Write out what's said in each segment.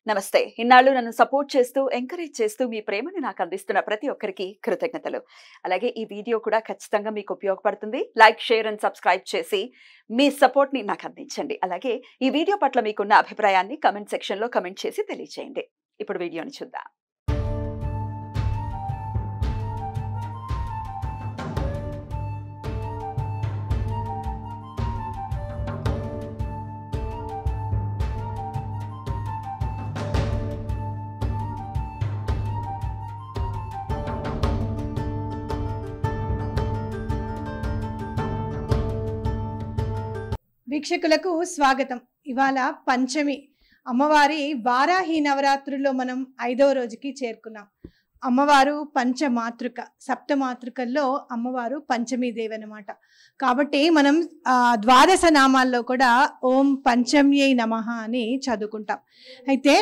నమస్తే. ఇన్నాళ్ళు నన్ను సపోర్ట్ చేస్తూ, ఎంకరేజ్ చేస్తూ మీ ప్రేమని నాకు అందిస్తున్న ప్రతి ఒక్కరికి కృతజ్ఞతలు. అలాగే ఈ వీడియో కూడా ఖచ్చితంగా మీకు ఉపయోగపడుతుంది. లైక్, షేర్ అండ్ సబ్స్క్రైబ్ చేసి మీ సపోర్ట్‌ని నాకు అందించండి. అలాగే ఈ వీడియో పట్ల మీకున్న అభిప్రాయాన్ని కామెంట్ సెక్షన్‌లో కామెంట్ చేసి తెలియజేయండి. ఇప్పుడు వీడియోని చూద్దాం. వీక్షకులకు స్వాగతం. ఇవాళ పంచమి, అమ్మవారి వారాహి నవరాత్రుల్లో మనం 5వ రోజుకి చేరుకున్నాం. అమ్మవారు పంచమాతృక, సప్తమాతృకల్లో అమ్మవారు పంచమీ దేవి అన్నమాట. కాబట్టి మనం ద్వాదశ నామాల్లో కూడా ఓం పంచమ్యై నమః అని చదువుకుంటాం. అయితే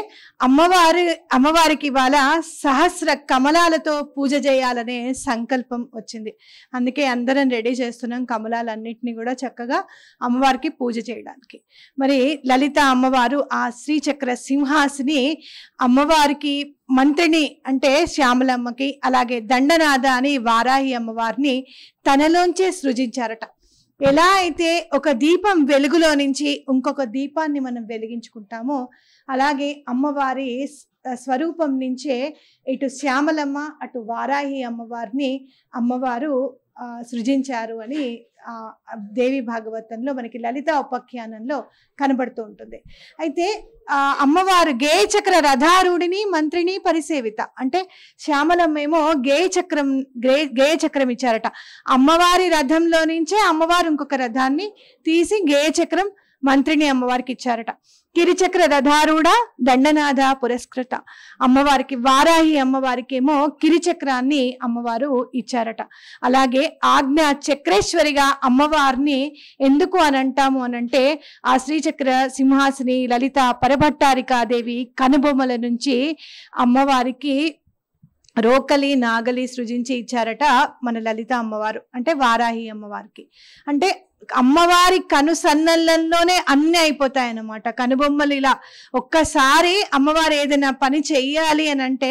అమ్మవారికి ఇవాళ సహస్ర కమలాలతో పూజ చేయాలనే సంకల్పం వచ్చింది. అందుకే అందరం రెడీ చేస్తున్నాం కమలాలన్నింటినీ కూడా చక్కగా అమ్మవారికి పూజ చేయడానికి. మరి లలిత అమ్మవారు ఆ శ్రీచక్ర సింహాసిని అమ్మవారికి మంత్రిని అంటే శ్యామలమ్మకి, అలాగే దండనాథ అని వారాహి అమ్మవారిని తనలోంచే సృజించారట. ఎలా అయితే ఒక దీపం వెలుగులో నుంచి ఇంకొక దీపాన్ని మనం వెలిగించుకుంటామో, అలాగే అమ్మవారి స్వరూపం నుంచే ఇటు శ్యామలమ్మ అటు వారాహి అమ్మవారిని అమ్మవారు సృజించారు అని దేవి భాగవతంలో మనకి లలిత ఉపాఖ్యానంలో కనబడుతూ ఉంటుంది. అయితే అమ్మవారు గేయచక్ర రథారూఢిని మంత్రిని పరిసేవిత అంటే శ్యామలమ్మేమో గేయచక్రం ఇచ్చారట. అమ్మవారి రథంలో నుంచే అమ్మవారు ఇంకొక రథాన్ని తీసి గేయచక్రం మంత్రిని అమ్మవారికి ఇచ్చారట. కిరిచక్ర రథారూఢ దండనాథ పురస్కృత అమ్మవారికి వారాహి అమ్మవారికి ఏమో కిరిచక్రాన్ని అమ్మవారు ఇచ్చారట. అలాగే ఆజ్ఞా చక్రేశ్వరిగా అమ్మవారిని ఎందుకు అని అంటాము అనంటే, ఆ శ్రీచక్ర సింహాసిని లలిత పరభట్టారికాదేవి కనుబొమ్మల నుంచి అమ్మవారికి రోకలి నాగలి సృజించి ఇచ్చారట మన లలిత అమ్మవారు అంటే వారాహి అమ్మవారికి. అంటే అమ్మవారి కనుసన్నల్లోనే అన్నీ అయిపోతాయి అన్నమాట. కనుబొమ్మలు ఇలా ఒక్కసారి అమ్మవారు ఏదైనా పని చెయ్యాలి అని అంటే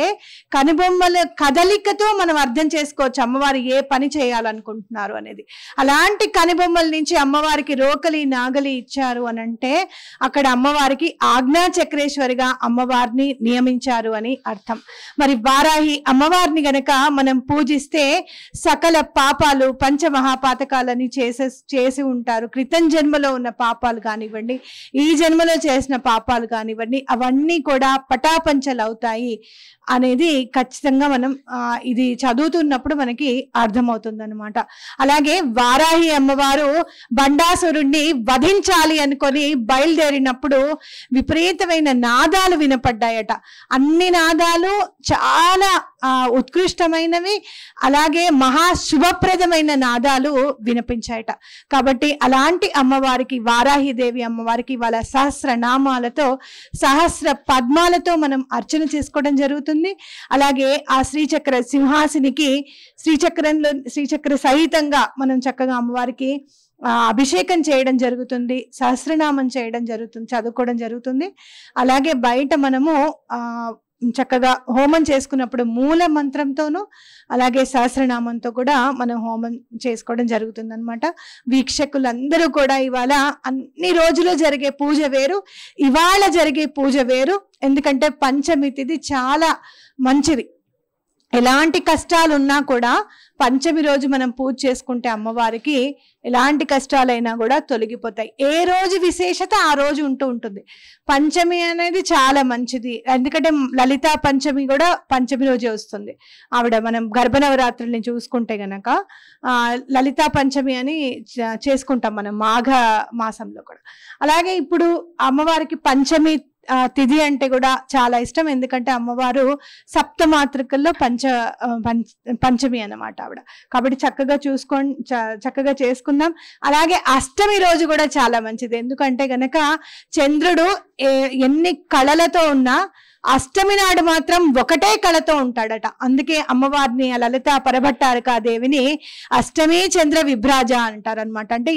కనుబొమ్మల కదలికతో మనం అర్థం చేసుకోవచ్చు అమ్మవారు ఏ పని చేయాలనుకుంటున్నారు అనేది. అలాంటి కనుబొమ్మల నుంచి అమ్మవారికి రోకలి నాగలి ఇచ్చారు అని అంటే అక్కడ అమ్మవారికి ఆజ్ఞా చక్రేశ్వరిగా అమ్మవారిని నియమించారు అని అర్థం. మరి వారాహి అమ్మవారిని గనక మనం పూజిస్తే సకల పాపాలు పంచమహాపాతకాలని చేసి ఉంటారు. క్రితం జన్మలో ఉన్న పాపాలు కానివ్వండి, ఈ జన్మలో చేసిన పాపాలు కానివ్వండి, అవన్నీ కూడా పటాపంచలు అవుతాయి అనేది ఖచ్చితంగా మనం ఇది చదువుతున్నప్పుడు మనకి అర్థమవుతుంది అనమాట. అలాగే వారాహి అమ్మవారు బండాసురుణ్ణి వధించాలి అనుకొని బయలుదేరినప్పుడు విపరీతమైన నాదాలు వినపడ్డాయట. అన్ని నాదాలు చాలా ఉత్కృష్టమైనవి, అలాగే మహాశుభప్రదమైన నాదాలు వినిపించాయట. కాబట్టి అలాంటి అమ్మవారికి వారాహి దేవి అమ్మవారికి వాళ్ళ సహస్ర నామాలతో సహస్ర పద్మాలతో మనం అర్చన చేసుకోవడం జరుగుతుంది. అలాగే ఆ శ్రీచక్ర సింహాసినికి శ్రీచక్ర సహితంగా మనం చక్కగా అమ్మవారికి అభిషేకం చేయడం జరుగుతుంది, సహస్రనామం చేయడం జరుగుతుంది, చదువుకోవడం జరుగుతుంది. అలాగే బయట మనము చక్కగా హోమం చేసుకున్నప్పుడు మూల మంత్రంతోనూ అలాగే సహస్రనామంతో కూడా మనం హోమం చేసుకోవడం జరుగుతుంది అనమాట. వీక్షకులందరూ కూడా ఇవాళ అన్ని రోజులు జరిగే పూజ వేరు, ఇవాళ జరిగే పూజ వేరు. ఎందుకంటే పంచమి తిథి చాలా మంచిది. ఎలాంటి కష్టాలు ఉన్నా కూడా పంచమి రోజు మనం పూజ చేసుకుంటే అమ్మవారికి ఎలాంటి కష్టాలైనా కూడా తొలగిపోతాయి. ఏ రోజు విశేషత ఆ రోజు ఉంటుంది. పంచమి అనేది చాలా మంచిది. ఎందుకంటే లలితా పంచమి కూడా పంచమి రోజే వస్తుంది. ఆవిడ మనం గర్భనవరాత్రుల్ని చూసుకుంటే గనక లలితా పంచమి అని చేసుకుంటాం మనం మాఘ మాసంలో కూడా. అలాగే ఇప్పుడు అమ్మవారికి పంచమి తిథి అంటే కూడా చాలా ఇష్టం. ఎందుకంటే అమ్మవారు సప్తమాతృకల్లో పంచమి అన్నమాట ఆవిడ. కాబట్టి చక్కగా చేసుకుందాం. అలాగే అష్టమి రోజు కూడా చాలా మంచిది. ఎందుకంటే గనక చంద్రుడు ఎన్ని కళలతో ఉన్నా అష్టమి నాడు మాత్రం ఒకటే కళతో ఉంటాడట. అందుకే అమ్మవారిని లలిత పరభట్టారకాదేవిని అష్టమి చంద్ర విభ్రాజ అంటారనమాట. అంటే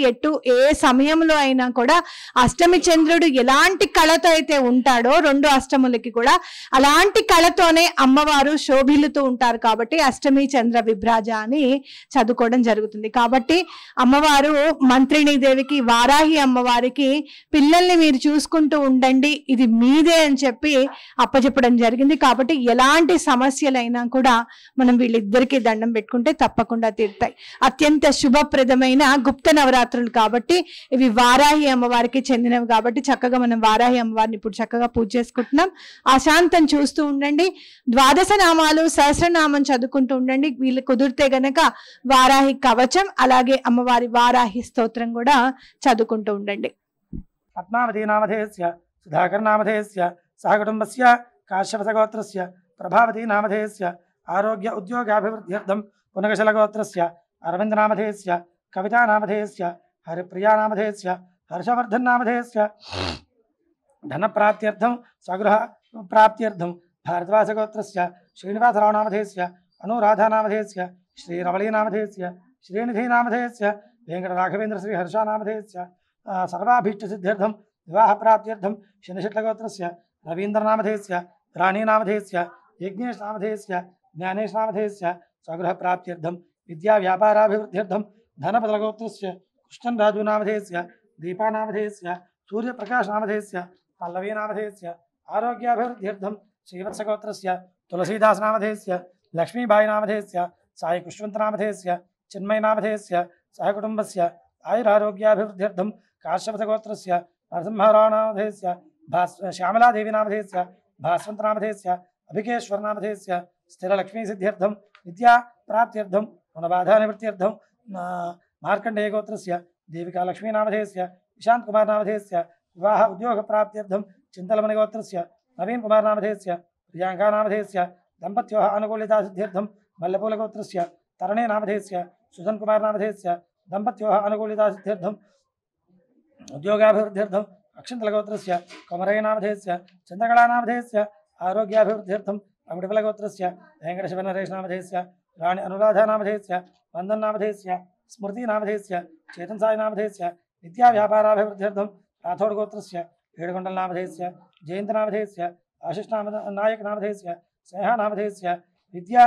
ఏ సమయంలో అయినా కూడా అష్టమి చంద్రుడు ఎలాంటి కళతో అయితే ఉంటాడో 2 అష్టములకి కూడా అలాంటి కళతోనే అమ్మవారు శోభిల్లుతూ ఉంటారు. కాబట్టి అష్టమి చంద్ర విభ్రాజ అని చదువుకోవడం జరుగుతుంది. కాబట్టి అమ్మవారు మంత్రిణీ దేవికి, వారాహి అమ్మవారికి పిల్లల్ని మీరు చూసుకుంటూ ఉండండి, ఇది మీదే అని చెప్పి అప్పచెప్పడం జరిగింది. కాబట్టి ఎలాంటి సమస్యలైనా కూడా మనం వీళ్ళిద్దరికీ దండం పెట్టుకుంటే తప్పకుండా తీరుతాయి. అత్యంత శుభప్రదమైన గుప్త నవరాత్రులు కాబట్టి ఇవి వారాహి అమ్మవారికి చెందినవి. కాబట్టి చక్కగా మనం వారాహి అమ్మవారిని ఇప్పుడు చక్కగా పూజ చేసుకుంటున్నాం. ఆశాంతం చూస్తూ ఉండండి. 12 నామాలు సహస్రనామం చదువుకుంటూ ఉండండి. వీళ్ళు కుదిరితే గనక వారాహి కవచం అలాగే అమ్మవారి వారాహి స్తోత్రం కూడా చదువుకుంటూ ఉండండి. పద్మావతి నామధేయస్య సుధాకర్ నామధేయస్య సహకుటుంబస్య కాశ్యపసగోత్రస్య ప్రభావతి నామధేయస్య ఆరోగ్య ఉద్యోగాభివృద్ధ్యర్థం పునగశలగోత్రస్య అరవింద నామధేయస్య కవితా నామధేయస్య హరిప్రియా నామధేయస్య హర్షవర్ధన్ నామధేయస్య ధనప్రాప్త్యర్థం స్వగృహ ప్రాప్త్యర్థం భారద్వాసగోత్రస్య శ్రీనివాసరావు నామధేయస్య అనురాధా నామధేయస్య శ్రీరవళీ నామధేయస్య శ్రీనిధి నామధేయస్య వెంకటరాఘవేంద్ర శ్రీ హర్షా నామధేయస్య సర్వాభీష్టసిద్ధ్యర్థం వివాహ ప్రాప్త్యర్థం శనిశట్లగోత్రస్య రవీంద్రనామధేయస్య రాణీ నామధేయస్య యజ్ఞేష్ నామధేయస్య జ్ఞానేష్ నామధేయస్య స్వగృహ ప్రాప్త్యర్థం విద్యా వ్యాపారాభివృద్ధ్యర్థం ధనపదలగోత్రస్య కృష్ణన్ రాజు నామధేయస్య దీపా నామధేయస్య సూర్యప్రకాశ్ నామధేయస్య పల్లవీ నామధేయస్య ఆరోగ్యాభివృద్ధ్యర్థం శ్రీవత్సగోత్రస్య తులసీదాస్ నామధేయస్య లక్ష్మీబాయి నామధేయస్య సాయి కృష్ణవంత నామధేయస్య చిన్మయ నామధేయస్య సహకుటుంబస్య ఆయురారోగ్యాభివృద్ధ్యర్థం కాశ్యపసగోత్రస్య నరసింహారావు నామధేయస్య శ్యామలాదేవి నామధేయస్య భాస్వంత నామధేయస్య అభికేశ్వర నామధేయస్య స్థిరలక్ష్మీసిద్ధ్యర్థం విద్యా ప్రాప్త్యర్థం రుణబాధానివృత్త్యర్థం మార్కండేయగోత్రస్య దేవికా లక్ష్మీ నామధేయస్య విశాంత్ కుమార్ నామధేయస్య వివాహ ఉద్యోగ ప్రాప్త్యర్థం చింతలమణిగోత్రస్య నవీన్ కుమార్ నామధేయస్య ప్రియాంకా నామధేయస్య దంపత్యోః అనుకూలితాసిద్ధ్యర్థం మల్లెపూలగోత్రస్య తరణే నామధేయస్య సుధన్ కుమార్ నామధేయస్య దంపత్యోః అనుకూలితాసిద్ధ్యర్థం ఉద్యోగాభివృద్ధ్యర్థం అక్షంతలగోత్రస్య కొమరయ్య నామధేయస్య చంద్రకళా నామధేయస్య ఆరోగ్యాభివృద్ధ్యర్థం అమిడిపలగోత్రస్య వెంకటశివనరేష్ నామధేయస్య రాణి అనురాధా నామధేయస్య వందన్ నామధేయస్య స్మృతి నామధేయస్య చేతన్ సాయి నామధేయస్య విద్యా వ్యాపారాభివృద్ధ్యర్థం రాథోడ్ గోత్రస్య ఏడుగొండల నామధేయస్య జయంత నామధేయస్య ఆశిష్ నాయక్ నామధేయస్య స్నేహ నామధేయస్య విద్యా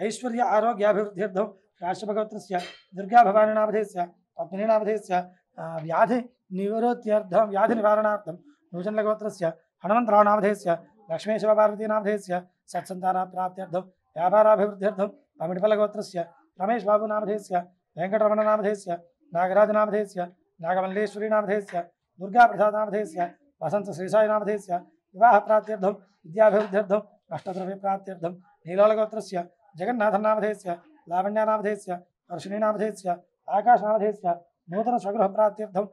ఐశ్వర్య ఆరోగ్యాభివృద్ధ్యర్థం కాశ్యపగోత్రస్య దుర్గా భవానీ నామధేయస్య పద్మిని నామధేయస్య వ్యాధి నివారణార్థం నూజన్లగోత్రస్య హనుమంతరావు నామధేయస్య లక్ష్మీ శివపార్వతీ నామధేయస్య సత్సంతాన ప్రాప్త్యర్థం వ్యాపారాభివృద్ధ్యర్థం అమిడిపల్లగోత్రస్య రమేష్ బాబు నామధేయస్య వెంకటరమణ నామధేయస్య నాగరాజ నామధేయస్య నాగమల్లేశ్వరి నామధేయస్య దుర్గా ప్రసాద్ నామధేయస్య వసంత శ్రీసాయి నామధేయస్య వివాహ ప్రాప్త్యర్థం విద్యాభివృద్ధ్యర్థం అష్టద్రవ్య ప్రాప్త్యర్థం నీలోలగోత్రస్య జగన్నాథన్ నామధేయస్య లావణ్య నామధేయస్య వర్షిణీ నామధేయస్య ఆకాశ నామధేయస్య నూతన స్వగృహ ప్రాప్త్యర్థం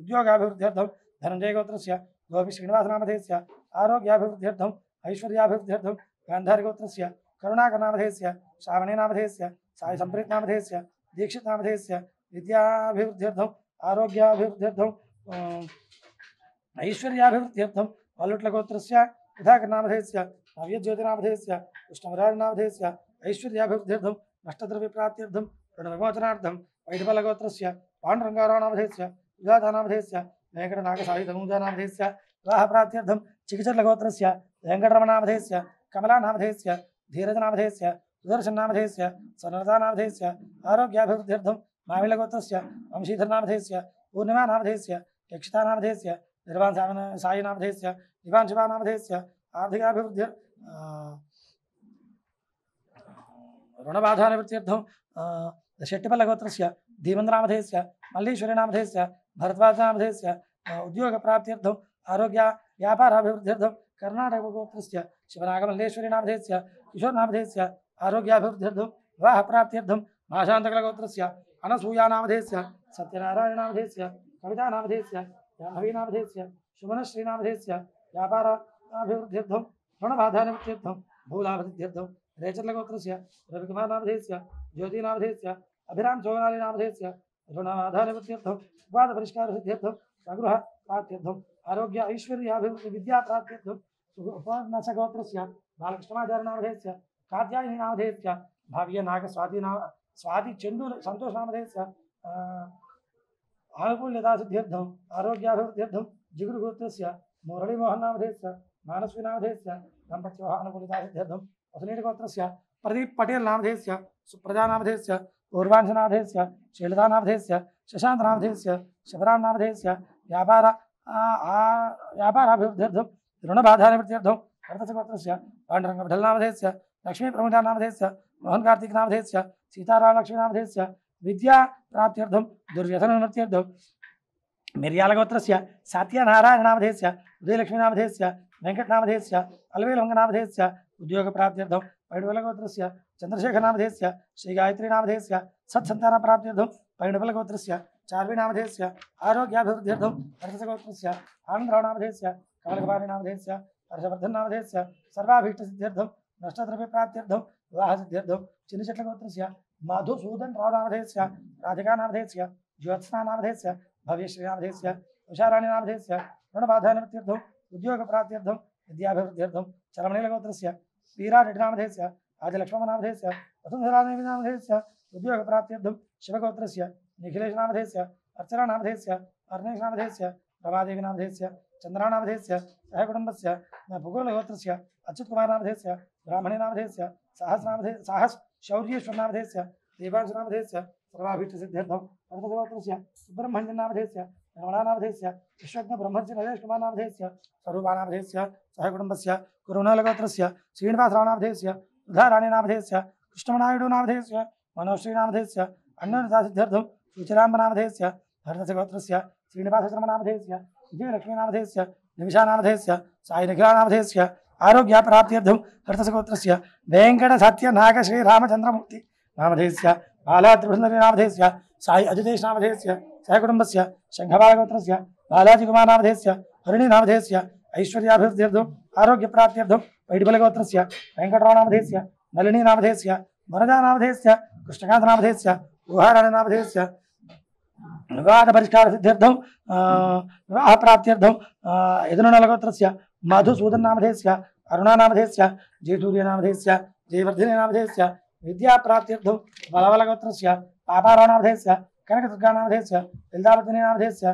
ఉద్యోగాభివృద్ధ్యర్థం ధనంజయ గోత్రస్య గోపి శ్రీనివాస నామధేయస్య ఆరోగ్యాభివృద్ధ్యర్థం ఐశ్వర్యాభివృద్ధ్యర్థం గాంధారి గోత్రస్య కరుణాకర్ నామధేయస్య శ్రావణీ నామధేయస్య సాయి సంప్రీత్ నామధేయస్య దీక్షిత్ నామధేయస్య విద్యాభివృద్ధ్యర్థం ఆరోగ్యాభివృద్ధ్యర్థం ఐశ్వర్యాభివృద్ధ్యర్థం వల్లుట్ల గోత్రస్య సుధాకర్ నామధేయస్య నవ్యజ్యోతి నామధేయస్య కృష్ణమురారి నామధేయస్య ఐశ్వర్యాభివృద్ధ్యర్థం నష్టద్రవ్య ప్రాప్త్యర్థం రుణ విమోచనార్థం వైడిపల్ల గోత్రస్య పాండురంగారావు నామధేయస్య విధాత నామధేయస్య వెంకటనాగ సాయి తమూజా నామధేయస్య వివాహ ప్రాప్త్యర్థం చికిచర్ల గోత్రస్య వెంకటరమణ నామధేయస్య కమలా నామధేయస్య ధీరజ నామధేయస్య సుదర్శన్ నామధేయస్య సనరదా నామధేయస్య ఆరోగ్యాభివృద్ధ్యర్థం మావిల గోత్రస్య వంశీధర్ నామధేయస్య పూర్ణిమా నామధేయస్య యక్షితా నామధేయస్య నిర్వాణ సాయి నామధేయస్య దివాన్ శివా నామధేయస్య ఆర్థికాభివృద్ధి రుణబాధానివృత్త్యర్థం శెట్టిపల్ల గోత్రస్య ధీమంద్ర నామధేయస్య మల్లీశ్వరి నామధేయస్య భరద్వాజ నామధేయస్య ఉద్యోగ ప్రాప్త్యర్థం ఆరోగ్య వ్యాపారాభివృద్ధ్యర్థం కర్ణాటక గోత్రస్య శివనాగమల్లేశ్వరి నామధేయస్య కిషోర్ నామధేయస్య ఆరోగ్యాభివృద్ధ్యర్థం వివాహ ప్రాప్త్యర్థం మాశాంతకల గోత్రస్య అనసూయా నామధేయస్య సత్యనారాయణ నామధేయస్య కవితా నామధేయస్య జాహ్నవీ నామధేయస్య సుమనశ్రీ నామధేయస్య వ్యాపారాభివృద్ధ్యర్థం రుణబాధానివృత్త్యర్థం భూలాభివృద్ధ్యర్థం రేచర్ల గోత్రస్య రవికుమార్ నామధేయస్య జ్యోతి నామధేయస్య అభిరామ్ చౌనాలి నామధేయస్య ऋणाधारवृत्त्यर्थं वादपरिष्कारसिद्ध्यर्थं सगृह प्राप्त्यर्थम् आरोग्य ऐश्वर्याभिवृद्धि विद्या प्राप्त्यर्थं उपनसगोत्रस्य बालकृष्णमाचार्यनामधेयस्य कात्यायनीनामधेयस्य भाव्य स्वाति चंदूर संतोषनामधेयस्य आनुकूल्यतासिद्ध्यर्थम् आरोग्याभिवृद्ध्यर्थं जिगुरुगोत्रस्य मुरळीमोहननामधेयस्य मानस्वीनामधेयस्य दाम्पत्यविवाहानुकूलितासिद्ध्यर्थं वसुनीलगोत्रस्य प्रदीप पटेल नामधेयस्य सुप्रजानामधेयस्य पूर्वांशनामधेयस्य शीलतानामधेयस्य शशान्तनामधेयस्य शिवरामनामधेयस्य व्यापाराभिवृद्ध्यर्थं ऋणबाधानिवृत्त्यर्थं भरतगोत्रस्य पाण्डुरङ्गविठलनामधेयस्य लक्ष्मीप्रमुखनामधेयस्य मोहनकार्तिकनामधेयस्य सीतारामलक्ष्मीनामधेयस्य विद्या प्राप्त्यर्थं दुर्व्यसननिवृत्त्यर्थं मिर्यालगोत्रस्य सात्यनारायणनामधेयस्य उदयलक्ष्मीनामधेयस्य वेङ्कटनामधेयस्य अलवेलवङ्गनामधेयस्य उद्योगप्राप्त्यर्थं पैडवलगोत्रस्य चन्द्रशेखरनामधेयस्य श्रीगायत्रीनामधेयस्य सत्सन्तानप्राप्त्यर्थं पैडवलगोत्रस्य चार्वीनामधेयस्य आरोग्याभिवृद्ध्यर्थं भरतगोत्रस्य आनन्दरावनामधेयस्य कमलकुमारीनामधेयस्य हर्षवर्धननामधेयस्य सर्वाभीष्टसिद्ध्यर्थं नष्टद्रव्यप्राप्त्यर्थं विवाहसिद्ध्यर्थं चिन्नचट्लगोत्रस्य मधुसूदनरावनामधेयस्य राधिकानामधेयस्य ज्योत्स्नानामधेयस्य भव्यश्रीनामधेयस्य उषाराणीनामधेयस्य ऋणबाधानिवृत्त्यर्थं उद्योगप्राप्त्यर्थं विद्याभिवृद्ध्यर्थं चरमणीलगोत्रस्य वीरारेड्डिनामधेयस्य आदिलक्ष्मणनामधेयस्य वसुन्धरादेवीनामधेयस्य उद्योगप्राप्त्यर्थं शिवगोत्रस्य निखिलेशनामधेयस्य अर्चनानामधेयस्य अर्णेशनामधेयस्य रमादेवीनामधेयस्य चन्द्रानामधेयस्य सहकुटुम्बस्य भूगोलगोत्रस्य अच्युतकुमारनामधेयस्य ब्राह्मणीनामधेयस्य साहस शौर्येश्वरनामधेयस्य देवांशनामधेयस्य सर्वाभीष्टसिद्ध्यर्थं भरतगोत्रस्य सुब्रह्मण्यनामधेयस्य रमणानामधेयस्य विश्वज्ञब्रह्मण्यनरेशकुमारनामधेयस्य स्वरूपानामधेयस्य सहकुटुम्बस्य कुरुणलगोत्रस्य श्रीनिवासरावनामधेयस्य सुधाराणीनामधेयस्य कृष्णमनायुडुनामधेयस्य मनोश्रीनामधेयस्य अन्नदासिद्ध्यर्थं सुचिराम्बनामधेयस्य भरतगोत्रस्य श्रीनिवासशर्मनामधेयस्य विजयलक्ष्मीनामधेयस्य निमिषानामधेयस्य साईनिखिलानामधेयस्य आरोग्यप्राप्त्यर्थं भरतगोत्रस्य वेङ्कटसत्यनागश्रीरामचन्द्रमूर्ति नामधेयस्य बालात्रिभुवननामधेयस्य साई अजितेशनामधेयस्य सहकुटुम्बस्य शङ्खबालगोत्रस्य बालाजीकुमारनामधेयस्य हरिणीनामधेयस्य ऐश्वर्याभिवृद्ध्यर्थम् आरोग्यप्राप्त्यर्थं पैडिबलगोत्रस्य वेङ्कटरावनामधेयस्य नलिनीनामधेयस्य वरदानामधेयस्य कृष्णकान्तनामधेयस्य गुहाराणीनामधेयस्य विवादपरिष्कारसिद्ध्यर्थं विवाहप्राप्त्यर्थं यदुनलगोत्रस्य मधुसूदननामधेयस्य अरुणानामधेयस्य जयसूर्यनामधेयस्य जयवर्धिनीनामधेयस्य विद्याप्राप्त्यर्थं बलवलगोत्रस्य पापारावनामधेयस्य कनकदुर्गानामधेयस्य ललितावर्धिनीनामधेयस्य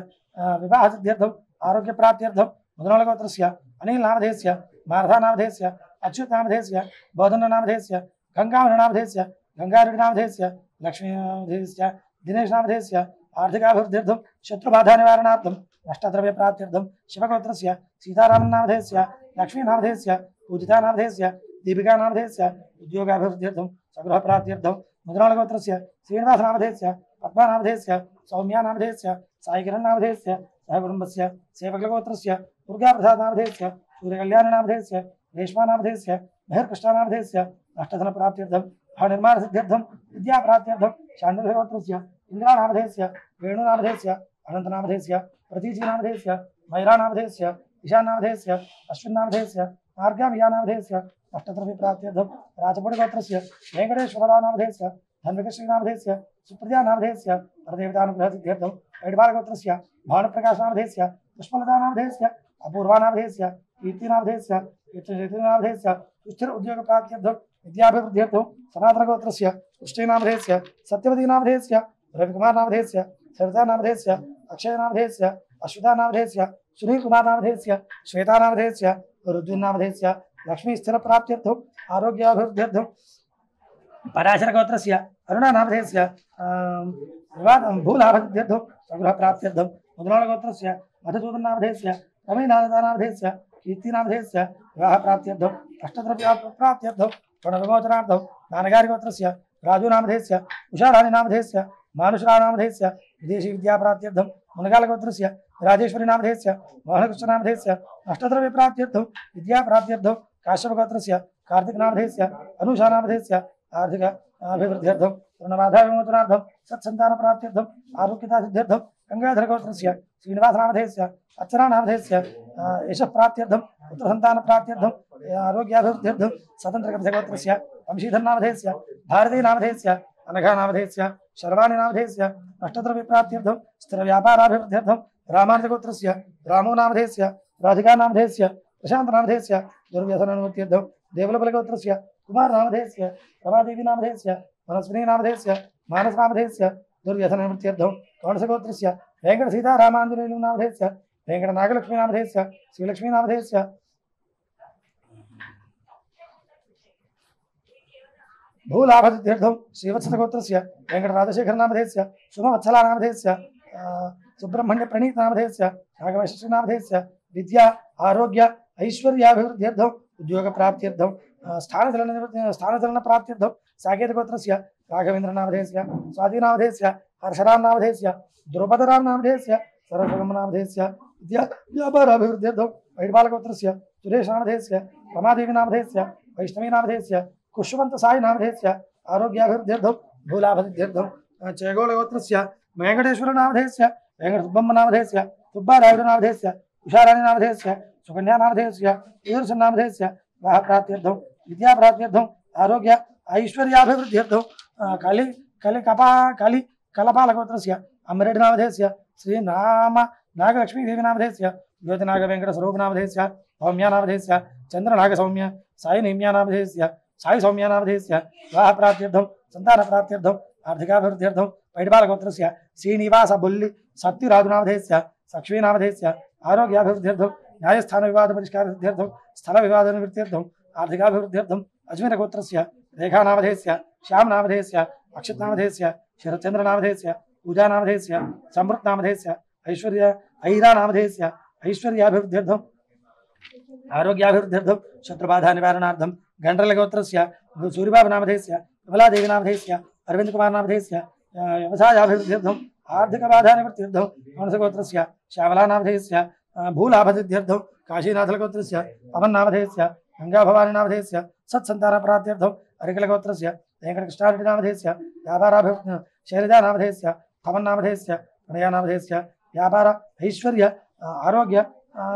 विवाहसिद्ध्यर्थम् आरोग्यप्राप्त्यर्थं मुदनलगोत्रस्य अनिलनामधेयस्य मारधानामधेयस्य अच्युतनामधेयस्य बोधननामधेयस्य गङ्गावरनामधेयस्य गङ्गारेड्डिनामधेयस्य लक्ष्मीनामधेयस्य दिनेशनामधेयस्य आर्थिकाभिवृद्ध्यर्थं शत्रुबाधानिवारणार्थं नष्टद्रव्यप्राप्त्यर्थं शिवगोत्रस्य सीतारामनामधेयस्य लक्ष्मीनामधेयस्य पूजितानामधेयस्य दीपिकानामधेयस्य उद्योगाभिवृद्ध्यर्थं सगृहप्राप्त्यर्थं मुद्रालगोत्रस्य श्रीनिवासनामधेयस्य पद्मानामधेयस्य सौम्यानामधेयस्य साईकिरणनामधेयस्य सहकुटुम्बस्य सेवकलगोत्रस्य दुर्गाप्रसादनामधेयस्य सूर्यकल्याणनामधेयस्य रेश्मानामधेयस्य मेहर्कृष्णानामधेयस्य अष्टधनप्राप्त्यर्थं भावनिर्माणसिद्ध्यर्थं विद्याप्राप्त्यर्थं शाण्डलगोत्रस्य इन्द्रानामधेयस्य वेणुनामधेयस्य अनन्तनामधेयस्य प्रतीचीनामधेयस्य मैरानामधेयस्य ईशानामधेयस्य अश्विनामधेयस्य मार्गामियानामधेयस्य अष्टद्रव्यप्राप्त्यर्थं राजपुटगोत्रस्य वेङ्कटेश्वरनामधेयस्य धन्विकश्रीनामधेयस्य सुप्रजानामधेयस्य परदेवतानुग्रहसिद्ध्यर्थं पैडबालगोत्रस्य भानुप्रकाशनामधेयस्य पुष्पलतानामधेयस्य अपूर्वानामधेयस्य कीर्तिनामधेयस्य कीर्तिनामधेयस्य सुस्थिर उद्योगप्राप्त्यर्थं विद्याभिवृद्ध्यर्थं सनातनगोत्रस्य पुष्टिनामधेयस्य सत्यवतीनामधेयस्य रविकुमारनामधेयस्य सरितानामधेयस्य अक्षयनामधेयस्य अश्वितानामधेयस्य सुनीलकुमारनामधेयस्य श्वेतानामधेयस्य रुद्रनामधेयस्य लक्ष्मीस्थिरप्राप्त्यर्थं आरोग्याभिवृद्ध्यर्थं पराशरगोत्रस्य अरुणानामधेयस्य भूलाभसिद्ध्यर्थं सगृहप्राप्त्यर्थं मुद्रालगोत्रस्य मधुसूदननामधेयस्य रमणीनामधेयस्य कीर्तिनामधेयस्य विवाहप्राप्त्यर्थं अष्टद्रव्यप्राप्त्यर्थं ऋणविमोचनार्थं नानगारिगोत्रस्य राजूनामधेयस्य उषाराणीनामधेयस्य मानुषरावनामधेयस्य विदेशीविद्याप्राप्त्यर्थं मुनगालगोत्रस्य राजेश्वरीनामधेयस्य मोहनकृष्णनामधेयस्य अष्टद्रव्यप्राप्त्यर्थं विद्याप्राप्त्यर्थं काश्यपगोत्रस्य कार्तिकनामधेयस्य अनुषानामधेयस्य आर्थिक अभिवृद्ध्यर्थं ऋणबाधाविमोचनार्थं सत्सन्तानप्राप्त्यर्थं आरोग्यतासिद्ध्यर्थं गङ्गाधरगोत्रस्य श्रीनिवासनामधेयस्य अर्चनानामधेयस्य यशःप्राप्त्यर्थं पुत्रसन्तानप्राप्त्यर्थं आरोग्याभिवृद्ध्यर्थं स्वतन्त्रगोत्रस्य वंशीधरनामधेयस्य भारतीनामधेयस्य అనఘానామధేయస్య శర్వాణినామధేయస్య నష్టద్రవ్యప్రాప్త్యర్థం స్థిరవ్యాపారాభివృద్ధ్యర్థం రామానుజగోత్రస్య రామోనామధేయస్య రాధికానామధేయస్య ప్రశాంతనామధేయస్య దుర్వ్యసననివృత్త్యర్థం దేవులబలగోత్రస్య కుమారనామధేయస్య రమాదేవీనామధేయస్య మనస్వినీనామధేయస్య మానసనామధేయస్య దుర్వ్యసననివృత్త్యర్థం కౌంసగోత్రస్య వెంకటసీతారామాంజనేయునామధేయస్య వెంకటనాగలక్ష్మీనామధేయస్య శ్రీలక్ష్మీనామధేయస్య భూలాభసిద్ధ్యర్థం శ్రీవత్సగోత్రస్య వెంకటరాజశేఖరనామధేయస్య శుభవత్సలానామధేయస్య సుబ్రహ్మణ్య ప్రణీతనామధేయస్య నాగమేశ్వరీనామధేయస్య విద్యా ఆరోగ్య ఐశ్వర్యాభివృద్ధ్యర్థం ఉద్యోగ ప్రాప్త్యర్థం స్థానచలన ప్రాప్త్యర్థం సాకేతగోత్రస్య రాఘవేంద్రనామధేయస్య స్వాతినామధేయస్య హర్షరామనామధేయస్య ద్రుపదరామనామధేయస్య సరస్వతమనామధేయస్య విద్యా వ్యాపారాభివృద్ధ్యర్థం వైడ్బాలగోత్రస్య సురేషనామధేయస్య రమాదేవీనామధేయస్య వైష్ణవీనామధేయస్య కుష్మంత సాయినామధేయస్య ఆరోగ్యాభివృద్ధ్యర్థం భూలాభసిద్ధ్యర్థం చేగోళగోత్రస్య వెంకటేశ్వరనామధేయస్య వెంకటసుబ్బమ్మనామధేయస్య సుబ్బారాయుడునామధేయస్య ఉషారాణినామధేయస్య సుకన్యానామధేయస్య ఈదర్శనామధేయస్య వివాహప్రాప్త్యర్థం విద్యాప్రాప్త్యర్థం ఆరోగ్య ఐశ్వర్యాభివృద్ధ్యర్థం కలపాలగోత్రస్య అమ్మరెడ్డినామధేయస్య శ్రీనామ నాగలక్ష్మీదేవినామధేయస్య జ్యోతినాగవేంకటస్వరూపనామధేయస్య సౌమ్యానామధేయస్య చంద్రనాగసౌమ్య సాయినిమ్యానామధేయస్య సాయి సౌమ్యానామధేయస్య వివాహప్రాప్త్యర్థం సంతానప్రాప్త్యర్థం ఆర్థికాభివృద్ధ్యర్థం వైడ్బాలగోత్రస్య శ్రీనివాస బొల్లి సత్యురాజునామధేయస్య సక్ష్మీనామధేయస్య ఆరోగ్యాభివృద్ధ్యర్థం న్యాయస్థాన వివాద పరిష్కారసిద్ధ్యర్థం స్థల వివాద నివృత్త్యర్థం ఆర్థికాభివృద్ధ్యర్థం అజ్మీరగోత్రస్య రేఖానామధేయస్య శ్యామనామధేయస్య అక్షిత్నామధేయస్య శరత్చంద్రనామధేయస్య పూజానామధేయస్య సంవృత్నామధేయస్య ఐరానామధేయస్య ఐశ్వర్యాభివృద్ధ్యర్థం ఆరోగ్యాభివృద్ధ్యర్థం శత్రుబాధా నివారణార్థం గండ్రలగోత్రస్య సూరిబాబునామధేయస్య విమలాదేవినామధేయస్య అరవిందకుమారనామధేయస్య వ్యవసాయాభివృద్ధ్యర్థం ఆర్థికబాధా నివృత్త్యర్థం మనసగోత్రస్య శ్యామలానామధేయస్య భూలాభసిద్ధ్యర్థం కాశీనాథలగోత్రస్య పవన్నామధేయస్య గంగాభవానినామధేయస్య సత్సంతానప్రాప్త్యర్థం అరికలగోత్రస్య వెంకటకృష్ణారెడ్డినామధేయస్య వ్యాపారాభివృద్ధి శైలజానామధేయస్య పవన్నామధేయస్య ప్రణయానామధేయస్య వ్యాపార ఐశ్వర్య ఆరోగ్య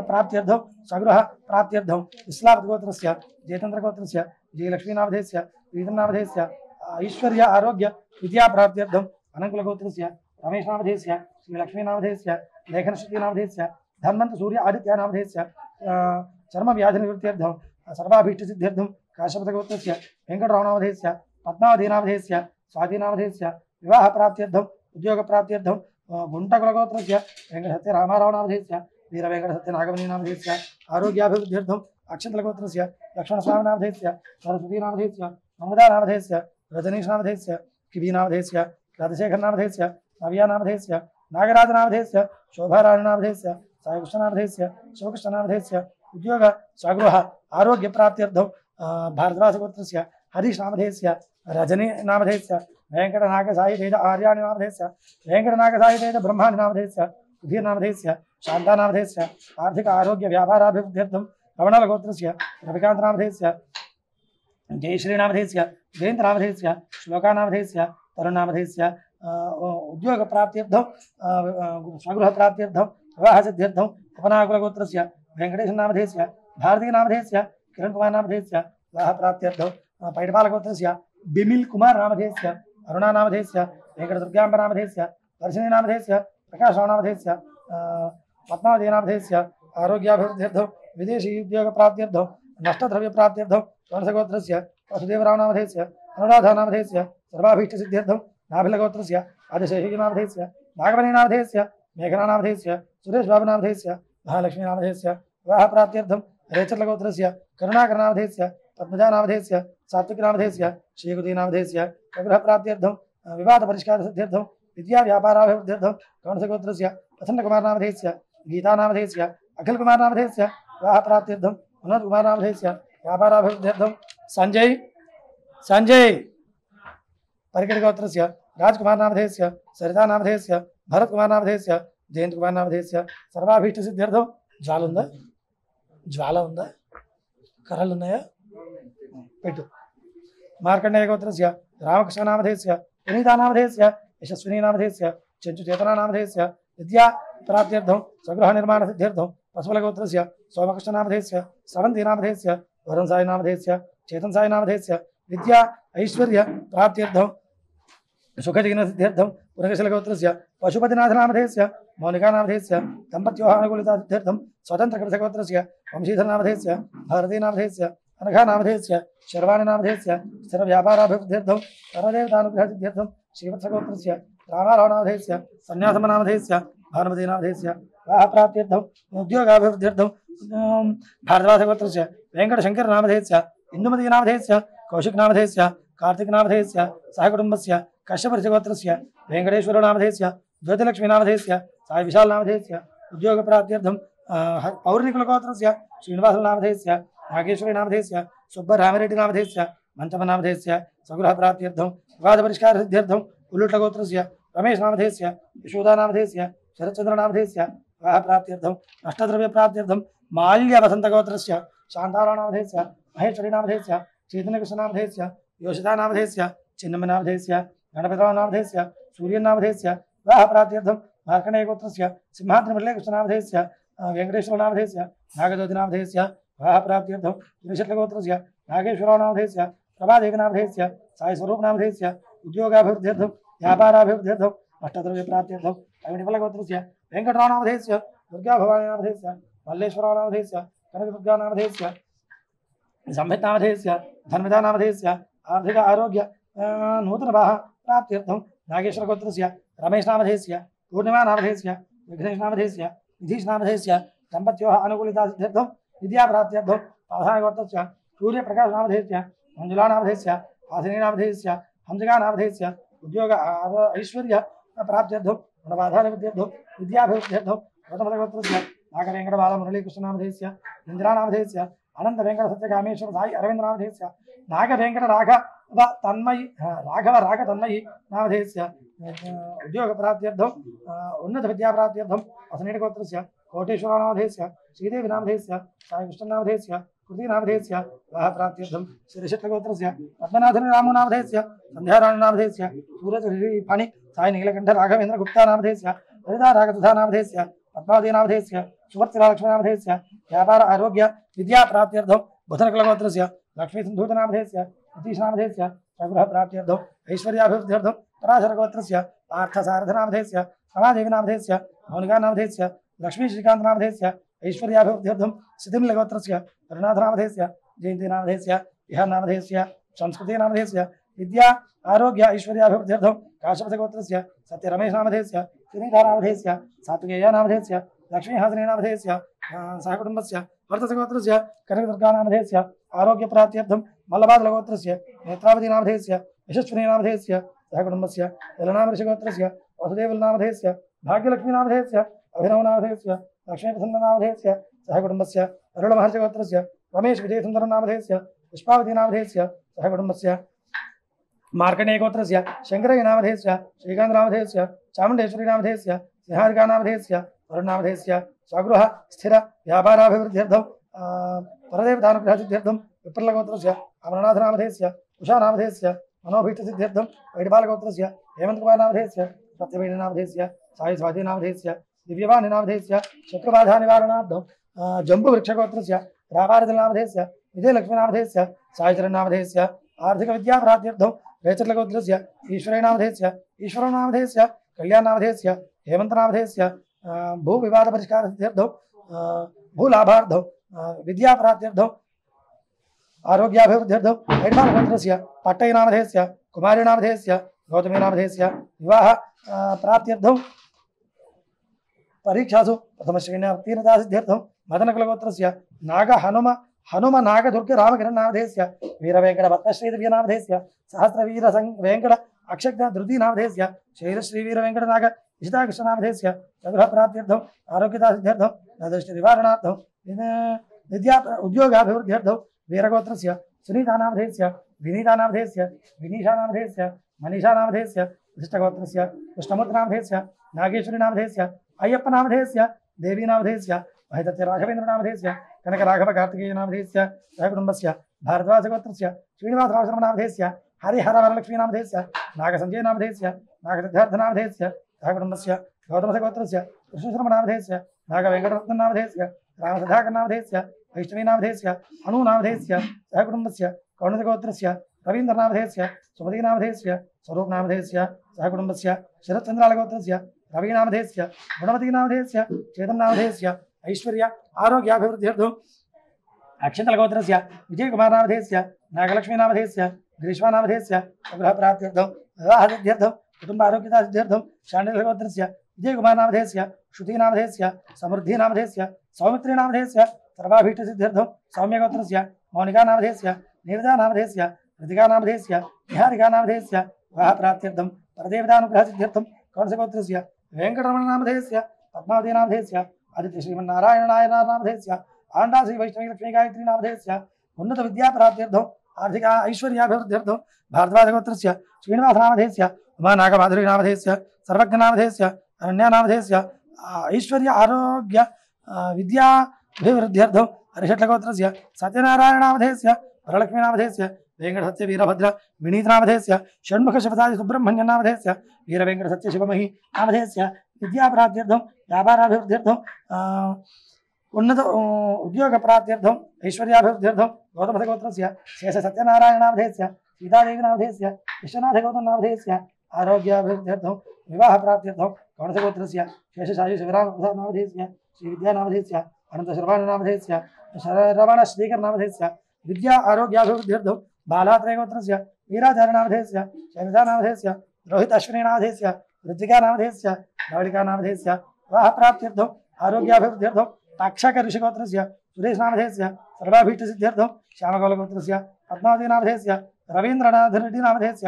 ప్రాప్త్యర్థం సగృహ ప్రాప్త్యర్థం విశ్లాపగోత్రస్య జయతంత్రగోత్రస్య జయలక్ష్మీనామధేయస్య ప్రీతంనామధేయస్య ఐశ్వర్య ఆరోగ్య విద్యా ప్రాప్త్యర్థం అనంకులగోత్రస్య రమేష్నామధేయస్య శ్రీలక్ష్మీనామధేయస్య లేఖనశక్తినామధేయస్య ధన్వంత సూర్య ఆదిత్యానామధేయస్య చర్మ వ్యాధి నివృత్త్యర్థం సర్వాభీష్టసిద్ధ్యర్థం కాశ్యపతగోత్రస్య వెంకటరామనామధేయస్య పద్మావధీనామధేయస్య స్వాతినామధేయస్య వివాహ ప్రాప్త్యర్థం ఉద్యోగ ప్రాప్త్యర్థం గుంటకులగోత్రస్య వెంకటసత్య రామారావనామధేయస్య వీర వెంకటసత్యనాగమణీనామధేయస్య ఆరోగ్యాభివృద్ధ్యర్థం అక్షంతలగోత్రస్య లక్ష్మణస్వామినామధేయస్య సరస్వతీనామధేయస్య మంగళానామధేయస్య రజనీష్నామధేయస్య కిబీనామధేయస్య రాజశేఖరనామధేయస్య నవ్యానామధేయస్య నాగరాజనామధేయస్య శోభారాణినామధేయస్య సాయికృష్ణనామధేయస్య శివకృష్ణనామధేయస్య ఉద్యోగ స్వగృహ ఆరోగ్య ప్రాప్త్యర్థం భారద్వాజగోత్రస్య హరీష్నామధేయస్య రజనీనామధేయస్య వెంకటనాగసాయితేజ ఆర్యాణినామధేయస్య వెంకటనాగసాయితేజ బ్రహ్మాణినామధేయస్య సుధీర్నామధేయస్య శాంతానామధేయస్య ఆర్థిక ఆరోగ్య వ్యాపారాభివృద్ధ్యర్థం రమణలగోత్రస్య రవికాంతనామధేయస్య జయశ్రీనామధేయస్య జయంతనామధేయస్య శ్లోకానామధేయస్య తరుణామధేయస్య ఉద్యోగ ప్రాప్త్యర్థం స్వగృహ ప్రాప్త్యర్థం వివాహసిద్ధ్యర్థం ఉపనాకులగోత్రస్య వెంకటేశనామధేయస్య భారతీనామధేయస్య కిరణ్ కుమార్ నామధేయస్య వివాహ ప్రాప్త్యర్థం పైడపాలగోత్రస్య బిమిల్ కుమార్ నామధేయస్య అరుణానామధేయస్య వెంకటదుర్గాంబనామధేయస్య దర్శినీనామధేయస్య ప్రకాశనామధేయస్య పద్మావతీనామధేయస్య ఆరోగ్యాభివృద్ధ్యర్థం విదేశీ ఉద్యోగ ప్రాప్త్యర్థం నష్టద్రవ్య ప్రాప్త్యర్థం వంశగోత్రస్య వసుదేవరామనామధేయస్య అనురాధానామధేయస్య సర్వాభీష్టసిద్ధ్యర్థం నాభిలగోత్రస్య ఆదిశేషనామధేయస్య నాగమణీనామధేయస్య మేఘనానామధేయస్య సురేష్ బాబునామధేయస్య మహాలక్ష్మీనామధేయస్య వివాహ ప్రాప్త్యర్థం రేచర్లగోత్రస్య కరుణాకరనామధేయస్య పద్మజానామధేయస్య సాత్వికనామధేయస్య శ్రీకుతీనామధేయస్య స్వగృహ ప్రాప్త్యర్థం వివాద పరిష్కారసిద్ధ్యర్థం విద్యా వ్యాపారాభివృద్ధ్యర్థం కౌంసగోత్రస్య ప్రసన్నకుమారనామధేయస్య గీతానామధేయస్య అఖిల్ కుమారనామధేయస్య వివాహ ప్రాప్త్యర్థం మనోజ్ కుమారనామధేయస్య వ్యాపారాభివృద్ధ్యర్థం సంజయ్ పరికటగోత్రస్య రాజ్ కుమారనామధేయస్య సరితానామధేయస్య భరత్ కుమారనామధేయస్య జయంత్ కుమారనామధేయస్య సర్వాభీష్టసిద్ధ్యర్థం జ్వాల ఉందా కర్రలు ఉన్నాయా పెట్టు మార్కండేయ గోత్రస్య రామకృష్ణనామధేయస్య పునీతానామధేయస్య యశస్వినీనామధేయస్య చెంచుచేతనానామధేయస్య విద్యా ప్రాప్త్యర్థం స్వగృహ నిర్మాణ సిద్ధ్యర్థం పశువులగోత్రస్య సోమకృష్ణనామధేయస్య స్రవంతినామధేయస్య వరుణ్ సాయినామధేయస్య చేతన్ సాయినామధేయస్య విద్యా ఐశ్వర్య ప్రాప్త్యర్థం सुखजिनसिद्ध्यर्थं पुनकशलगोत्रस्य पशुपतिनाथनामधेयस्य मौलिकानामधेयस्य दम्पत्योहानुकूलितासिद्ध्यर्थं स्वतन्त्रकृतगोत्रस्य वंशीधरनामधेयस्य भारतीनामधेयस्य अनघानामधेयस्य शर्वाणिनामधेयस्य स्थिरव्यापाराभिवृद्ध्यर्थं सर्वदेवतानुग्रहसिद्ध्यर्थं श्रीवत्सगोत्रस्य रामारावनामधेयस्य सन्न्यासमनामधेयस्य भानुमतीनामधेयस्य विवाहप्राप्त्यर्थं उद्योगाभिवृद्ध्यर्थं भारद्वाजगोत्रस्य वेङ्कटशङ्करनामधेयस्य इन्दुमतीनामधेयस्य कौशिकनामधेयस्य कार्तिकनामधेयस्य सहकुटुम्बस्य कश्यपऋषगोत्रस्य वेङ्कटेश्वरनामधेयस्य ज्योतिलक्ष्मीनामधेयस्य साई विशालनामधेयस्य उद्योगप्राप्त्यर्थं पौर्णिकुलगोत्रस्य श्रीनिवासनामधेयस्य नागेश्वरीनामधेयस्य सुब्बरामरेड्डिनामधेयस्य मञ्चमनामधेयस्य स्वगृहप्राप्त्यर्थं विवादपरिष्कारसिद्ध्यर्थं उल्लुट्लगोत्रस्य रमेशनामधेयस्य यशोदानामधेयस्य शरच्चन्द्रनामधेयस्य विवाहप्राप्त्यर्थं नष्टद्रव्यप्राप्त्यर्थं माल्यवसन्तगोत्रस्य शान्तारानामधेयस्य महेश्वरीनामधेयस्य चैतन्यकृष्णनामधेयस्य योषितानामधेयस्य चिन्नमनामधेयस्य गणपतिनामधेयस्य सूर्यनामधेयस्य विवाहप्राप्त्यर्थं मार्कण्डेयगोत्रस्य सिंहाद्रिमल्लेकृष्णनामधेयस्य वेङ्कटेश्वरनामधेयस्य नागज्योतिनामधेयस्य विवाहप्राप्त्यर्थं त्रिशतगोत्रस्य नागेश्वरनामधेयस्य प्रभादेवीनामधेयस्य साईस्वरूपनामधेयस्य उद्योगाभिवृद्ध्यर्थं व्यापाराभिवृद्ध्यर्थं अष्टद्रव्यप्राप्त्यर्थं अग्निफलगोत्रस्य वेङ्कटरावनामधेयस्य दुर्गाभवानीनामधेयस्य मल्लेश्वरनामधेयस्य कनकदुर्गानामधेयस्य संहितामधेयस्य धर्मिदानामधेयस्य आर्थिक आरोग्य नूतनवाह प्राप्त्यर्थं नागेश्वरगोत्रस्य रमेशनामधेयस्य पूर्णिमानामधेयस्य विघ्नेशनामधेयस्य निधीशनामधेयस्य दम्पत्योः अनुकूलितासिद्ध्यर्थं विद्याप्राप्त्यर्थं पावसानगोत्रस्य सूर्यप्रकाशनामधेयस्य मञ्जुलानामधेयस्य हासिनीनामधेयस्य हंसिकानामधेयस्य उद्योग ऐश्वर्य प्राप्त्यर्थं गुणबाधानिवृद्ध्यर्थं विद्याभिवृद्ध्यर्थं गौतमगोत्रस्य नागवेङ्कटबालमुरलीकृष्णनामधेयस्य इन्द्रानामधेयस्य अनन्तवेङ्कटसत्यकामेश्वर साई अरविन्दनामधेयस्य नागवेङ्कटराघव तन्मयि राघव रागतन्मयि नामधेयस्य उद्योगप्राप्त्यर्थं उन्नतविद्याप्राप्त्यर्थं असनीटगोत्रस्य कोटेश्वरनामधेयस्य श्रीदेवीनामधेयस्य साईकृष्णनामधेयस्य कृतिनामधेयस्य विवाहप्राप्त्यर्थं श्रीशट्लगोत्रस्य पद्मनाथरामनामधेयस्य सन्ध्याराणनामधेयस्य सूरजफणि साई नीलकण्ठराघवेन्द्रगुप्तानामधेयस्य ललितारागतुधानामधेयस्य पद्मावतीनामधेयस्य सुवर्तिलालक्ष्मीनामधेयस्य व्यापार आरोग्य विद्याप्राप्त्यर्थं बुधनकुलगोत्रस्य लक्ष्मीसिन्धूतनामधेयस्य नितीशनामधेयस्य स्वगृहप्राप्त्यर्थं ऐश्वर्याभिवृद्ध्यर्थं पराशरगोत्रस्य पार्थसारथनामधेयस्य रमादेवीनामधेयस्य मौलिकानामधेयस्य लक्ष्मीश्रीकान्तनामधेयस्य ऐश्वर्याभिवृद्ध्यर्थं सिद्धिमलगोत्रस्य हरिनाथनामधेयस्य जयन्तीनामधेयस्य विहारनामधेयस्य संस्कृतिनामधेयस्य विद्या आरोग्य ऐश्वर्याभिवृद्ध्यर्थं काश्यपगोत्रस्य सत्यरमेशनामधेयस्य सुनीतानामधेयस्य सात्विकेयनामधेयस्य लक्ष्मीहासनीनामधेयस्य सहकुटुम्बस्य वर्तसगोत्रस्य कनकदुर्गानामधेयस्य आरोग्यप्राप्त्यर्थं मल्लबादलगोत्रस्य नेत्रावतीनामधेयस्य यशस्विनीनामधेयस्य सहकुटुम्बस्य यलनामऋषिगोत्रस्य वसुदेवलनामधेयस्य भाग्यलक्ष्मीनामधेयस्य अभिनवनामधेयस्य लक्ष्मीप्रसन्ननामधेयस्य सहकुटुम्बस्य अरुणमहर्षिगोत्रस्य रमेश विजयसुन्दरनामधेयस्य पुष्पावतीनामधेयस्य सहकुटुम्बस्य मार्कण्डेयगोत्रस्य शङ्करय्यनामधेयस्य श्रीकान्तनामधेयस्य चामुण्डेश्वरीनामधेयस्य सिंहारिकानामधेयस्य वरुणनामधेयस्य स्वगृह स्थिर व्यापाराभिवृद्ध्यर्थं परदेवतानुग्रहसिद्ध्यर्थं विप्रलगोत्रस्य अमरनाथनामधेयस्य उषानामधेयस्य मनोभीष्टसिद्ध्यर्थं वैडबालगोत्रस्य हेमन्तकुमारनामधेयस्य सत्यवेणीनामधेयस्य साई स्वातीनामधेयस्य दिव्यवाणीनामधेयस्य शत्रुबाधानिवारणार्थं जम्बुवृक्षगोत्रस्य रामारजनामधेयस्य विजयलक्ष्मीनामधेयस्य साईचरणनामधेयस्य आर्थिकविद्याप्राप्त्यर्थं रेचर्लगोत्रस्य ईश्वरेणामधेयस्य ईश्वरनामधेयस्य कल्याणनामधेयस्य हेमन्तनामधेयस्य भूविवादपरिष्कारसिद्ध्यर्थं भूलाभार्थं विद्याप्राप्त्यर्थं आरोग्याभिवृद्ध्यर्थं वैडबालगोत्रस्य पट्टयनामधेयस्य कुमारीनामधेयस्य गौतमीनामधेयस्य विवाह प्राप्त्यर्थं परीक्षासु प्रथमश्रेण्यात्तीर्णतासिद्ध्यर्थं मदनकुलगोत्रस्य हनुम नागदुर्ग रामकिरणनामधेयस्य वीरवेङ्कटभक्तश्रीदिव्यनामधेयस्य सहस्रवीर वेङ्कट अक्षज्ञ धृतीनामधेयस्य शैलश्रीवीरवेङ्कटनाग इशिताकृष्णनामधेयस्य स्वगृहप्राप्त्यर्थं आरोग्यतासिद्ध्यर्थं नदृष्टिनिवारणार्थं विद्या उद्योगाभिवृद्ध्यर्थं वीरगोत्रस्य सुनीतानामधेयस्य विनीतानामधेयस्य विनीशानामधेयस्य मनीषानामधेयस्य विशिष्टगोत्रस्य कृष्णमूर्तिनामधेयस्य नागेश्वरीनामधेयस्य अय्यप्पनामधेयस्य देवीनामधेयस्य महितत्यराघवेन्द्रनामधेयस्य कनकराघवकार्तिकेयनामधेयस्य सहकुटुम्बस्य भारद्वाजगोत्रस्य श्रीनिवासरावशर्मनामधेयस्य हरिहरवरलक्ष्मीनामधेयस्य नागसञ्जयनामधेयस्य नागसिद्धार्थनामधेयस्य सहकुटुम्बस्य गौतमसगोत्रस्य कृष्णशर्मनामधेयस्य नागवेङ्कटरत्ननामधेयस्य रामसुधाकरनामधेयस्य वैष्णवीनामधेयस्य अनूनामधेयस्य सहकुटुम्बस्य कौणसगोत्रस्य రవీంద్రనామధేయస్య సుమతీనామధేయస్య స్వరూపనామధేయస్య సహకుటుంబస్య శరత్చంద్రాలగోత్రస్య రవీనామధేయస్య గుణవతీనామధేయస్య చేతన్నామధేయస్య ఐశ్వర్య ఆరోగ్యాభివృద్ధ్యర్థం అక్షంతలగోత్రస్య విజయకుమారనామధేయస్య నాగలక్ష్మీనామధేయస్య గ్రీష్మానామధేయస్య గృహప్రాప్త్యర్థం వివాహసిద్ధ్యర్థం కుటుంబారోగ్యతాసిద్ధ్యర్థం శాండిలగోత్రస్య విజయకుమారనామధేయస్య శృతీనామధేయస్య సమృద్ధినామధేయస్య సౌమిత్రీనామధేయస్య సర్వాభీష్టసిద్ధ్యర్థం సౌమ్యగోత్రస్య మౌనికానామధేయస్య నివేదానామధేయస్య ऋतिकानामधेयस्य निहारिकानामधेयस्य विवाहप्राप्त्यर्थं परदेवतानुग्रहसिद्ध्यर्थं कौंसगोत्रस्य वेङ्कटरमणनामधेयस्य पद्मावतीनामधेयस्य आदित्यश्रीमन्नारायणायनामधेयस्य आण्डा श्रीवैष्णवीलक्ष्मीगायत्रीनामधेयस्य उन्नतविद्याप्राप्त्यर्थम् आर्थिक ऐश्वर्याभिवृद्ध्यर्थं भारद्वाजगोत्रस्य श्रीनिवासनामधेयस्य उमानागमाधुरीनामधेयस्य सर्वज्ञनामधेयस्य अनन्यानामधेयस्य ऐश्वर्य आरोग्य विद्याभिवृद्ध्यर्थं हरिषट्लगोत्रस्य सत्यनारायणामधेयस्य वरलक्ष्मीनामधेयस्य वेङ्कटसत्य वीरभद्र विनीतनामधेयस्य षण्मुख शिवसादि सुब्रह्मण्यनामधेयस्य वीरवेङ्कटसत्य शिवमही नामधेयस्य विद्याप्राप्त्यर्थं व्यापाराभिवृद्ध्यर्थं उन्नत उद्योगप्राप्त्यर्थम् ऐश्वर्याभिवृद्ध्यर्थं गौतमगोत्रस्य शेषसत्यनारायणामधेयस्य सीतादेवीनामधेयस्य विश्वनाथगौतमनामधेयस्य आरोग्याभिवृद्ध्यर्थं विवाहप्राप्त्यर्थं कौणसगोत्रस्य शेषशायिशिवरामनामधेयस्य श्रीविद्यानामधेयस्य अनन्तशर्वाणनामधेयस्य रमणश्रीकरनामधेयस्य विद्या आरोग्याभिवृद्ध्यर्थं बालात्रयगोत्रस्य वीराचार्यनामधेयस्य शैलजानामधेयस्य रोहित अश्विनीनामधेयस्य ऋतिकानामधेयस्य धवलिकानामधेयस्य विवाहप्राप्त्यर्थम् आरोग्याभिवृद्ध्यर्थं ताक्षकऋषिगोत्रस्य सुरेशनामधेयस्य सर्वाभीष्टसिद्ध्यर्थं श्यामगौलगोत्रस्य पद्मावतीनामधेयस्य रवीन्द्रनाथरेड्डिनामधेयस्य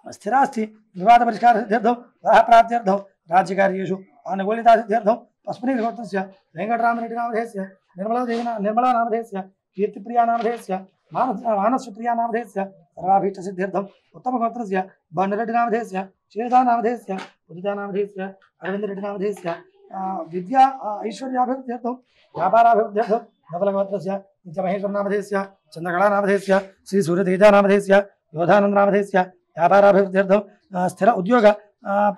स्थिरास्ति विवादपरिष्कारसिद्ध्यर्थं विवाहप्राप्त्यर्थं राज्यकार्येषु आनुकूल्यतासिद्ध्यर्थं पस्मनीगोत्रस्य वेङ्कटरामरेड्डिनामधेयस्य निर्मलानामधेयस्य कीर्तिप्रियानामधेयस्य मानसप्रियानामधेयस्य सर्वाभीष्टसिद्ध्यर्थम् उत्तमगोत्रस्य बण्डरेड्डिनामधेयस्य श्रीलतानामधेयस्य उदितानामधेयस्य अरविन्दरेड्डिनामधेयस्य विद्या ऐश्वर्याभिवृद्ध्यर्थं व्यापाराभिवृद्ध्यर्थं नवलगोत्रस्य नित्यमहेश्वरनामधेयस्य चन्द्रकलानामधेयस्य श्रीसूर्यतेजानामधेयस्य योधानन्दनामधेयस्य व्यापाराभिवृद्ध्यर्थं स्थिर उद्योग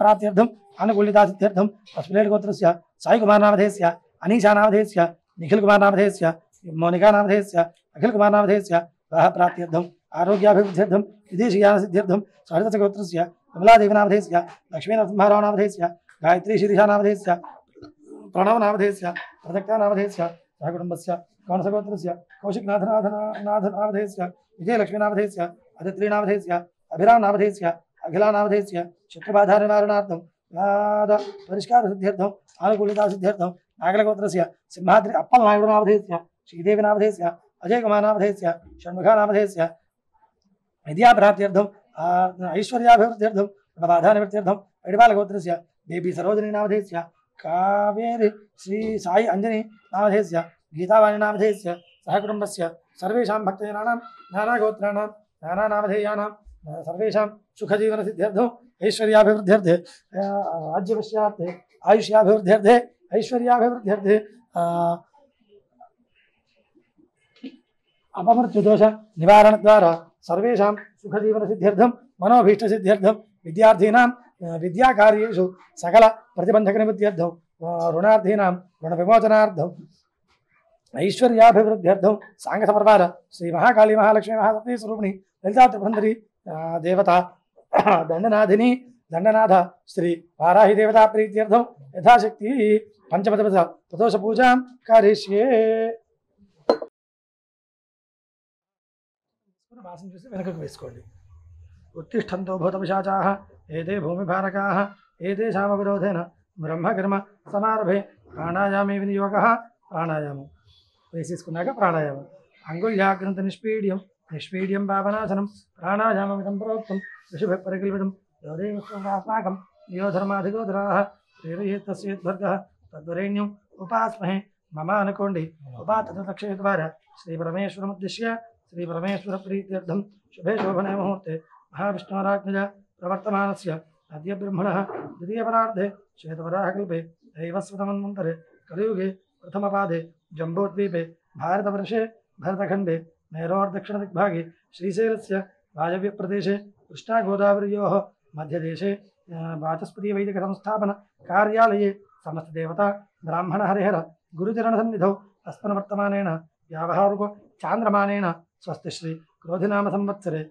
प्राप्त्यर्थम् अनुकूलितासिद्ध्यर्थं अस्मलेलगोत्रस्य साईकुमारनामधेयस्य अनीशानामधेयस्य निखिलकुमारनामधेयस्य मौनिकानामधेयस्य अखिलकुमारनामधेयस्य विवाहप्राप्त्यर्थम् आरोग्याभिवृद्ध्यर्थं विदेशीयानसिद्ध्यर्थं सहृदसगोत्रस्य कमलादेवीनामधेयस्य लक्ष्मीनरसिंहरावनामधेयस्य गायत्रीशीर्षानामधेयस्य प्रणवनामधेयस्य प्रदक्तानामधेयस्य सहकुटुम्बस्य कौनसगोत्रस्य कौशिकनाथनामधेयस्य विजयलक्ष्मीनामधेयस्य अदित्रीनामधेयस्य अभिरामनामधेयस्य अखिलानामधेयस्य शत्रुबाधानिवारणार्थं परिष्कारसिद्ध्यर्थम् आनुकूल्यतासिद्ध्यर्थं नागलगोत्रस्य सिंहाद्रि अप्पलनायुडुनामधेयस्य श्रीदेवीनामधेयस्य अजयकुमारनामधेयस्य षण्मुखानामधेयस्य विद्याप्राप्त्यर्थम् ऐश्वर्याभिवृद्ध्यर्थं ऋणबाधानिवृत्त्यर्थं पैडिपालगोत्रस्य देवी सरोजिनीनामधेयस्य कावेरी श्री साई अंजनी नामधेयस्य गीतावाणीनामधेयस्य सहकुटुम्बस्य सर्वेषां भक्तजनानां नानागोत्राणां नानानामधेयानां सर्वेषां सुखजीवनसिद्ध्यर्थम् ऐश्वर्याभिवृद्ध्यर्थे राज्यवश्यार्थे आयुष्याभिवृद्ध्यर्थे ऐश्वर्याभिवृद्ध्यर्थे अपमृत्युदोष निवारणद्वारा सर्वेषां सुखजीवनसिद्ध्यर्थं मनोभीष्टसिद्ध्यर्थं विद्यार्थीनां विद्याकार्येषु सकल प्रतिबन्धकनिवृत्त्यर्थं ऋणार्थीनां ऋणविमोचनार्थं ऐश्वर्याभिवृद्ध्यर्थं सांगसपरवार श्री महाकाली महालक्ष्मी महासती स्वरूपिणी ललिता त्रिपुरसुंदरी देवता दंडनाथिनी दंडनाथ श्री वाराही देवता प्रीत्यर्थं यथाशक्ति पंचपदवसा प्रदोष पूजां करिष्ये। వాసన చూసి వెనకకు వేసుకోండి. ఉత్తిష్టంతో భూతపిశాచాః ఏతే భూమిభారకాః ఏతేషాం విరోధేన బ్రహ్మకర్మ సమారభే ప్రాణాయామే వినియోగః. ప్రాణాయామం వేసేసుకున్నాక ప్రాణాయామం. అంగుళ్యాగ్రంథ నిష్పీడ్యం పాపనాశనం ప్రాణాయామమిదం ప్రోక్తం ఋషిభిః పరికల్పితం యోదేవస్మాకం యోధర్మాధిగోధరాः శ్రీరయేత్తస్యేద్భర్గः తద్వరేణ్యం ఉపాస్మహే. మమ అనుకోండి. ఉపాతదక్షయ ద్వారా శ్రీ పరమేశ్వరముద్దిశ్య श्री परमेश्वर प्रीत्यर्थं शुभे शोभने मुहूर्ते महाविष्णुराज्ञया प्रवर्तमानस्य अद्य ब्रह्मणः द्वितीयपरार्धे श्वेतवराहकल्पे दैवस्वतमन्वन्तरे कलियुगे प्रथमपादे जम्बूद्वीपे भारतवर्षे भरतखण्डे नैरोर्दक्षिणदिग्भागे श्रीशैलस्य वायव्यप्रदेशे कृष्णागोदावर्योः मध्यदेशे वाचस्पतिवैदिकसंस्थापन कार्यालये समस्तदेवता ब्राह्मणहरिहर गुरुचरणसन्निधौ अस्मन्वर्तमानेन व्यावहारिको చాంద్రమానేన స్వస్తిశ్రీ క్రోధినామ సంవత్సరే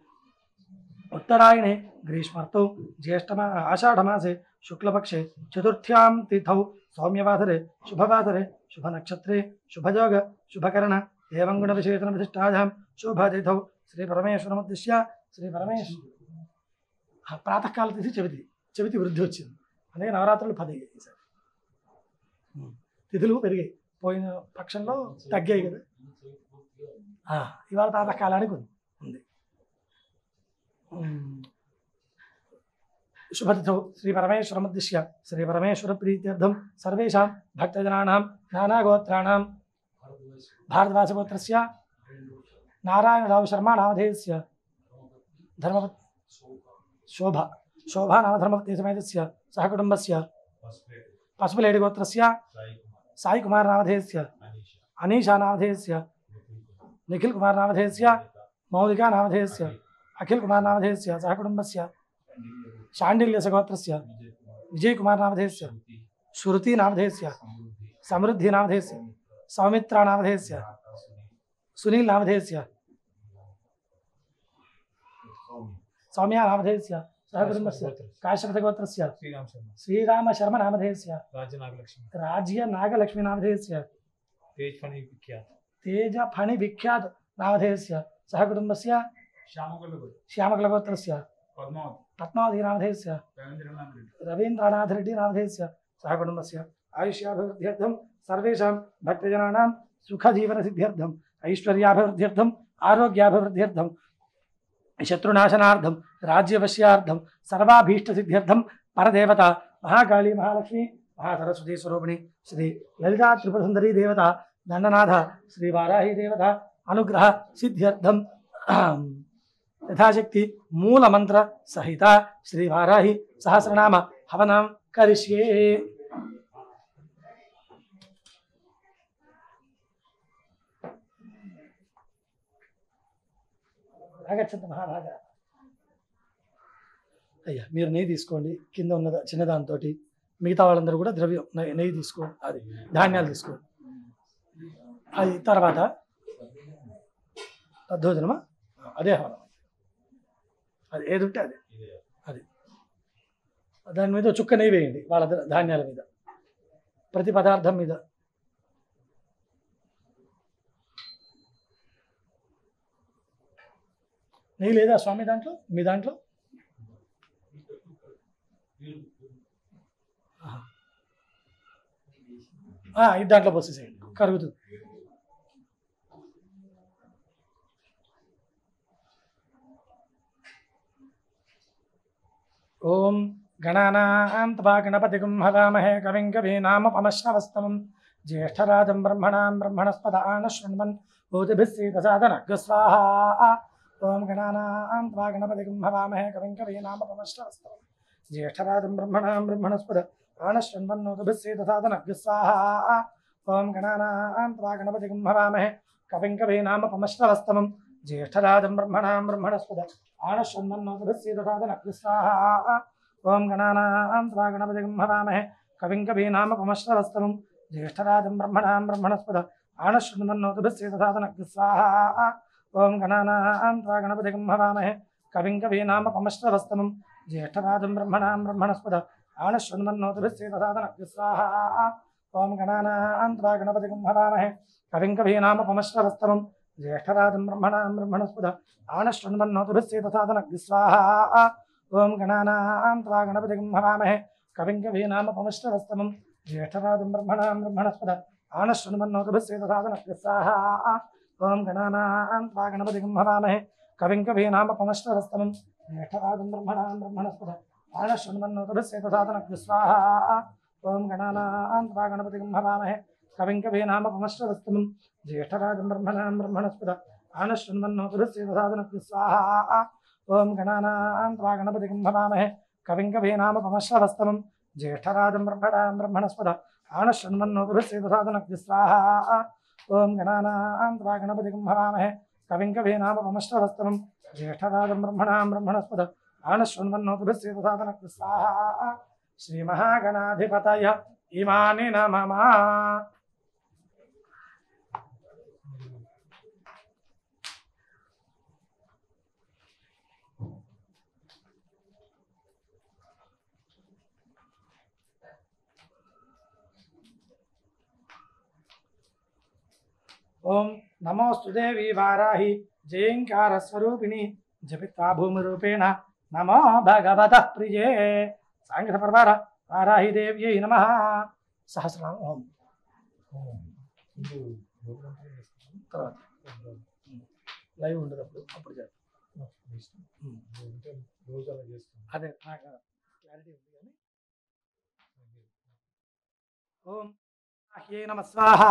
उत्तरायणे ग्रीष्मर्तौ आषाढ़मासे शुक्लपक्षे चतुर्थ्यां तिथौ सौम्यवासरे शुभवासरे शुभनक्षत्रे शुभयोग शुभकरण एवं गुणविशेषणविशिष्टायां शुभतिथौ श्रीपरमेश्वरमुद्दिश्य श्रीपरमेश्वर प्रातःकाल तिथि चविति वृद्धि వచ్చింది అందుకే నవరాత్రులు 10 ఈసారి తిథులు పెరిగాయి పోయిన పక్షంలో తగ్గాయి కదా ఇవాళ ప్రాతःకాలానికి ఉంది शुभतिथौ श्रीपरमेश्वरमुद्दिश्य श्रीपरमेश्वरप्रीत्यर्थं सर्वेषां भक्तजनानां नानागोत्राणां भारद्वाजगोत्रस्य नारायणराव शर्मा नामधेयस्य धर्मपत् शोभा नाम धर्मपत्नी समेतस्य सहकुटुम्बस्य पशुपलेडि गोत्रस्य साई कुमार नामधेयस्य अनीशा नामधेयस्य निखिल कुमार नामधेयस्य मौलिका नामधेयस्य अखिल कुमार नामधेयस्य सहकुटुम्बस्य शाण्डिल्यस्य गोत्रस्य विजय कुमार नामधेयस्य श्रुति नामधेयस्य समृद्धि नामधेयस्य सौमित्रा नामधेयस्य सुनील नामधेयस्य सौम्या नामधेयस्य सहकुटुम्बस्य काश्यप गोत्रस्य श्रीराम शर्मा नामधेयस्य राज्य नागलक्ष्मी नामधेयस्य तेज फणि विख्यात नामधेयस्य सहकुटुम्बस्य श्यामकलगोत्रस्य पद्मावती नामधेयस्य रवीन्द्रनाथ रेड्डी नामधेयस्य सहकुटुम्बस्य आयुष्याभिवृद्ध्यर्थं सर्वेषां भक्तजनानां सुखजीवनसिद्ध्यर्थं ऐश्वर्याभिवृद्ध्यर्थं आरोग्याभिवृद्ध्यर्थं शत्रुनाशनार्थं राज्यवश्यार्थं सर्वाभीष्टसिद्ध्यर्थं परदेवता महाकाली महालक्ष्मी महासरस्वती स्वरूपिणी श्री ललिता त्रिपुरसुंदरी देवता दंडनाथ श्री वाराही देवता अनुग्रह सिद्ध्यर्थं यथाशक्ति मूल मंत्र सहित श्री वाराही सहस्रनाम हवनं करिष्ये। ఆగచ్చండి మహాభాగ అయ్యా మీరు నెయ్యి తీసుకోండి కింద ఉన్న చిన్న దాంతో మిగతా వాళ్ళందరూ కూడా ద్రవ్యం నెయ్యి తీసుకోండి అది ధాన్యాలు తీసుకోండి అది తర్వాత దద్దోజనమా అదే హవనం అది ఏది ఉంటే అది అది దాని మీద చుక్క నెయ్యి వేయండి వాళ్ళ ధాన్యాల మీద ప్రతి పదార్థం మీద నెయ్యి లేదా స్వామి దాంట్లో మీ దాంట్లో ఇది దాంట్లో పోసేసేయండి కరుగుతుంది ఓం గణానాం త్వా గణపతిగుం హవామహే కవిం కవీనాముపమశ్రవస్తమం జ్యేష్ఠరాజం బ్రహ్మణాం బ్రహ్మణస్పద ఆనశృణ్వన్ భూతిభిः सीदसादनः स्वाहा ओम गणानां त्वा गणपतिगुं हवामहे कविं कवीनामुपमश्रवस्तमं ज्येष्ठराजं ब्रह्मणां ब्रह्मणस्पद आनशृण्वन्नोतिभिः सीदसादनः स्वाहा ओम गणानां त्वा गणपतिगुं हवामहे कविं कवीनामुपमश्रवस्तमं ज्येष्ठराजं ब्रह्मणां ब्रह्मणस्पद आनशृण्वन्नोतिभिः सीदसादनः स्वाहा ओम गणानां त्वा गणपतिगुं हवामहे कविं कवीनामुपमश्रवस्तमं ज्येष्ठराजं ब्रह्मणां ब्रह्मणस्पद आनशृण्वन्नोतिभिः सीदसादनः स्वाहा ओम गणानां त्वा गणपतिगुं हवामहे कविं कवीनामुपमश्रवस्तमं ज्येष्ठराजं ब्रह्मणां ब्रह्मणस्पद आनशृण्वन्नोतिभिः सीदसादनः स्वाहा ओम गणानां त्वा गणपतिगुं हवामहे कविं कवीनामुपमश्रवस्तमं ज्येष्ठराजं ब्रह्मणां ब्रह्मणस्पद आनशृण्वन्नोतिभिः सीदसादनः स्वाहा ओम गणानां त्वा गणपतिगुं हवामहे कविं कवीनामुपमश्रवस्तमं ज्येष्ठराजं ब्रह्मणां ब्रह्मणस्पद आनशृण्वन्नोतिभिः सीदसादनः स्वाहा ओम गणानां त्वा गणपतिगुं हवामहे कविं कवीनामुपमश्रवस्तमं ज्येष्ठराजं ब्रह्मणां ब्रह्मणस्पद आनशृण्वन्नोतिभिः सीदसादनः स्वाहा ओम गणानां त्वा गणपतिगुं हवामहे कविं कवीनामुपमश्रवस्तमं ज्येष्ठराजं ब्रह्मणां ब्रह्मणस्पद आनशृण्वन्नोतिभिः सीदसादनः स्वाहा ओम गणानां त्वा गणपतिगुं हवामहे कविं कवीनामुपमश्रवस्तमं ज्येष्ठराजं ब्रह्मणां ब्रह्मणस्पद आनशृण्वन्नोतिभिः सीदसादनः स्वाहा ओम गणानां त्वा गणपतिगुं हवामहे कविं कवीनामुपमश्रवस्तमं ज्येष्ठराजं ब्रह्मणां ब्रह्मणस्पद आनशृण्वन्नोतिभिः सीदसादनः स्वाहा श्री महागणाधिपतय इमानि नमः। ఓం నమోస్తు దేవి వారాహి జయంకార స్వరూపిణి జపిత్వా భూమిరూపేణ నమో భగవతః ప్రియే సాంగత పర్వార వారాహి దేవ్యై నమః సహస్రనామం ఓం తర్వాత లైవ్ ఉండదు అప్పుడు చేస్తాం అదే నాకు క్లారిటీ ఉంది కానీ ఓం వాహ్యై నమః స్వాహా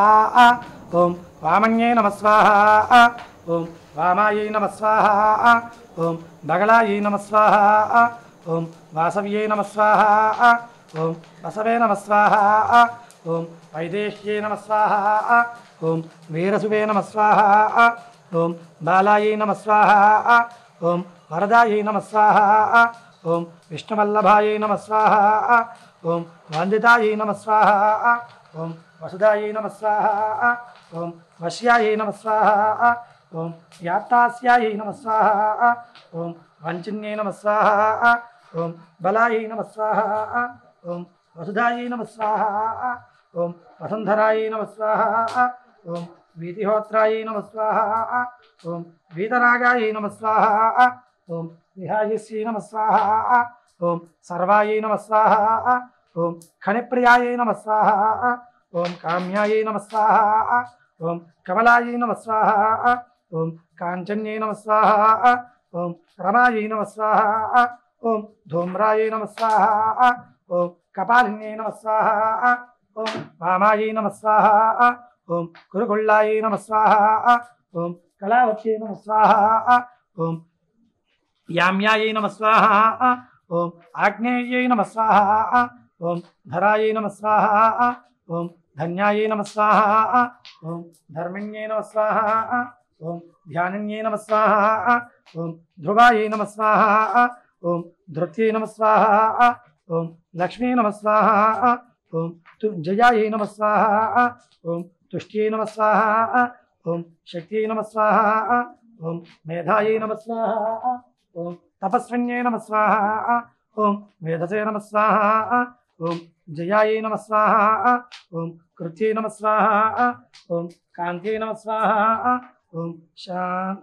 ఓం వామన్యై నమః స్వాహా ఓం వామాయై నమః స్వాహా ఓం బగళాయై నమః స్వాహా ఓం వాసవ్యై నమః స్వాహా ఓం వసవే నమః స్వాహా ఓం వైదేహ్యై నమః స్వాహా ఓం వీరసువే నమః స్వాహా ఓం బాలాయై నమః స్వాహా ఓం వరదాయై నమః స్వాహా ఓం విష్ణువల్లభాయై నమః స్వాహా ఓం వందితాయై నమః స్వాహా ఓం వసుదాయై నమః స్వాహా ఓం వశ్యాయై నమః స్వాహా ఓం యాత్తాస్యాయై నమః స్వాహా ఓం వంచిన్యై నమః స్వాహా ఓం బలాయై నమః స్వాహా ఓం వసుదాయై నమః స్వాహా ఓం వసుంధరాయై నమః స్వాహా ఓం వీతిహోత్రాయై నమః స్వాహా ఓం వీతరాగాయై నమః స్వాహా ఓం విహాయస్యై నమః స్వాహా ఓం సర్వాయై నమః స్వాహా ఓం ఖనిప్రియాయై నమః స్వాహా ఓం కామ్యాయై నమః స్వాహా ఓం కమలాయై నమః స్వాహా ఓం కాంచన్యై నమః స్వాహా ఓం రమాయై నమః స్వాహా ఓం ధూమ్రాయై నమః స్వాహా ఓం కపాలిన్యై నమః స్వాహా ఓం వామాయై నమః స్వాహా ఓం కురుకుళ్ళాయై నమః స్వాహా ఓం కళావత్యై నమః స్వాహా ఓం యామ్యాయై నమః స్వాహా ఓం ఆగ్నేయై నమః స్వాహా ఓం ధరాయై నమః స్వాహా ఓం ధన్యాయై నమః స్వాహా ఓం ధర్మిణ్యై నమః స్వాహా ఓం ధ్యానిన్యై నమః స్వాహా ఓం ధ్రువాయై నమః స్వాహా ఓం ధృత్యై నమః స్వాహా ఓం లక్ష్మీ నమః స్వాహా ఓం జయాయై నమః స్వాహా ఓం తుష్ట్యై నమః స్వాహా ఓం శక్త్యై నమః స్వాహా ఓం మేధాయై నమః స్వాహా ఓం తపస్విన్యై నమః స్వాహా ఓం మేధసే నమః స్వాహా ఓం జయాయై నమః స్వాహా ఓం కృత్యై నమః స్వాహా ఓం కాంత్యై నమః స్వాహా ఓం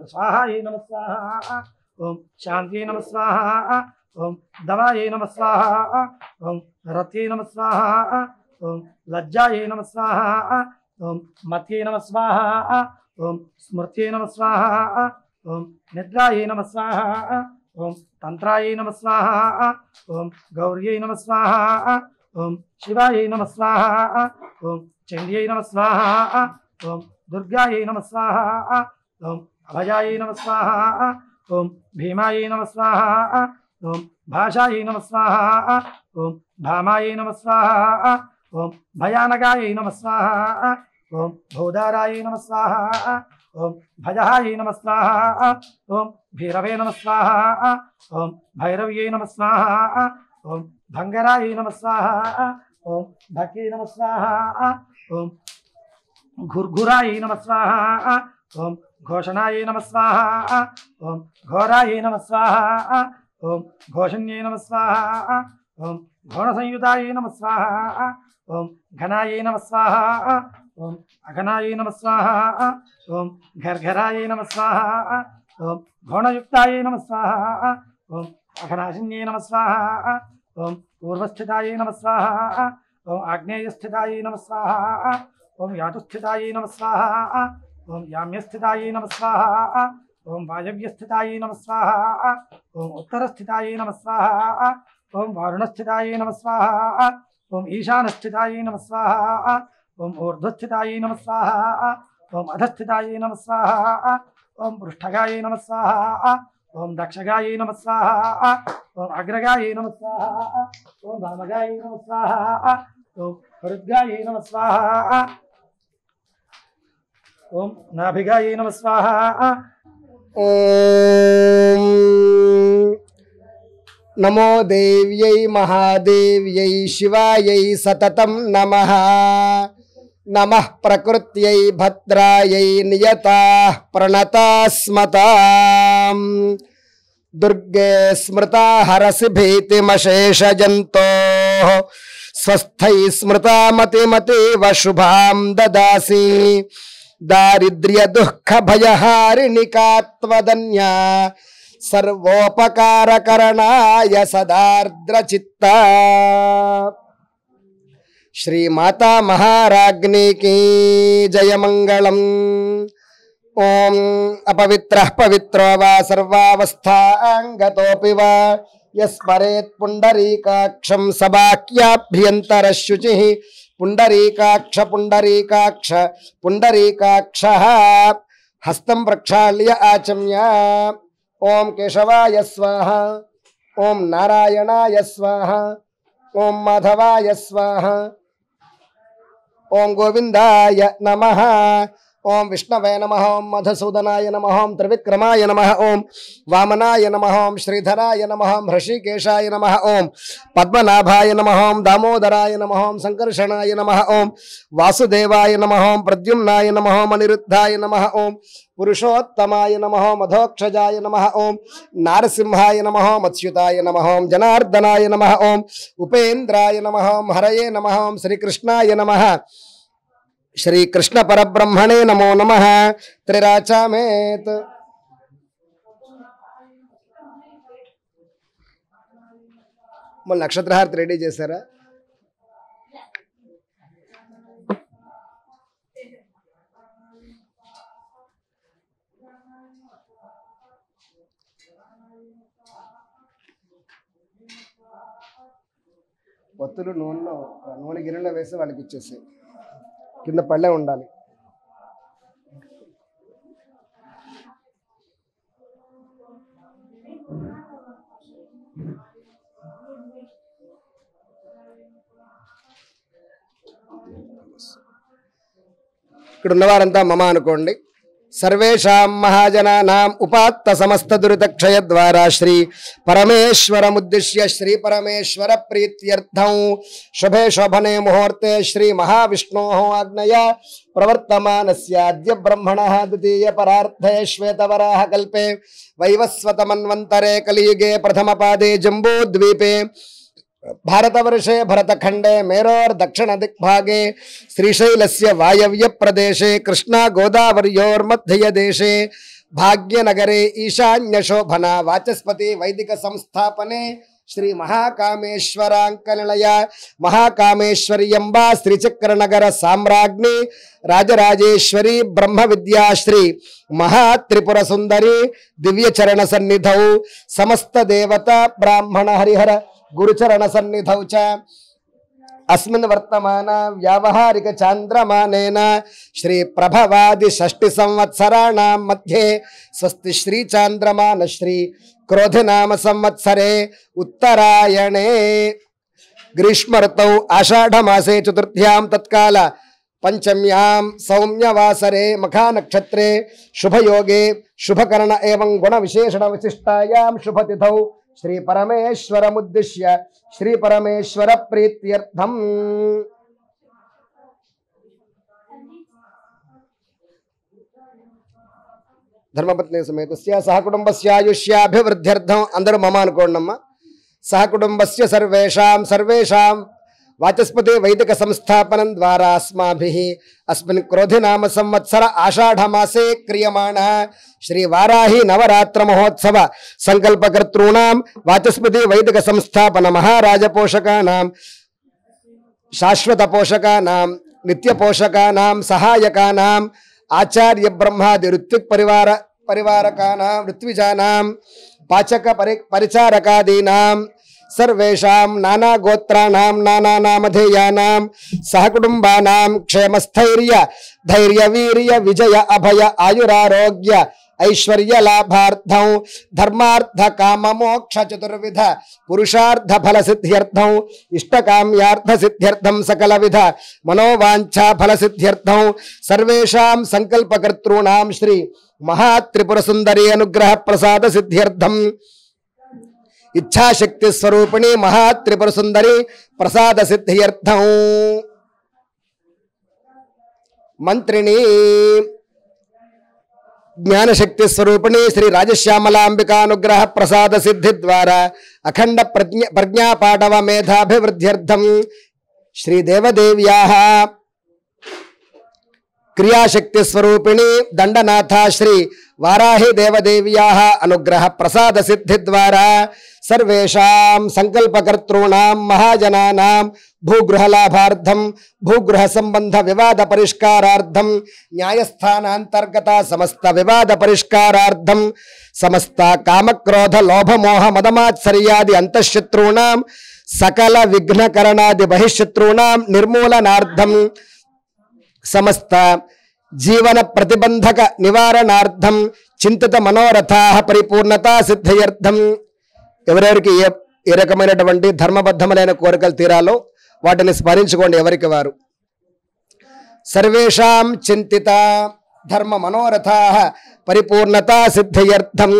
స్వాహాయై నమః స్వాహా ఓం శాంత్యై నమః స్వాహా ఓం దవాయై నమః స్వాహా ఓం రత్యై నమః స్వాహా ఓం లజ్జాయై నమః స్వాహా ఓం మత్యై నమః స్వాహా ఓం స్మృత్యై నమః స్వాహా ఓం నిద్రాయై నమః స్వాహా ఓం తంత్రాయై నమః స్వాహా ఓం గౌర్యై నమః స్వాహా ఓం శివాయై నమః స్వాహా ఓం చండ్యై నమః స్వాహా ఓం దుర్గాయై నమః స్వాహా ఓం అభయాయై నమః స్వాహా ఓం భీమాయై నమః స్వాహా ఓం భాషాయై నమః స్వాహా ఓం భామాయై నమః స్వాహా ఓం భయానకాయై నమః స్వాహా ఓం భూదారాయై నమః స్వాహా ఓం భజహాయై నమః స్వాహా ఓం భైరవే నమః స్వాహా ఓం భైరవ్యై నమః స్వాహా ఓం భంగరాయై నమః స్వాహా ఓం భక్త్యై నమః స్వాహా ఓం ఘుర్ఘురాయై నమః స్వాహా ఓం ఘోషణాయై నమః స్వాహా ఓం ఘోరాయై నమః స్వాహా ఓం ఘోషణ్యై నమః స్వాహా ఓం ఘోణసంయుతాయై నమః స్వాహా ఓం ఘనాయై నమః స్వాహా ఓం అఘనాయై నమః స్వాహా ఓం ఘర్ఘరాయై నమః స్వాహా ఓం ఘోణయుక్తాయై నమః స్వాహా ఓం అఘనాశిన్యై నమః స్వాహా ఓం పూర్వస్థితాయై నమః స్వాహా ఓం ఆగ్నేయస్థితాయై నమః స్వాహా ఓం యాతుస్థితాయై నమః స్వాహా ఓం యామ్యస్థితాయై నమః స్వాహా ఓం వాయవ్యస్థితాయై నమః స్వాహా ఓం ఉత్తరస్థితాయై నమః స్వాహా ఓం వారుణస్థితాయై నమః స్వాహా ఓం ఈశానస్థితాయై నమః స్వాహా ఓం ఊర్ధ్వస్థితాయై నమః స్వాహా ఓం అధస్థితాయై నమః స్వాహా ఓం పృష్ఠగాయై నమః స్వాహా ఓం దక్షగాయై నమః స్వాహా ఓం అగ్రగాయై నమః స్వాహా ఓం వామగాయై నమః స్వాహా ఓం హృద్గాయై నమః స్వాహా ఓం నాభిగాయై నమః స్వాహా ఓం నమో దేవ్యై మహాదేవ్యై శివాయై సతతం నమః నమః ప్రకృత్యై భద్రాయై నియతాః ప్రణతాస్మతాం దుర్గే స్మృతా హరసి భీతిమశేషజంతోః స్వస్థై స్మృతా మతిమతీవ శుభాం దదాసి దారిద్ర్య దుఃఖ భయహారిణికాత్వదన్యా సర్వోపకారకరణాయ సదార్ద్రచిత్త శ్రీమాతా మహారాజ్ఞీ కీ జయమంగళం. ఓం అపవిత్రః పవిత్రో వా సర్వావస్థాంగతోపి వా యస్మరేత్ పుండరీకాక్షం సబాక్యాభ్యంతరశుచిః పుండరీకాక్ష పుండరీకాక్ష పుండరీకాక్షః హస్తం ప్రక్షాళ్య ఆచమ్య. ఓం కేశవాయ స్వాహ, ఓం నారాయణాయ స్వాహ, ఓం మాధవాయ స్వాహ, ఓం గోవిందాయ నమః, ఓం విష్ణవే నమః, ఓం మధుసూదనాయ నమః, ఓం త్రివిక్రమాయ నమః, ఓం వామనాయ నమః, ఓం శ్రీధరాయ నమః, ఓం హృషికేశాయ నమః, ఓం పద్మనాభాయ నమః, ఓం దామోదరాయ నమః, ఓం సంకర్షణాయ నమః, ఓం వాసుదేవాయ నమః, ఓం ప్రద్యుమ్నాయ నమః, ఓం అనిరుద్ధాయ నమః, ఓం పురుషోత్తమాయ నమః, మధోక్షజాయ నమః, ఓం నారసింహాయ నమః, మత్స్యుతాయ నమః, ఓం జనార్దనాయ నమః, ఓం ఉపేంద్రాయ నమః, ఓం హరయే నమః, ఓం శ్రీకృష్ణాయ నమః, శ్రీకృష్ణ పరబ్రహ్మణే నమో నమః. త్రిరాచామేత్. మన నక్షత్రహారతి రెడీ చేశారా? ఒత్తులు నూనె గిన్నెలో వేసి వాళ్ళకి ఇచ్చేసి కింద పళ్ళే ఉండాలి. ఇక్కడ ఉన్నవారంతా మమ అనుకోండి. సర్వేషాం మహాజనానాం ఉపాత్త సమస్త దురిత క్షయ ద్వారా శ్రీ పరమేశ్వరముద్దిశ్య శ్రీ పరమేశ్వర ప్రీత్యర్థం శుభే శోభనే ముహూర్తే శ్రీ మహావిష్ణోః ఆజ్ఞయా ప్రవర్తమానస్య అద్య బ్రహ్మణః ద్వితీయ పరార్థే శ్వేతవరాహ కల్పే వైవస్వతమన్వంతరే కలియుగే ప్రథమ పాదే జంబూద్వీపే भारतवर्षे भरतखंडे मेरोर दक्षिण दिग्भागे श्रीशैलस्य वायव्य प्रदेशे कृष्णा गोदावर्योर्मध्य देशे भाग्यनगरे ईशान्य शोभना वाचस्पति वैदिक संस्थापने श्री महाकामेश्वरांकनिलय महाकामेश्वर्यंबा श्रीचक्रनगर साम्राज्ञी राजराजेश्वरी ब्रह्म विद्याश्री महात्रिपुर सुंदरी दिव्यचरण सन्निधौ समस्त देवता ब्राह्मण हरिहर गुरुचरण सन्निधौ च अस्मिन् वर्तमान व्यावहारिक चांद्रमानेन श्री प्रभवादि षष्टि संवत्सराणां मध्ये स्वस्ति श्री चांद्रमान श्री क्रोधिनाम संवत्सरे उत्तरायणे ग्रीष्म ऋतौ आषाढ़ मासे चतुर्थ्यां तत्काल पंचम्यां सौम्यवासरे मखा नक्षत्रे शुभयोगे शुभकर्ण एवं गुण विशेषण विशिष्टायां शुभतिथौ श्री परमेश्वरमुद्दिश्य श्री परमेश्वर प्रीत्यर्थम धर्मपत्नी समेत सहकुटुंबस्य आयुष्याभिवृद्ध्यर्थम अंदर मम अनुकोंडम्मा सहकुटुंबस्य सर्वेषां वाचस्पति वैदिक संस्थापनं द्वारा अस्माभिः अस्मिन् क्रोधिनाम संवत्सर आषाढ़ मासे क्रियमाणः श्री वाराही नवरात्र महोत्सव संकल्पकर्तॄणां वाचस्पति वैदिक संस्थापन महाराज पोषकानां शाश्वत पोषकानां नित्य पोषकानां सहायकानां आचार्य ब्रह्मादि ऋत्विक परिवारकानां ऋत्विजानां पाचक परिचारकादीनां सर्वेषां नाना गोत्राणां नाना नामधेयानां सहकुटुंबानां क्षेमस्थैर्य धैर्य वीर्य विजय अभय आयुरारोग्य ऐश्वर्य लाभार्थं धर्मार्थ काम मोक्ष चतुर्विध पुरुषार्थ फल सिद्ध्यर्थं इष्टकाम्यार्थ सिद्ध्यर्थं सकलविध मनोवांछा फल सिद्ध्यर्थं सर्वेषां संकल्पकर्तॄणां श्री महात्रिपुर सुंदरी अनुग्रह प्रसाद सिद्ध्यर्थं इच्छाशक्ति स्वरूपिणी महात्रिपुर सुंदरी प्रसाद सिद्ध्यर्थं मंत्रिणी ज्ञानशक्ति स्वरूपिणी श्री राजश्यामलांबिकानुग्रह प्रसाद सिद्धि द्वारा अखंड प्रज्ञा पाटव मेधाभिवृद्ध्यर्थं श्री देवदेव्याः క్రియాశక్తి స్వరూపిణి దండనాథ శ్రీ వారాహి దేవదేవ్యాః అనుగ్రహ ప్రసాద సిద్ధి ద్వారా సర్వేషాం సంకల్పకర్తॄణాం మహాజనానాం భూగృహలాభార్థం భూగృహ సంబంధ వివాద పరిష్కారార్థం న్యాయస్థానాంతర్గత సమస్త వివాద పరిష్కారార్థం సమస్త కామక్రోధ లోభమోహ మదమాత్సర్యాది అంతఃశత్రూణాం సకల విఘ్నకరణాది బహిశత్రూణాం నిర్మూలనార్థం సమస్త జీవన ప్రతిబంధక నివారణార్థం చింతిత మనోరథాః పరిపూర్ణతా సిద్ధ్యర్థం ఎవరెవరికి ఏ రకమైనటువంటి ధర్మబద్ధములైన కోరికలు తీరాలో వాటిని స్మరించుకోండి ఎవరికి వారు. సర్వేషాం చింతిత ధర్మ మనోరథాః పరిపూర్ణతా సిద్ధ్యర్థం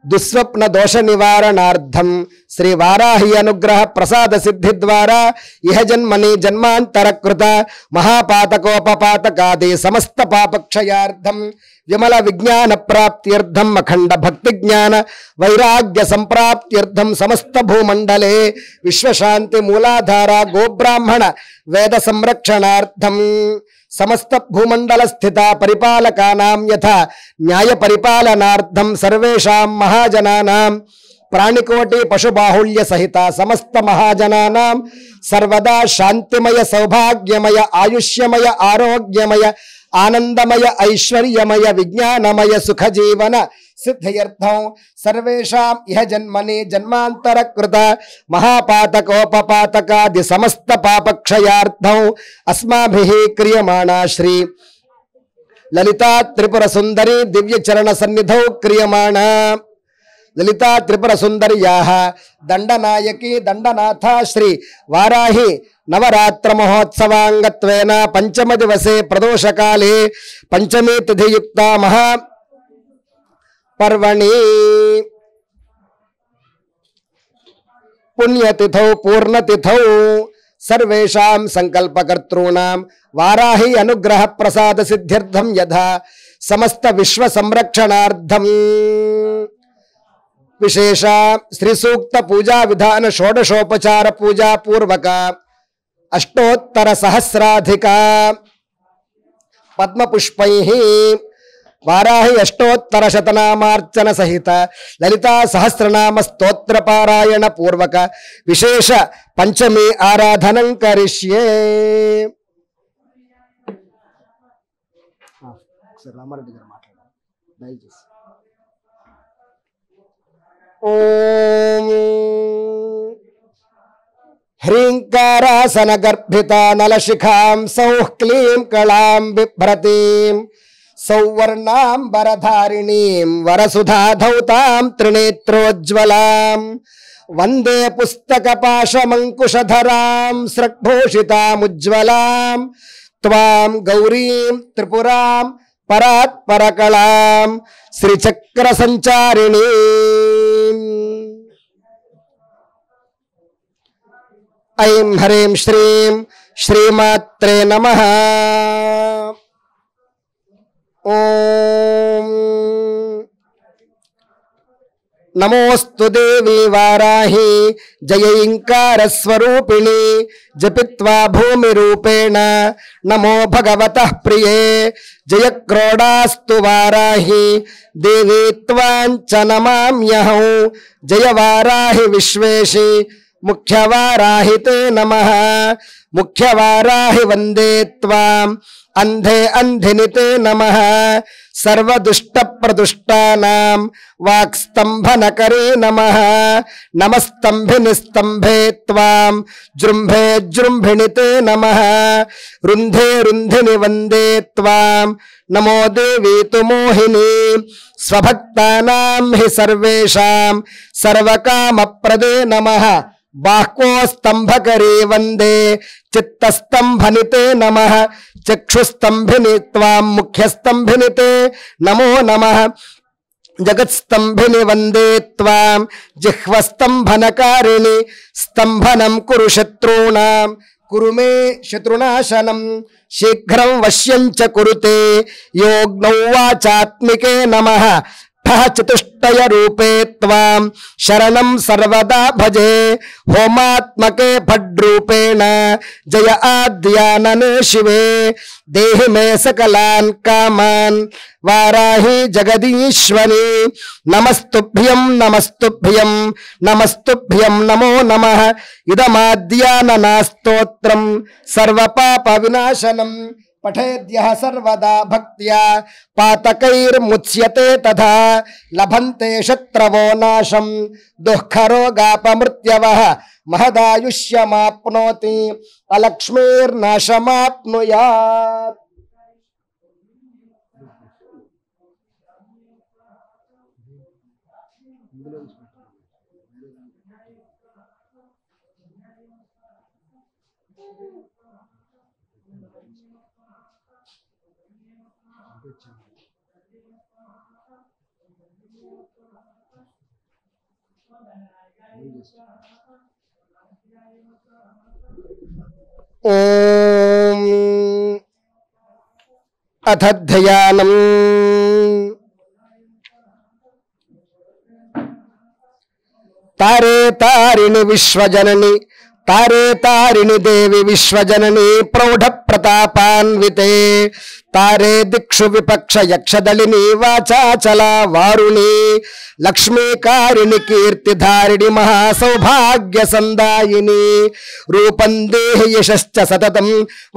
దుస్వప్న దోష నివారణార్థం శ్రీ వారాహి అనుగ్రహ ప్రసాద సిద్ధి ద్వారా ఇహ జన్మని జన్మాంతరకృత మహాపాతకోపపాతకాది సమస్త పాపక్షయార్థం విమల విజ్ఞాన ప్రాప్త్యర్థం అఖండ భక్తి జ్ఞాన వైరాగ్య సంప్రాప్త్యర్థం సమస్త భూమండలే విశ్వశాంతి మూలాధార గోబ్రాహ్మణ వేద సంరక్షణార్థం సమస్త భూమండల స్థిత పరిపాలకానాం యథా న్యాయ పరిపాలనార్థం సర్వేషాం మహాజనానాం ప్రాణికోటి పశుబాహుళ్య సహిత సమస్త మహాజనానాం సర్వదా శాంతిమయ సౌభాగ్యమయ ఆయుష్యమయ ఆరోగ్యమయ ఆనందమయ ఐశ్వర్యమయ విజ్ఞానమయ సుఖజీవన సిద్ధ్యర్థం సర్వేషాం ఇహ జన్మని జన్మాంతరకృత మహాపాతకోపపాతకాది సమస్త పాపక్షయార్థం అస్మాభిః క్రియమాణా శ్రీ లలితా త్రిపుర సుందరి దివ్య చరణ సన్నిధౌ క్రియమాణా లలితా త్రిపుర సుందర్యాః దండనాయకి దండనాథ శ్రీ వారాహి నవరాత్ర మహోత్సవాంగత్వేన పంచమ దివసే ప్రదోషకాలే పంచమీ తిథియుక్త మహా పర్వణి పుణ్యతిథౌ పూర్ణతిథౌ సర్వేషాం సంకల్పకర్తॄణాం వారాహి అనుగ్రహ ప్రసాద సిద్ధ్యర్థం యథా సమస్త విశ్వ సంరక్షణార్థం విశేష శ్రీ సూక్త పూజా విధాన షోడశోపచార పూజా పూర్వక అష్టోత్తర సహస్రాధిక పద్మపుష్పైః వారాహి అష్టోత్తర శతనామార్చన సహిత లలితా సహస్రనామ స్తోత్ర పారాయణ పూర్వక విశేష పంచమి ఆరాధనం కరిష్యే. రామారెడ్డి గారు మాట్లాడారు దయచేసి. ఓం హ్రీంకారాసన గర్భిత నలశిఖాం సౌః క్లీం కళాం బిభ్రతీం సౌవర్ణాంబరధారిణీం వరసుధాధౌతాం త్రినేత్రోజ్వలాం వందే పుస్తకపాశమంకుశధరాం స్రగ్భూషితాముజ్వలాం త్వాం గౌరీం త్రిపురాం పరాత్పరకళాం శ్రీచక్ర సంచారిణీం. ఐం హ్రీం శ్రీం శ్రీమాత్రే నమః. ఓం నమోస్తు దేవి వారాహి జయైంకార స్వరూపిణి జపిత్వా భూమి రూపేణ నమో భగవతః ప్రియే జయక్రోడాస్తు వారాహి దేవి త్వాంచ నమామ్యహం జయ వారాహి విశ్వేషి ముఖ్యవారాహి తే నమః ముఖ్యవారాహి వందే త్వాం అంధే అంధిని తే నమః సర్వదుష్ట ప్రదుష్టానాం వాక్స్తంభనకరే నమః నమస్తంభిని స్తంభే త్వాం జృంభే జృంభిణి తే నమః రుంధే రుంధిని వందే త్వాం నమో దేవీ తు మోహిని స్వభక్తానాం హి సర్వేషాం సర్వకామప్రదే నమః బాహ్వోస్తంభకరే వందే చిత్తస్తంభని తే నమః చక్షుస్తంభిని త్వాం ముఖ్యస్తంభిని తే నమో నమః జగత్స్తంభిని వందే త్వాం జిహ్వస్తంభనకారిణి స్తంభనం కురు శత్రూణాం కురు మే శత్రునాశనం శీఘ్రం వశ్యం చ కురుతే యోగ్నౌ వాచాత్మికే నమః चतुष्टय रूपे त्वां शरणं सर्वदा भजे होमात्मके फड्रूपेण जय आद्यानने शिवे देहि मे सकलान् कामान् वाराहि जगदीश्वरी नमस्तुभ्यं नमस्तुभ्यं नमस्तुभ्यं नमो नमः इदमाद्याननास्तोत्रं सर्वपाप विनाशनं पठेद्यः सर्वदा भक्त्या पातकैर्मुच्यते तथा लभन्ते शत्रवो नाशं दुःखरोगापमृत्यवः महदायुष्यमाप्नोति अलक्ष्मीर्नाशमाप्नुयात्। ओम अथ ध्यानम् तारे तारिणि विश्वजननी तारे तारिणि देवी विश्वजननी प्रौढ़ प्रतापान्विते तारे दिक्षु विपक्ष यक्षदलिनी वाचाचला वारुणी लक्ष्मीकारिणि कीर्तिधारिणि महासौभाग्य संदायिनी रूपं देहि यशश्च सततं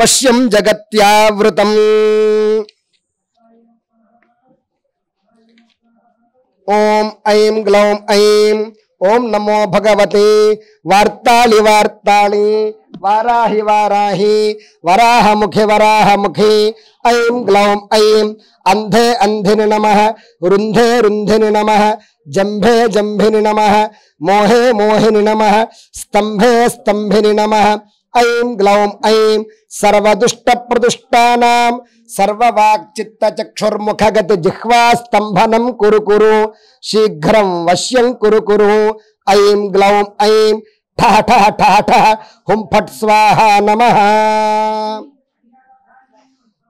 वश्यं जगत्यावृतम्। ओम ऐं ग्लौं ऐं ओम नमो भगवते वार्ताळि वार्ताळि वाराहि वाराहि वराहमुखे वराहमुखे ऐं ग्लौं ऐं अंधे अंधिनि नमः रुन्धे रुन्धिनि नमः जम्भे जम्भिनि नमः मोहे मोहिनि नमः स्तंभे स्तंभिनि नमः ऐं ग्लौं ऐं सर्वदुष्ट प्रदुष्टानां सर्ववाक्चित्तचक्षुर्मुखगत जिह्वा स्तंभनं कुरु कुरु शीघ्रं वश्यं कुरु कुरु ऐं ग्लौं ऐं ठः ठः ठः ठः हुं फट् स्वाहा नमः।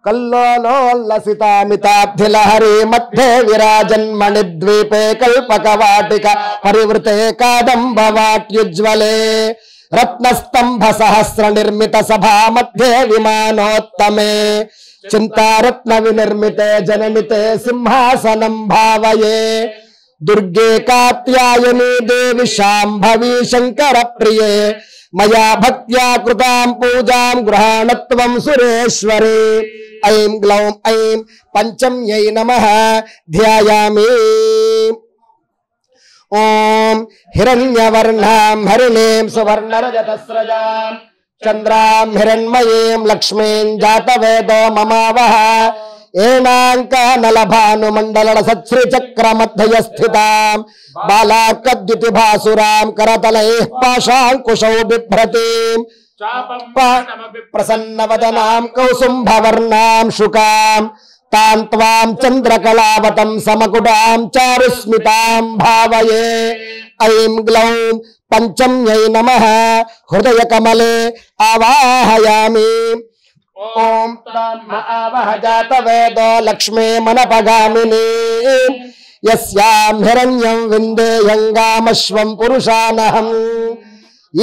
कल्लोलोल्लसितामिताब्धिलहरी मध्ये विराजन्मणिद्वीपे कल्पकवाटिका परिवृते कादम्बवाट्युज्ज्वले रत्नस्तंभ सहस्र निर्मित सभा मध्ये विमानोत्तमे चिंतारत्न विनिर्मिते जननिते सिंहासनं भावये दुर्गे कात्यायनी देवी शांभवी शंकर प्रिये मया भक्त्या कृतां पूजां गृहाणत्वं सुरेश्वरे ऐं ग्लौं ऐं पंचम्यै नमः ध्यायामि। ओम हिरण्यवर्णां हरिणीं सुवर्णरजतस्रजां चंद्रां हिरण्मयीं लक्ष्मीं जातवेदो ममावह एनाङ्कानलभानुमण्डलसच्छ्रीचक्रमध्ये स्थितां बालाकद्युतिभासुरां करतलैः पाशाङ्कुशौ बिभ्रतीं प्रसन्नवदनां कौसुम्भवर्णां शुकां तां त्वां चन्द्रकलावतं समकुटां चारुस्मितां भावये ऐं ग्लौं पंचम्यै नमः हृदयकमले आवाहयामि। ओम तम आवह जातवेदो लक्ष्मी मनपगामिनी यस्यां हिरण्यं विन्देयङ्गामश्वं पुरुषानहम्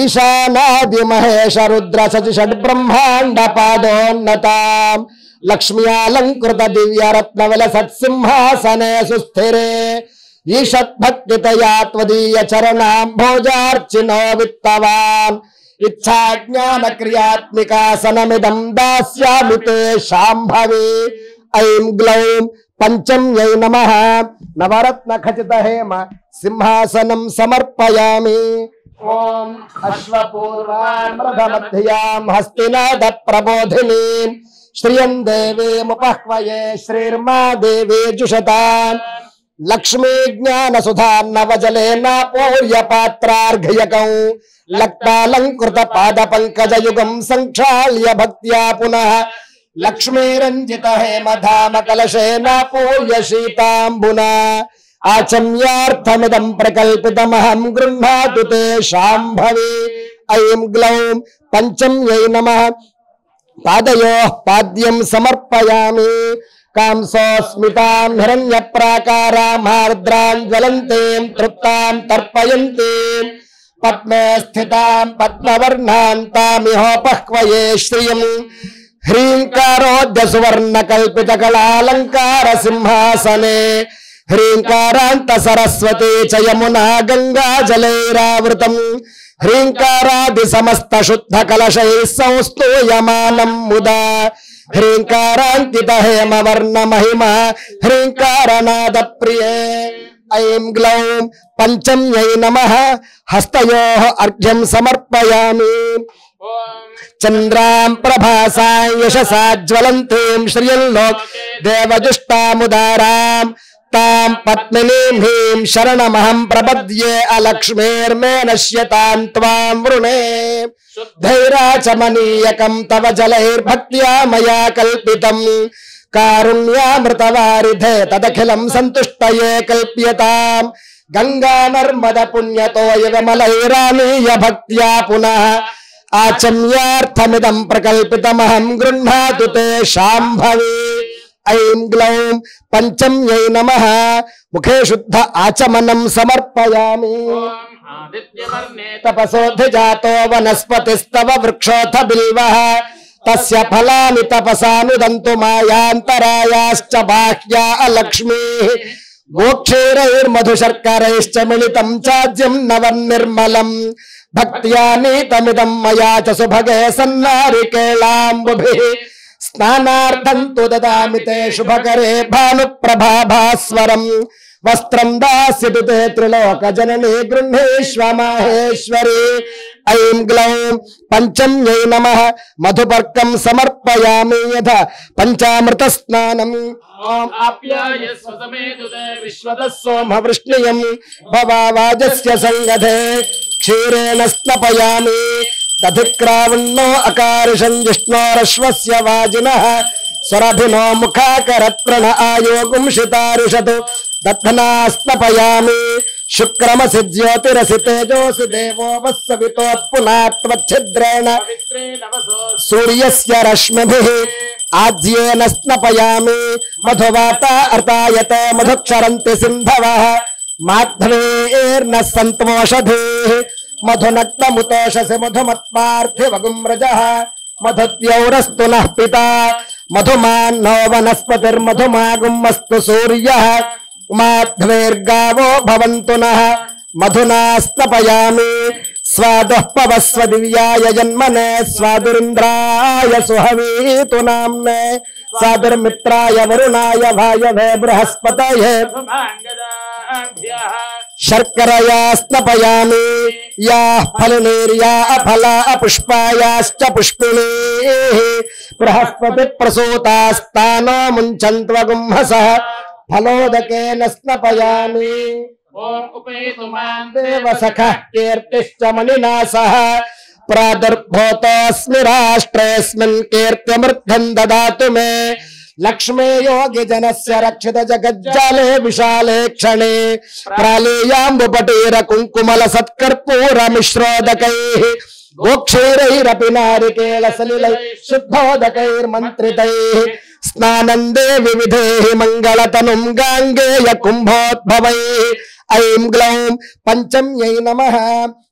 ईशानादिमहेश रुद्र षड्ब्रह्माण्ड पादोन्नतां लक्ष्म्यालङ्कृत दिव्य रत्नविलसत्सिंहासने सुस्थिरे ईषद्भक्तितया त्वदीय चरणां भोजार्चिनो वित्तवान् इच्छा ज्ञान क्रियात्मिकासनमिदं दास्यामि ते शाम्भवी ऐं ग्लौं पंचम्यै नमः नवरत्न खचित हेम सिंहासनं समर्पयामि। ओम अश्वपूर्वामृतमध्यां हस्तिनाद प्रबोधिनीं श्रियं देवीमुपह्वये श्रीर्मा देवी जुषताम् लक्ष्मी ज्ञान सुधा नवजलेन पूर्य पात्रार्घ्यकं लक्तालंकृत पाद पंकज युगं संक्षाल्य भक्त्या पुनः लक्ष्मीरंजित हेम धाम कलशेन पूर्य शीतांबुना आचम्यार्थमिदं प्रकल्पितमहं गृह्णातु ते शाम्भवी ऐं ग्लौं पंचम्यै नमः पादयोः पाद्यं समर्पयामि। कांसोस्मितां हिरण्यप्राकारामार्द्रां ज्वलन्तीं तृप्तां तर्पयन्तीं पद्मे स्थितां पद्मवर्णां तामिहोपह्वये श्रियं ह्रीङ्कारोद्य सुवर्णकल्पितकलालङ्कार सिंहासने ह्रीङ्कारान्त सरस्वती च यमुना गंगा जलैरावृतम् ह्रीङ्कारादि समस्त शुद्ध कलशैः संस्तूयमानं मुदा ह्रीङ्कारान्कित हेम वर्ण महिमा ह्रीङ्कारनाद प्रिये ऐं ग्लौं पंचम्यै नमः हस्तयोः अर्घ्यं समर्पयामि चंद्रां प्रभासां यशसा ज्वलन्तीं श्रियल्लोक देवजुष्टामुदारां तां पद्मिनीं ह्रीं शरणमहं प्रपद्ये अलक्ष्मीर्मे नश्यतां त्वां वृणे धैराचमनीयकं तव जलैर्भक्त्या मया कल्पितं कारुण्यामृतवारिधे तदखिलं सन्तुष्टये कल्प्यतां गंगा नर्मद पुण्यतो यमलैरानीय भक्त्या पुनः आचम्यार्थमिदं प्रकल्पितमहं गृह्णातु ते शाम्भवी ऐं ग्लौं पंचम्यै नमः मुखे शुद्ध आचमनं समर्पयामि तपसोऽधिजातो वनस्पतिस्तव वृक्षोऽथ बिल्वः तस्य फलानि तपसानुदन्तु मायान्तरायाश्च बाह्या अलक्ष्मीः गोक्षीरैर्मधुशर्करैश्च मिलितं चाज्यं नवन्निर्मलम् भक्त्या नीतमिदं मया च सुभगे सन्नारिकेलाम्बुभिः स्नानार्थं तु ददामि ते शुभकरे भानुप्रभाभास्वरम् वस्त्रं दास्यतु ते त्रिलोकजननी गृह्णीष्व माहेश्वरी ऐं ग्लौं पंचम्यै नमः मधुपर्कं समर्पयामि यथा पंचामृत स्नानम् ओम आप्यायस्व समेतुते विश्वतः सोम वृष्णियं भवावाजस्य संगधे क्षीरेण स्नपयामि तथिक्रावन्नो अकार्षं जिष्णोरश्वस्य वाजिनः स्वरभिनो मुखाकरत्रण आयोगुंशितारिषतु दत्तना स्नपयामि शुक्रमसि ज्योतिरसि तेजोसि देवो वत्सवितोत्पुनात्वच्छिद्रेण सूर्यस्य रश्मिभिः आज्येन स्नपयामि मधुवाता अर्तायते मधुक्षरन्ति सिन्धवः माध्वेर्न सन्तोषधेः मधुनक्तमुतोषसि मधुमत्पार्थिवगुम्रजः मधुद्यौरस्तु नः पिता मधुमान्नो वनस्पतिर्मधुमागुमस्तु सूर्यः माध्वेर्गावो भवन्तु नः मधुना स्नपयामि स्वादः पवस्व दिव्याय जन्मने स्वादुरिन्द्राय सुहवीतु नाम्ने स्वादुर्मित्राय वरुणाय भायवे बृहस्पतये शर्करया स्नपयामि याः फलिनीर्या अफला अपुष्पायाश्च पुष्पिणीः बृहस्पति प्रसूतास्तानो मुञ्चन्त्वगुंहसः फलोदकेन स्नपयामि ओम उपेतुमान् देवसखः कीर्तिश्च मणिना सह प्रादुर्भूतोऽस्मि राष्ट्रेऽस्मिन् कीर्त्यमृद्धिं ददातु मे लक्ष्मे योगी जनस्य रक्षित जगज्जाले विशाले क्षणे प्रालेयाम्बुपटीर कुङ्कुमल सत्कर्पूर मिश्रोदकैः गोक्षीरैरपि नारिकेल सलिलैः शुद्धोदकैर्मन्त्रितैः स्नानन्दे विविधैः मङ्गलतनुं गाङ्गेय कुम्भोद्भवैः ऐं ग्लौं पंचम्यै नमः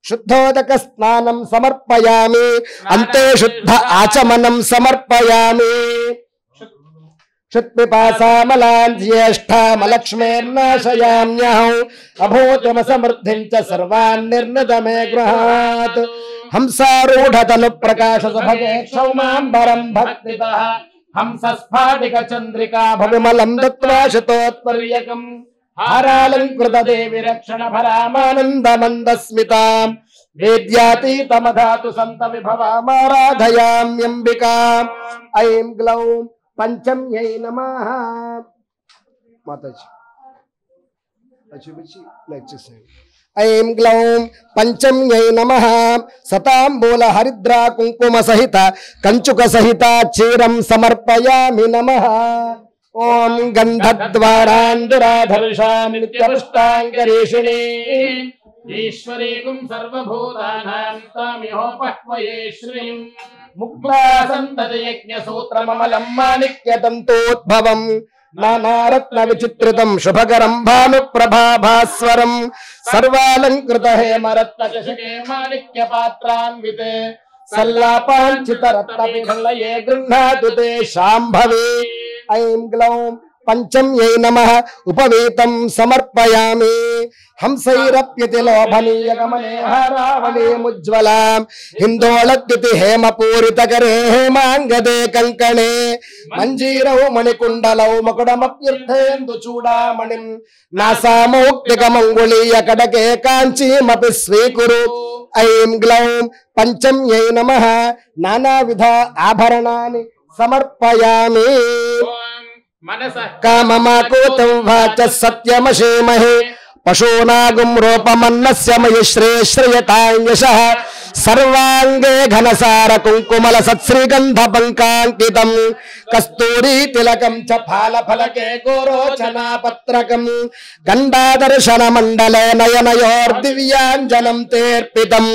शुद्धोदक स्नानं समर्पयामि अन्ते शुद्ध आचमनं समर्पयामि क्षुत्पिपासामलान् ज्येष्ठामलक्ष्मीर्नाशयाम्यहं अभूतमसमृद्धिं च सर्वान् निर्निदमे गृहात् हंसारूढतनु प्रकाश सुभगे क्षौमाम्बरं भक्तितः हंसस्फाटिक चन्द्रिका भविमलं दत्त्वा शतोत्पर्यकम् हारालंकृत देवी रक्षण भरामानन्दमन्दस्मितां वेद्यातीतमधातु सन्त विभवामाराधयाम्यम्बिकाम् ऐं ग्लौं पंचम्यै नमः माताजी ऐं ग्लौं पंचम्यै नमः सताम्बूल हरिद्रा कुंकुम सहित कंचुक सहित क्षीरं समर्पयामि नमः ओम गंधद्वारांधुराधर्षा नित्यपुष्टांगरेषिणी ईश्वरीकुं सर्वभूतानां तामिहोपह्वये श्रीं मुक्ता सन्तति यज्ञसूत्रममलं माणिक्यतन्तोद्भवम् నానారత్న విచిత్రితం శుభకరం భానుప్రభాభాస్వరం సర్వాలంకృత హేమరత్న చషకే మాణిక్య పాత్రాన్వితే సల్లాపాంచిత రత్న పిఠలయే గృహ్ణాతు తే శాంభవే. ఐం గ్లౌం పంచమ్యై నమః ఉపవీతం సమర్పయామి. హంసైరప్యతి లోభనీయ గమనే హారావళీముజ్వలాం హిందోళద్యుతి హేమపూరితకరే హేమాంగదే కంకణే మంజీరౌ మణికుండలౌ మకుడమప్యుర్థేందు చూడామణిం నాసామౌక్తికమంగుళీయ కడకే కాంచీమపి స్వీకురు. ఐం గ్లౌం పంచమ్యై నమః నానావిధ ఆభరణాని సమర్పయామి. కామమాకూతం వాచ సత్యమశేమహే పశూనాగుం రూపమన్నస్య మయి శ్రేయతాయశః సర్వాంగే ఘనసార కుంకుమల సత్శ్రీగంధ పంకాంకితం కస్తూరీ తిలకం చ ఫాలఫలకే గోరోచనాపత్రకం గండాదర్శన మండలే నయనయోర్దివ్యాంజనం తేర్పితం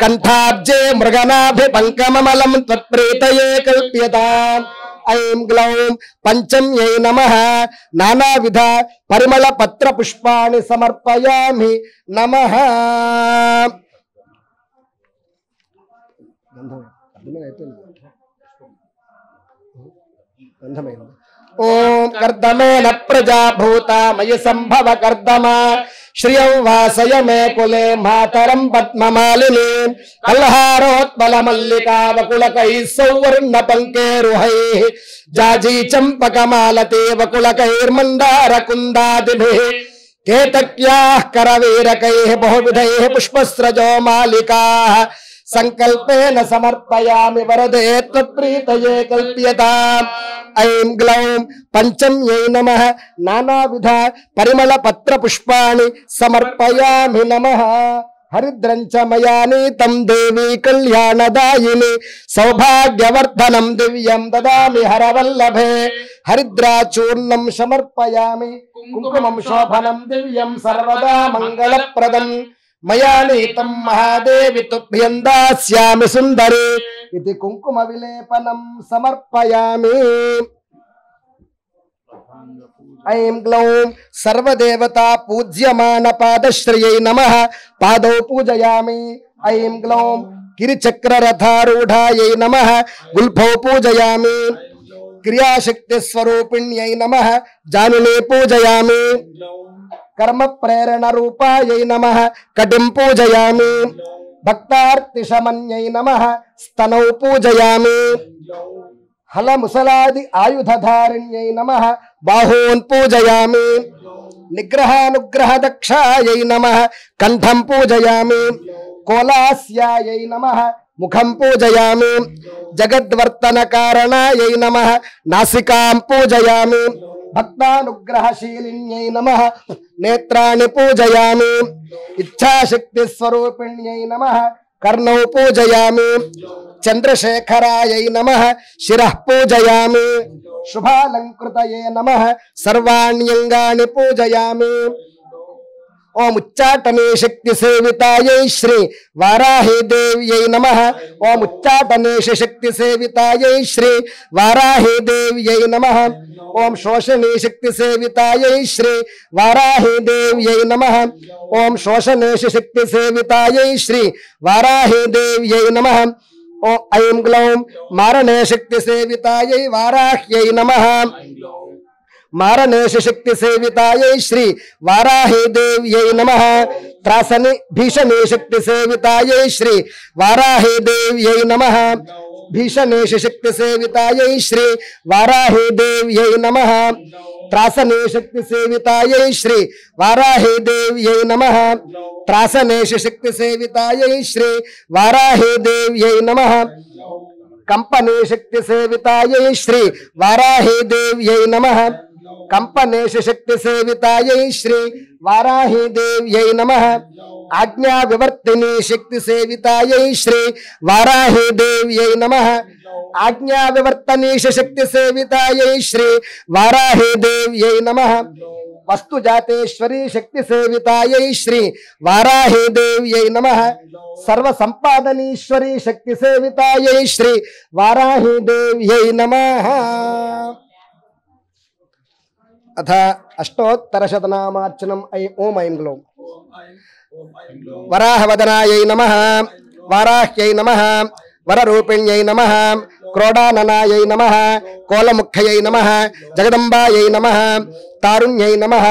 కంఠాబ్జే మృగనాభి పంకమమలం త్వత్ప్రీతయే కల్ప్యతాం. ఐం గ్లౌం పంచమ్యై నమః నానావిధ పరిమళ పత్ర పుష్పాణి సమర్పయామి నమః. ఓం కర్దమేన ప్రజాభూత మయి సంభవ కర్దమా శ్రియం వాసయ మే కులే మాతరం పద్మమాలిని కల్హారోత్పల మల్లికా వకుళకై సౌవర్ణ పంకేరుహై జాజీ చంపకమాలతే వకుళకైర్మందార కుందాదిభిః కేతక్యాః కరవీరకైః బహువిధైః పుష్పస్రజో మాలికాః సంకల్పేన సమర్పయామి వరదే త్వత్ప్రీతయే కల్ప్యతాం. ఐం గ్లౌం పంచమ్యై నమః నానావిధ పరిమళ పత్ర పుష్పాణి సమర్పయామి నమః. హరిద్రంచ మయా నీతం దేవీ కళ్యాణదాయిని సౌభాగ్యవర్ధనం దివ్యం దదామి హరవల్లభే. హరిద్రాచూర్ణం సమర్పయామి కుంకుమం శోభనం దివ్యం సర్వదా మంగళప్రదం మయా నీతం మహాదేవి తుభ్యం దాస్యామి సుందరి ఇది కుంకుమ విలేపనం సమర్పయామి. ఐం గ్లౌం సర్వదేవతా పూజ్యమాన పాదశ్రయై నమః పాదౌ పూజయామి. ఐం గ్లౌం గిరిచక్రరథారూఢాయై నమః గుల్ఫౌ పూజయామి. క్రియాశక్తి స్వరూపిణ్యై నమః జానునే పూజయామి. కర్మ ప్రేరణ రూపాయై నమః కటిం పూజయామి. భక్తార్తిశమన్యై నమః స్తనౌ పూజయామి. హల ముసలాది ఆయుధధారిణ్యై నమః బాహూన్ పూజయామి. నిగ్రహానుగ్రహ దక్షాయై నమః కంఠం పూజయామి. కోలాస్యాయై నమః ముఖం పూజయామి. జగద్వర్తన కారణాయై నమః నాసికాం పూజయామి. భక్తానుగ్రహశీలిన్యై నమః నేత్రాణి పూజయామి. ఇచ్ఛాశక్తి స్వరూపిణ్యై నమః కర్ణౌ పూజయామి. చంద్రశేఖరాయై నమః శిరః పూజయామి. శుభాలంకృతయే నమః సర్వాణ్యంగాని పూజయామి. ఓం ఉచ్చాటనే శక్తి సేవితాయై శ్రీ వారాహి దేవ్యై నమః. ఓం ఉచ్చాటనే శక్తి సేవితాయై శ్రీ వారాహి దేవ్యై నమః. ఓం శోషణే శక్తి సేవితాయై శ్రీ వారాహి దేవ్యై నమః. ఓం శోషణే శక్తి సేవితాయై శ్రీ వారాహి దేవ్యై నమః. ఓం ఐం గ్లౌం మారణే శక్తి సేవితాయై వారాహ్యై నమః. మారణేశ శక్తి సేవితాయై శ్రీ వారాహి దేవ్యై నమః. త్రాసని భీషణే శక్తి సేవితాయై శ్రీ వారాహి దేవ్యై నమః. భీషణేశ శక్తి సేవితాయై శ్రీ వారాహి దేవ్యై నమః. త్రాసనే శక్తి సేవితాయై శ్రీ వారాహి దేవ్యై నమః. త్రాసనేశ శక్తి సేవితాయై శ్రీ వారాహి దేవ్యై నమః. కంపనే శక్తి సేవితాయై శ్రీ వారాహి దేవ్యై నమః. కంపనేశ శక్తి సేవితాయై శ్రీ వారాహి దేవ్యై నమః. ఆజ్ఞా వివర్తిని శక్తి సేవితాయై శ్రీ వారాహి దేవ్యై నమః. ఆజ్ఞా వివర్తనీశ శక్తి సేవితాయై శ్రీ వారాహి దేవ్యై నమః. వస్తు జాతేశ్వరీ శక్తి సేవితాయై శ్రీ వారాహి దేవ్యై నమః. సర్వ సంపాదనీశ్వరీ శక్తి సేవితాయై శ్రీ వారాహి దేవ్యై నమః. అథ అష్టోత్తరశతనామార్చనం ఓం ఐం గ్లౌం. వరాహవదనాయై నమః, వారాహ్యై నమః, వరరూపిణ్యై నమః, క్రోడాననాయై నమః, కోలముఖ్యై నమః, జగదంబాయై నమః, తారుణ్యై నమః,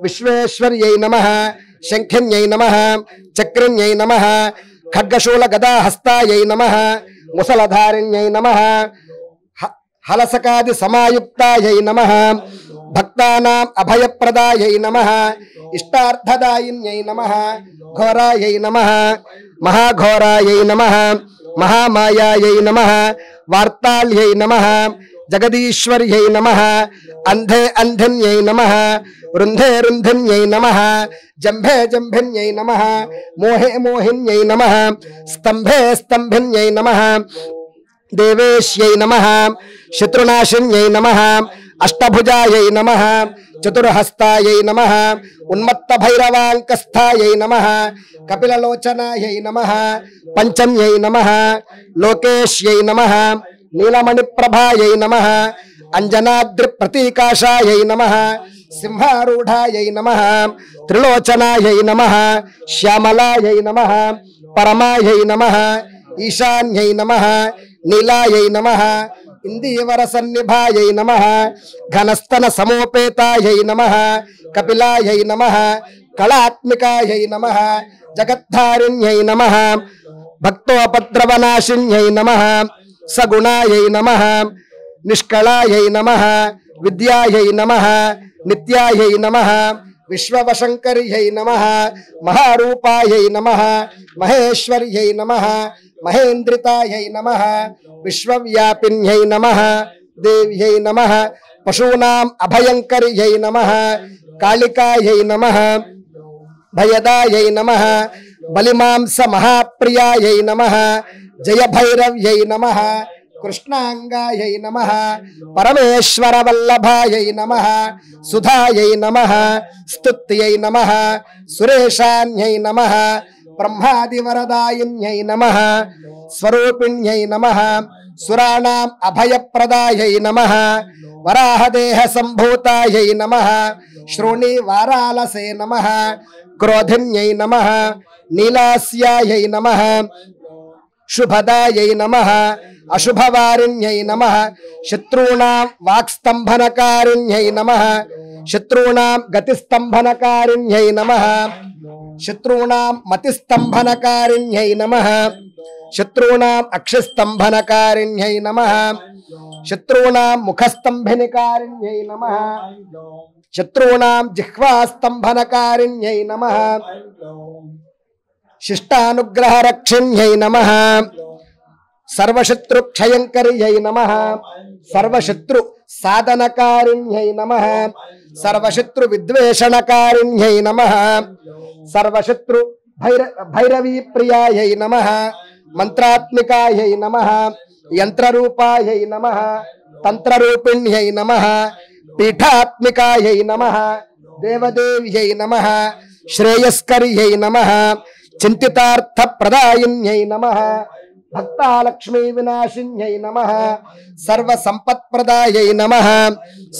విశ్వేశ్వర్యై నమః, శంఖిన్యై నమః, చక్రిణ్యై నమః, ఖడ్గశూలగదాహస్తాయై నమః, ముసలధారిణ్యై నమః, హలసకాది సమాయుక్తాయై నమః, భక్తానాం అభయప్రదాయై నమః, ఇష్టార్థదాయిన్యై నమః, ఘోరాయై నమః, మహాఘోరాయై నమః, మహామాయాయై నమః, వార్తాళ్యై నమః, జగదీశ్వర్యై నమః, అంధే అంధిన్యై నమః, రుంధే రుంధిన్యై నమః, జంభే జంభిన్యై నమః, మోహే మోహిన్యై నమః, స్తంభే స్తంభిన్యై నమః, దేవేశ్యై నమః, శత్రునాశిన్యై నమః, అష్టభుజాయై నమః, చతుర్హస్తాయై నమః, ఉన్మత్త భైరవాంకస్థాయై నమః, కపిలలోచనాయై నమః, పంచమ్యై నమః, లోకేశ్యై నమః, నీలమణిప్రభాయై నమః, అంజనాద్రి ప్రతీకాశాయై నమః, సింహారూఢాయై నమః, త్రిలోచనాయై నమః, శ్యామలాయై నమః, పరమాయై నమః, ఈశాన్యై నమః, నీలాయై నమః, ఇందీవర సన్నిభాయై నమః, ఘనస్తన సమోపేతాయై నమః, కపిలాయై నమః, కళాత్మికాయై నమః, జగద్ధారిణ్యై నమః, భక్తోపద్రవనాశిన్యై నమః, సగుణాయై నమః, నిష్కళాయై నమః, విద్యాయై నమః, నిత్యాయై నమః, విశ్వవశంకర్యై నమః, మహారూపాయై నమః, మహేశ్వర్యై నమః, మహేంద్రితాయై నమః, విశ్వవ్యాపిన్యై నమః, దేవ్యై నమః, పశూనాం అభయంకర్యై నమః, కాళికాయై నమః, భయదాయై నమః, బలిమాంస మహాప్రియాయై నమః, జయభైరవ్యై నమః, కృష్ణాంగాయై నమః, పరమేశ్వర వల్లభాయై నమః, సుధాయై నమః, స్తుత్యై నమః, సురేశాన్యై నమః, బ్రహ్మాదివరదాయిన్యై నమః, స్వరూపిణ్యై నమః, సురాణాం అభయప్రదాయై నమః, వరాహదేహ సంభూతాయై నమః, శ్రోణి వారాలసే నమః, క్రోధిన్యై నమః, నీలాస్యాయై నమః, శుభదాయై నమః, అశుభవారిణ్యై నమః, శత్రూణాం వాక్స్తంభనకారిణ్యై నమః, శత్రూణాం గతిస్తంభనకారిణ్యై నమః, శత్రూణాం మతిస్తంభనకారిణ్యై నమః, శత్రూణాం అక్షిస్తంభనకారిణ్యై నమః, శత్రూణాం ముఖస్తంభినికారిణ్యై నమః, శత్రూణాం జిహ్వాస్తంభనకారిణ్యై నమః, శిష్టానుగ్రహరక్షిణ్యై నమః, సర్వశత్రుక్షయంకర్యై నమః, సర్వశత్రు సాధనకారిణ్యై నమః, సర్వశత్రు విద్వేషణకారిణ్యై నమః, సర్వశత్రు భైరవీ ప్రియాయై నమః, మంత్రాత్మికాయై నమః, యంత్రరూపాయై నమః, తంత్రరూపిణ్యై నమః, పీఠాత్మికాయై నమః, దేవదేవ్యై నమః, శ్రేయస్కర్యై నమః, చింతితార్థప్రదాయిన్యై నమః, భక్తాలక్ష్మీ వినాశిన్యై నమః, సర్వసంపత్ప్రదాయై నమః,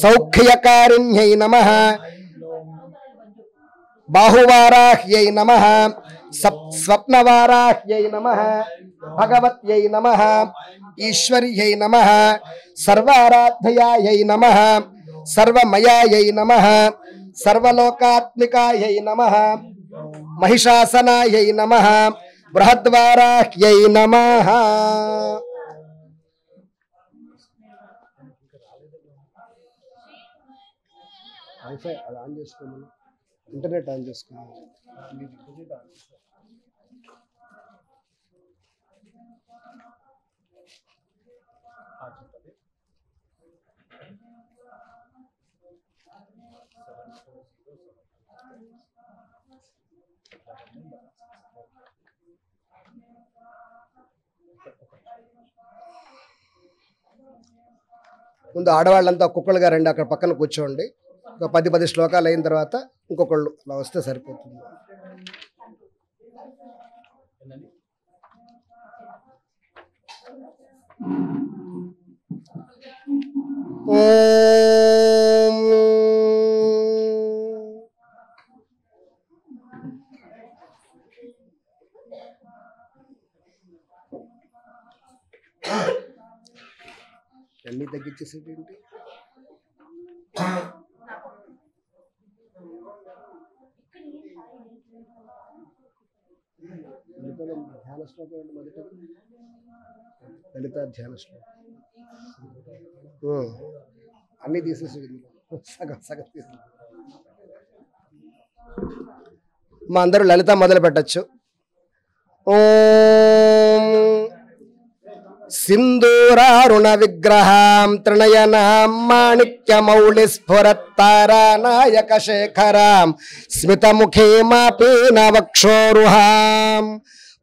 సౌఖ్యకారిణ్యై నమః, బాహువారాహ్యై నమః, స్వప్నవారాహ్యై నమః, భగవత్యై నమః, ఈశ్వర్యై నమః, సర్వారాధ్యాయై నమః, సర్వమయాయై నమః, సర్వలోకాత్మికాయై నమః, మహిషాసనాయై నమః, బృహద్వారాహ్యై నమః. వైఫై అది ఆన్ చేసుకోమని, ఇంటర్నెట్ ఆన్ చేసుకోమని. ముందు ఆడవాళ్ళంతా ఒక్కొక్కరుగా రండి, అక్కడ పక్కన కూర్చోండి. ఒక 10 శ్లోకాలు అయిన తర్వాత ఇంకొకళ్ళు అలా వస్తే సరిపోతుంది. ఓం అన్ని తగ్గించేసేటి ఏంటి? ధ్యాన శ్లోకం ఏంటి మొదట? లలిత ధ్యాన శ్లోకం అన్ని తీసేసి సగం సగం తీసి మా అందరూ లలిత మొదలు పెట్టచ్చు. ఓం సింధూరారుణ విగ్రహాం త్రినయనాం మాణిక్యమౌళి స్ఫురత్తారానాయక శేఖరాం స్మితముఖీమపీనవక్షోరుహాం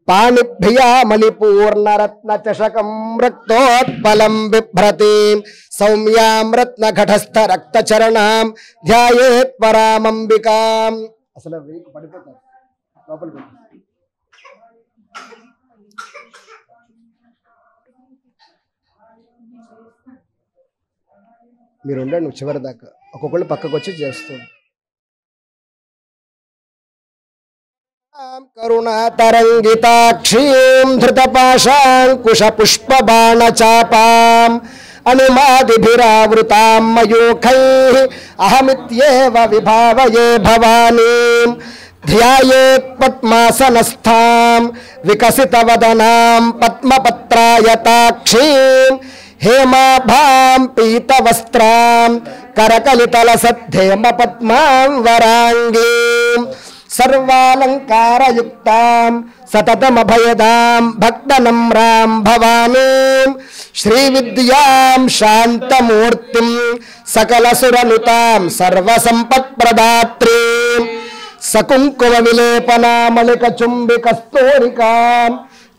పాణిభ్యామలిపూర్ణరత్నచషకం రక్తోత్పలం బిభ్రతీం సౌమ్యాం రత్నఘటస్థ రక్తచరణాం ధ్యాయేత్ పరామంబికాం. అసలు పడిపోతారు లోపల. మీరు ఉండండి చివరి దాకా, ఒక్కొక్కళ్ళు పక్కకు వచ్చి చేస్తుంది. కరుణాతరంగితాక్షీం ధృతపాశాంకుశ పుష్పబాణచాపాం అనిమాదిభిరావృతాం మయూఖైః అహమిత్యేవ విభావయే భవానీం ధ్యాయేత్ పద్మాసనస్థాం వికసితవదనాం పద్మపత్రాయతాక్షీం హేమాభాం పీతవస్త్రాం కరకలితలసద్ధేమ పద్మాం వరాంగీం సర్వాలంకారయుక్తాం సతతమభయదాం భక్తనమ్రాం భవానీం శ్రీవిద్యాం శాంతమూర్తిం సకలసురనుతాం సర్వసంపత్ప్రదాత్రీం సకుంకుమ విలేపనామళిక చుంబికస్తూరికాం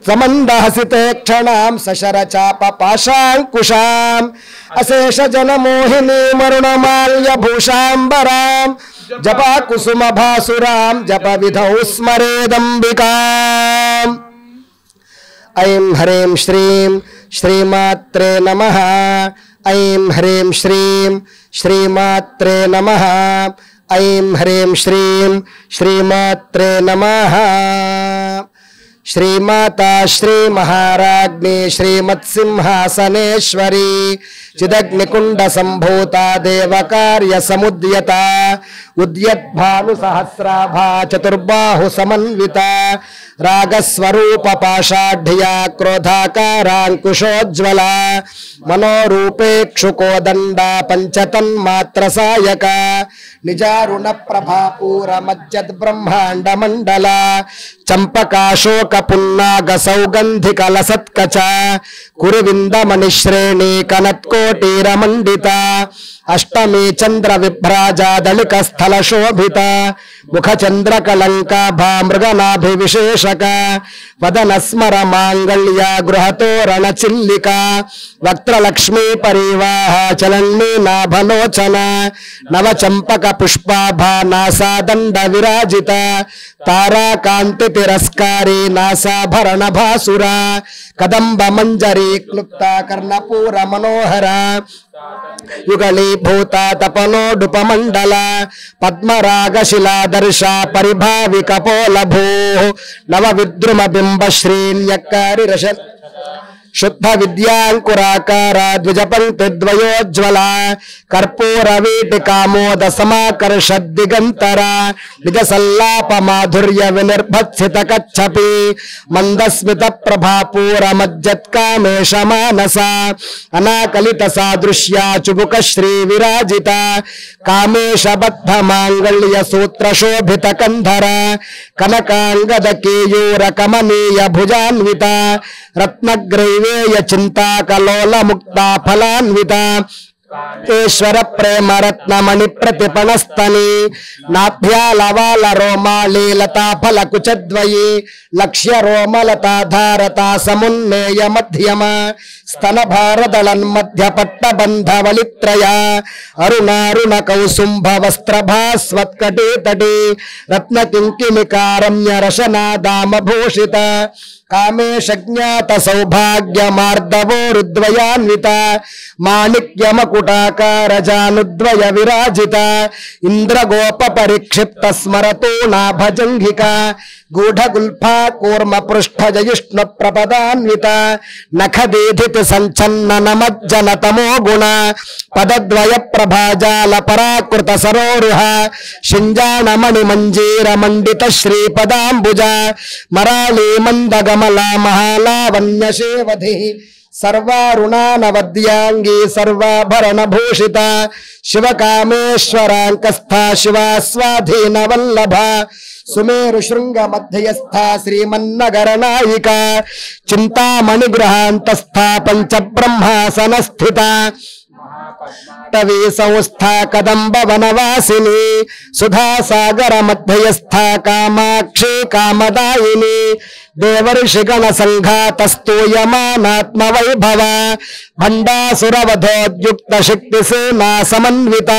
సమందహసితే క్షణాం సశరచాప పాశాంకుశాం అశేష జనమోహినీ మరుణమాల్య భూషాంబరాం జపా కుసుమ భాసురాం జప విధౌ స్మరేదంబికాం. ఐం హ్రీం శ్రీం శ్రీమాత్రే నమః. ఐం హ్రీం శ్రీం శ్రీమాత్రే నమః. ఐం హ్రీం శ్రీం శ్రీమాత్రే నమః. శ్రీమాతా శ్రీ మహారాజ్ఞి శ్రీమత్సింహాసనేశ్వరీ చిదగ్నికుండ సంభూత దేవకార్య సముద్యత ఉద్యద్భాను సహస్రాభా చతుర్బాహు సమన్విత రాగస్వరూప పాషాఢ్యా క్రోధాకారాంకుశోజ్వల మనోరూపేక్షుకోదండ పంచతన్మాత్ర సాయక నిజారుణ ప్రభాపూర మజ్జద్ బ్రహ్మాండ మండల చంపకాశోక పున్నాగ సౌగంధిక లసత్కచ కురువిందమణిశ్రేణి కనత్కోటీరమండిత అష్టమి చంద్ర విభ్రాజాదళిక స్థల శోభిత ముఖ చంద్ర కళంకాభా మృగనాభి విశేషక వదన స్మర మాంగళ్య గృహతోరణ చిల్లిక వక్త్రలక్ష్మీ పరివాహ చలన్నీ నాభలోచన నవ చంపక పుష్పాభా నాసాదండ విరాజిత తారాకాంతి తిరస్కారీ నాసాభరణ భాసుర కదంబ మంజరీ క్లుప్త కర్ణపూర మనోహర యుగళీభూత తపనోడుపమండల పద్మరాగశిలాదర్శ పరిభావి కపోలభూ నవ విద్రుమ బింబ శ్రీన్యకారి రష శుద్ధ విద్యాంకురాకార ద్విజపంక్తి ద్వయోజ్వల కర్పూర వీటికామోద సమాకర్ష దిగంతర నిజ సల్లాప మాధుర్య వినిర్భత్సిత కచ్చపి మందస్మిత ప్రభాపూర మజ్జత్కామేశ మానస అనాకలిత సాదృశ్య చుబుక శ్రీ విరాజిత కామేశ బద్ధ మాంగళ్య సూత్ర శోభిత కంధర కనకాంగద కేయూర కమనీయ భుజాన్విత రత్నగ్రైవేయ చింతాకలోల ముక్తా ఫలాన్విత ఈశ్వర ప్రేమ రత్నమణి ప్రతిపణస్తని నాభ్యాలవాల రోమాళీ లతా ఫల కుచద్వయి లక్ష్య రోమలతాధారత సమున్నేయ మధ్యమ స్తన భారదళన్మధ్య పట్టబంధ వలిత్రయ అరుణారుణ కౌసుంభ వస్త్రభాస్వత్కటే తటే రత్న కింకిమికారమ్య రశనాదామ భూషిత కామేశజ్ఞాత సౌభాగ్యమార్దవో రుద్వయాన్విత మాణిక్యమకుటాకార జానుద్వయ విరాజిత ఇంద్రగోప పరిక్షిప్త స్మరతో నాభజంఘిక గూఢగుల్ఫా కూర్మ పృష్ఠ జయుష్ణు ప్రపదాన్విత నఖదేధితి సంచన్న నమజ్జన తమో గుణ పదద్వయ ప్రభాజాల పరాకృత సరోరుహ శింజాణమణి మంజీర మండిత శ్రీపదాంబుజ మరాళీ మందగమల మహాలావణ్య శేవధి సర్వారుణానవద్యాంగీ సర్వాభరణ భూషిత శివకామేశ్వరాంకస్థ శివాస్వాధీన వల్లభ సుమేరు శృంగ మధ్యస్థ శ్రీమన్నగర నాయిక చింతామణి గృహాంతస్థ పంచ బ్రహ్మాసన స్థిత తవీ సంస్థ కదంబ వనవాసిని సుధాసాగర మధ్యస్థ కామాక్షి కామదాయిని దేవర్షిగణ సంఘాతస్తూయమానాత్మ వైభవ భండాసురవధోద్యుక్త శక్తి సేనా సమన్విత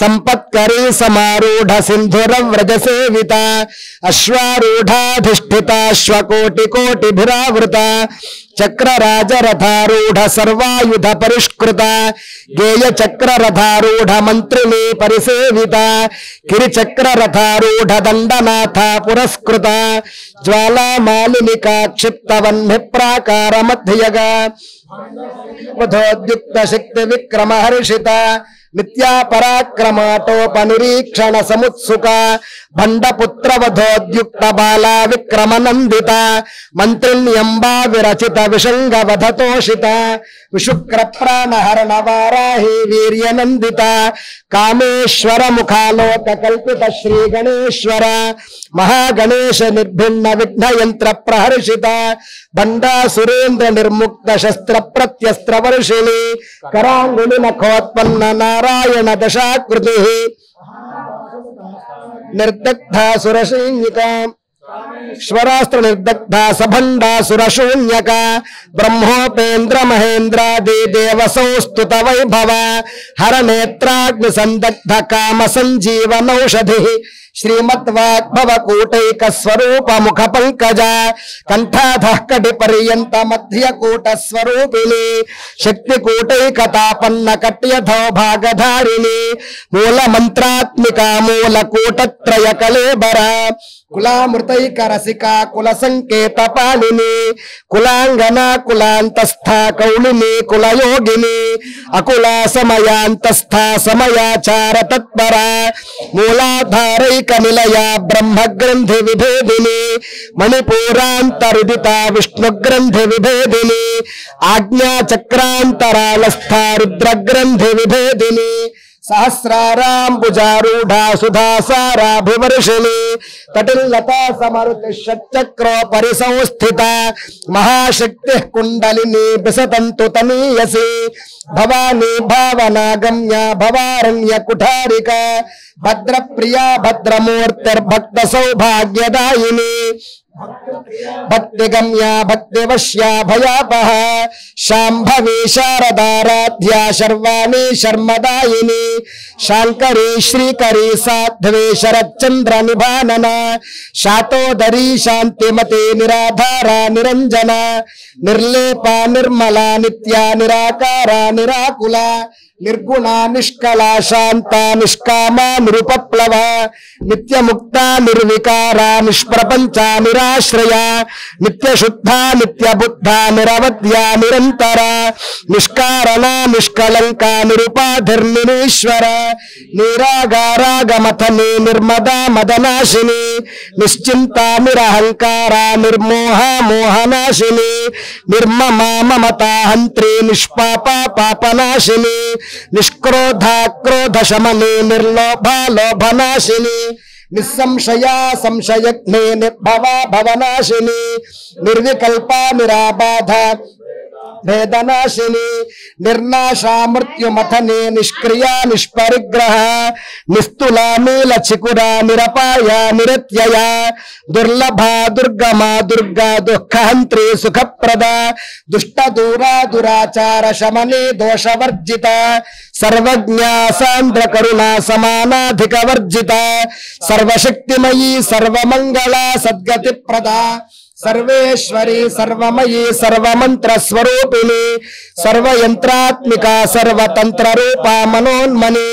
సంపత్కరీ సమారూఢ సింధుర వ్రజ సేవిత అశ్వారూఢాధిష్ఠితాశ్వకోటి కోటిభిరావృత చక్రరాజరథారూఢ సర్వాయుధ పరిష్కృత గేయ చక్రరథారూఢ మంత్రిని పరిసేవిత కిరిచక్రరథారూఢ దండనాథ పురస్కృత జ్వాలామాలినికా క్షిప్తవన్హి ప్రాకార మధ్యగా వధోద్యుక్త శక్తి విక్రమ హర్షిత నిత్యా పరాక్రమాటోపనిరీక్షణ సముత్సుక భండపుత్ర వధోద్యుక్త బాలా విక్రమనందిత మంత్రిణ్యంబా విరచిత విషంగ వధతోషిత విశుక్ర ప్రాణహరణ వారాహి వీర్యనందిత కామేశ్వర ముఖాలోక కల్పిత శ్రీ గణేశ్వర మహాగణేశ నిర్భిన్న విఘ్న యంత్ర ప్రహర్షిత బండా సురేంద్ర నిర్ముక్త శస్త్ర ప్రత్యస్త్ర వర్షిణి కరాంగుళి నఖోత్పన్న నారాయణ దశాకృతి నిర్దగ్ధ సురసైన్యక స్వరాస్త్ర నిర్దగ్ధ సభండా సురశూన్యక బ్రహ్మోపేంద్ర మహేంద్రాది దేవ సంస్తుత వైభవ హర నేత్రాగ్ని సందగ్ధ కామ సంజీవనౌషధి శ్రీమద్వాగ్భవ కూటైక స్వరూప ముఖ పంకజ కంఠాధ కటి పర్యంత మధ్య కూట స్వరూపిణి శక్తి కూటైకతాపన్న కట్యథో భాగధారిణి మూల మంత్రాత్మిక మూల కూటత్రయ కళేబర కులామృతైక రసిక కుల సంకేత పాలిని కులాంగన కులాంతస్థ కౌళిని కులయోగిని అకుల సమయాంతస్థ సమయాచార తత్పర మూలాధారైక నిలయ బ్రహ్మగ్రంథి విభేదిని మణిపూరాంతరుదిత విష్ణుగ్రంథి విభేదిని ఆజ్ఞాచక్రాంతరాలస్థ రుద్రగ్రంథి విభేదిని సహస్రారాంబుజారూఢ సుధాసారాభివర్షిణి తటిల్లతా సమరుతి షట్చక్రో పరిసంస్థిత మహాశక్తి కుండలిని బిసతంతు తనీయసి భవానీ భావనాగమ్య భవారణ్య కుఠారిక భద్రప్రియా భద్రమూర్తిర్భక్త సౌభాగ్యదాయిని భక్తిగమ్య భక్తివశ్యా భయాపహ శాంభవి శారదారాధ్యా శర్వాణి శర్మదాయిని శాంకరీ శ్రీకరీ సాధ్వే శరచంద్ర నిభానన శాతోదరీ శాంతిమతి నిరాధార నిరంజన నిర్లేప నిర్మల నిత్య నిరాకార నిరాకుల నిర్గుణ నిష్కళ శాంత నిష్కామ నిరుపప్లవ నిత్యముక్త నిర్వికార నిష్ప్రపంచ నిరాశ్రయ నిత్యశుద్ధ నిత్యబుద్ధ నిరవధ్య నిరంతర నిష్కారణ నిష్కళంక నిరుపాధిర్నిరీశ్వర నిరాగారాగమథని నిర్మదా మదనాశిని నిశ్చింత నిరహంకార నిర్మోహ మోహనాశిని నిర్మమ మమతాహంత్రి నిష్పాప పాపనాశిని నిష్క్రోధ క్రోధ శమని నిర్లోభ లోభనాశిని నిస్సంశయ సంశయజ్ఞే నిర్భవ భవనాశిని నిర్వికల్ప నిరాబాధ వేదనాశిని నిర్నాశా మృత్యుమథనే నిష్క్రియా నిష్పరిగ్రహ నిస్తుల నీల చికుర నిరపాయ నిరత్యయ దుర్లభ దుర్గమా దుర్గా దుఃఖహంత్రి సుఖప్రద దుష్ట దూరా దురాచార శమనే దోషవర్జిత సర్వజ్ఞ సాంద్ర కరుణా సమానాధిక వర్జిత సర్వశక్తిమయీ సర్వమంగళ సద్గతి ప్రద सर्वेश्वरी सर्वमयी सर्वमंत्र स्वरूपिणी सर्वयंत्रात्मिका सर्वतंत्र रूपा मनोन्मनी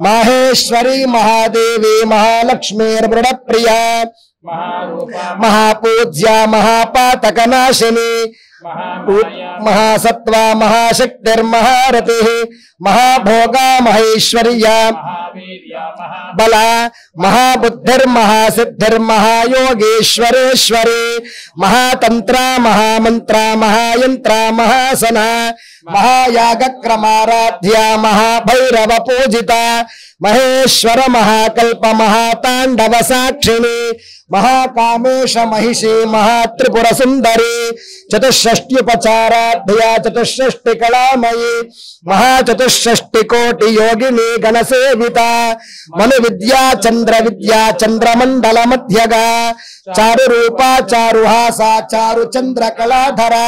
माहेश्वरी महादेवी महालक्ष्मीर्मृडप्रिया महापूज्या महापातकनाशिनी महासत्वा महाशक्तिर्महारतिः महाभोगा महेश्वर्या बला महाबुद्धिर्महासिद्धिर्महायोगेश्वरेश्वरी महातंत्रा महामंत्रा महायंत्रा महासना महायागक्रमाराध्या महाभैरव पूजिता महेश्वर महाकल्प महातांडव साक्षिणी महाकामेश महिषी महात्रिपुर सुंदरी चतुष्षष्ट्युपचाराध्या चतुष्षष्टि कलामयी महाचतुष्षष्टि कोटि योगिनी गणसेविता मनु विद्या चंद्रमंडल मध्यगा चारु रूपा चारुहासा चारु चंद्र कलाधरा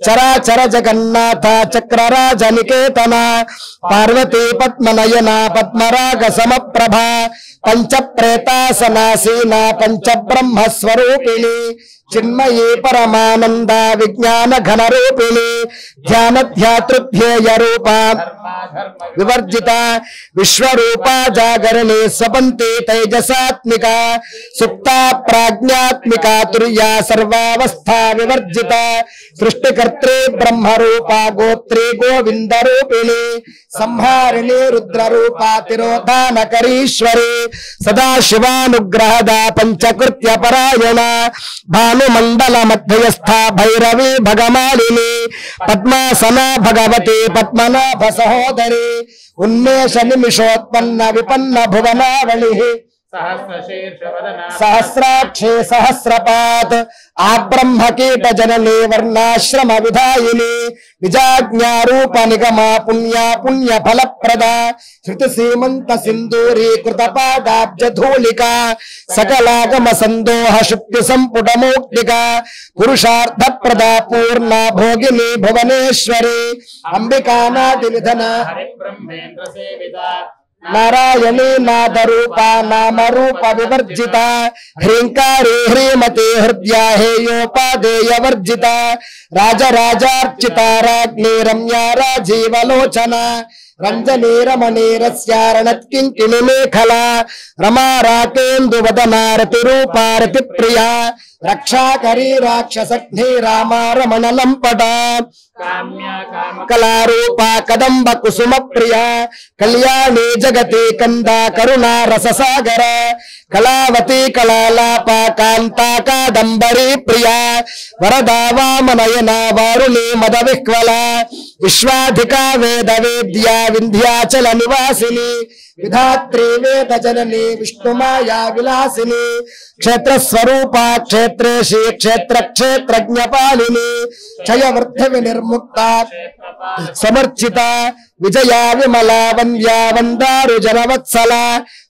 चराचर जगन्नाथ चक्रराज निकेतना पार्वती पद्मनयना पद्मराग समप्रभा पंच प्रेतासनासीना पंच ब्रह्म स्वरूपिणी चिन्मयी परमानंदा विज्ञान घन रूपिणी ध्यान ध्यातृध्येय रूपा विवर्जिता विश्वरूपा जागरणी स्वपंती तेजसात्मिका सुप्ता प्राज्ञात्मिका तुर्या सर्वावस्था विवर्जिता सृष्टिकर्त्री ब्रह्म रूपा गोत्री गोविंद रूपिणी संहारिणी रुद्र रूपा तिरोधानकरीश्वरी सदा शिवानुग्रहदा पंचकृत्य परायणा भानुमंडल मध्यस्था भैरवी भगमालिनी पद्मासना भगवती पद्मनाभ सहोदरी उन्मेष निमिषोत्पन्न विपन्न भुवनावलिः सहस्राक्षे सहस्रपात आब्रह्म कीट जननी वर्णाश्रम विधायिनी निजाज्ञा रूप निगमा पुण्या पुण्य फलप्रदा श्रुति सीमंत सिंदूरी कृत पादाब्ज धूलिका सकलागम संदोह शुक्ति संपुट मौक्तिका पुरुषार्थ प्रदा पूर्णा भोगिनी भुवनेश्वरी अंबिका नादि निधना नारायणी नाद रूपा नाम रूप विवर्जिता ह्रींकारी ह्रीमती हृदया हेयोपादेय वर्जिता राजराजार्चिता राज्ञी रम्या राजीवलोचना रंजनी रमणीरस्यारणत्किंकिणी मेखला रमा राकेन्दुवदना रतिरूपा रतिप्रिया रक्षाकरी राक्षसग्नि रामा रमण लंपटा कलारूपा कदंब कुसुम प्रिया कल्याणी जगती कंदा करुणा रससागर कलावती कलालापा कांता कादंबरी प्रिया वरदा वामनयना वारुणी मदविह्वला विश्वाधिका वेद वेद्या विंध्याचल निवासिनी विधात्री वेद जननी विष्णुमाया विलासिनी क्षेत्र स्वरूपा क्षेत्रेशी क्षेत्र क्षेत्रज्ञपालिनी क्षय वृद्धि विनिर्मुक्ता समर्चिता विजया विमला वन्द्या वंदारु जनवत्सला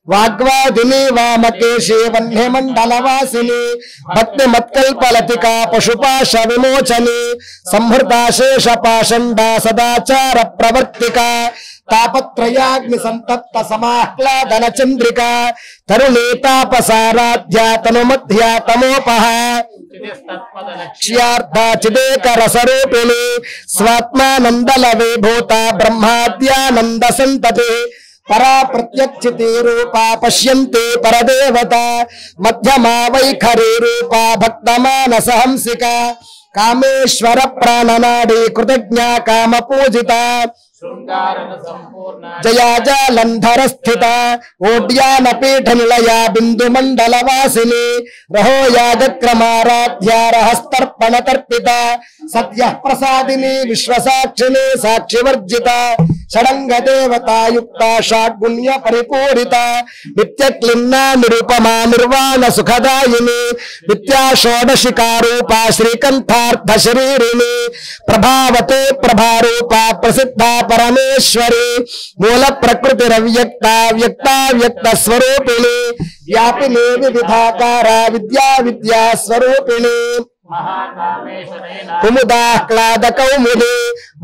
वाग्वादिनी वामकेशी वह्नि मंडलवासिनी भक्ति मत्कल्पलतिका पशुपाश विमोचनी संहृता शेष पाषंडा सदाचार प्रवर्तिका तापत्रयाग्नि संतप्त समाह्लादन चंद्रिका तरुणी तापसाराध्या तनुमध्या तमोपहा क्ष्यार्था चिदेकर स्वरूपिणी स्वात्मानंदल विभूता ब्रह्माद्यानंद संतति परा प्रत्यक्षिते रूपा पश्यन्ते परदेवता मध्यमा वैखरी रूपा भक्तमानस हंसिका कामेश्वर प्राणनाडी कृतज्ञा काम पूजिता जया जालंधर स्थिता ओड्यान पीठ निलया बिंदु मंडल वासिनी रहो यागक्रमाराध्या रहस्तर्पण तर्पिता सत्य प्रसादिनी विश्वसाक्षिणी साक्षिवर्जिता षडंग देवता युक्ता षड्गुण्य परिपूरिता नित्य क्लिन्ना निरुपमा निर्वाण सुखदायिनी विद्या षोडशिका रूपा श्रीकंठार्थ शरीरिणी प्रभावते प्रभारूपा प्रसिद्धा परमेश्वरी मूल प्रकृतिरव्यक्ता व्यक्ता व्यक्त स्वरूपिणी व्यापिनी विविधाकारा विद्या विद्या स्वरूपिणी कुमुदाह्लाद कौमुदी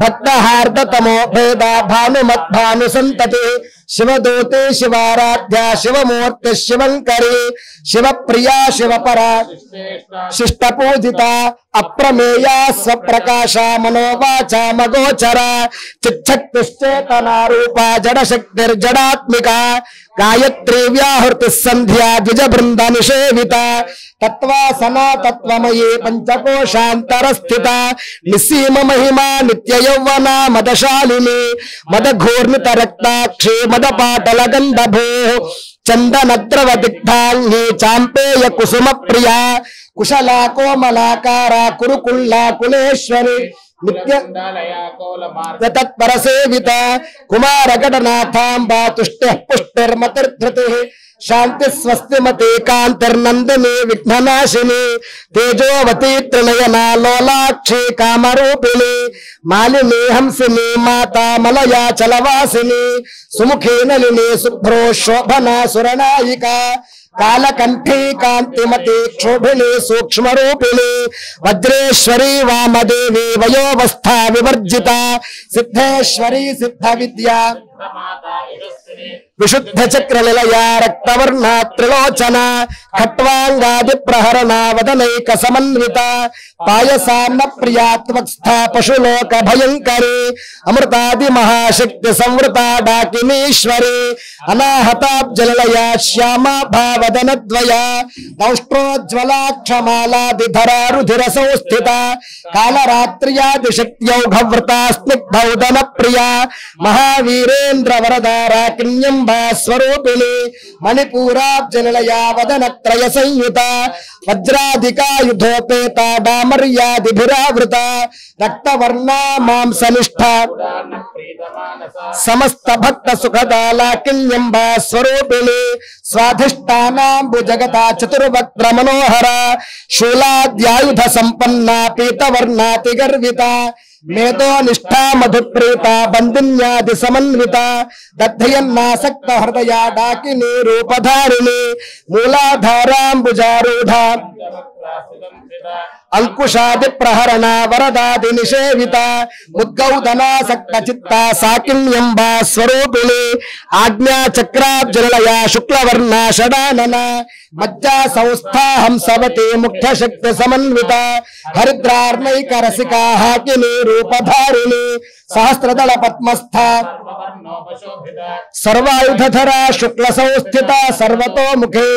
भक्तहार्दतमो भेदा भानुमद्भानु संतति शिवदूते शिवाराध्या शिवमूर्ति शिवंकरी शिवप्रिया शिवपरा शिष्टपूजिता अप्रमेया स्वप्रकाशा मनोवाचा मगोचरा चिच्छक्तिश्चेतना रूपा जडशक्तिर्जडात्मिका गायत्री व्याहृति संध्या द्विज बृंद निषेविता तत्वासना तत्वमयी पंचकोशांतर स्थिता निसीम महिमा नित्य यौवना मदशालिनी मदघूर्णित रक्ताक्षी मदपाटल गंधभो चंदनद्रव दिग्धांगी चांपेय कुसुम प्रिया कुशला कोमलाकारा कुरुकुल्ला कुलेश्वरी नित्य तत्पर सेविता कुमार गणनाथांबा तुष्टिः पुष्टिर्मतिर्धृतिः शांति स्वस्तिमती कांतिर्नंदिनी विघ्ननाशिनी तेजोवती त्रिनयना लोलाक्षी कामरूपिणी मालिनी हंसिनी माता मलया चलवासिनी सुमुखी नलिनी शुभ्रो शोभना सुरनायिका कालकंठी कांतिमती क्षोभिणी सूक्ष्म रूपिणी वज्रेश्वरी वामदेवी वयोवस्था विवर्जिता सिद्धेश्वरी सिद्ध विद्या विशुद्ध चक्र निलया रक्तवर्णा त्रिलोचना खट्वांगादि प्रहरणा वदनैक समन्विता पायसान्न प्रियात्वक्स्था पशुलोक भयंकरी अमृतादि महाशक्ति संवृता डाकिनीश्वरी अनाहताब्जलया श्यामा भावदनद्वया दौष्ट्रोज्ज्वलाक्षमालादिधरा रुधिर संस्थिता कालरात्र्यादिशक्त्यौघवृता स्निग्धौदन प्रिया महावीरेन्द्र वरदारा किन्यंबा स्वरूपिणी मणिपूराब्जलया वदनत्रय संयुता वज्राधिका युधोपेता डामर्यादिभिरावृता रक्तवर्णा मांसनिष्ठा समस्त भक्त सुखदाला किन्यंबा स्वरूपिणी स्वाधिष्ठानाम्बुजगता चतुर्वक्त्र मनोहरा शूलाद्यायुध संपन्ना पीतवर्णाति गर्विता मेदो निष्ठा मधुप्रीता बंदिन्यादि समन्विता दध्यन्नासक्त हृदया डाकिनी रूपधारिणी मूलाधाराम्बुजारूढ़ा अंकुशादि प्रहरणा वरदादि निषेविता मुद्गौदनासक्त चित्ता साकिन्यंबा स्वरूपिणी आज्ञा चक्राब्जलया शुक्लवर्णा षडानना मज्जा संस्था हंसवती मुख्य शक्ति समन्विता हरिद्रार्णैक रसिका हाकिनी रूपधारिणी सहस्रदल पद्मस्था सर्वायुधधरा शुक्ल संस्थिता सर्वतो मुखे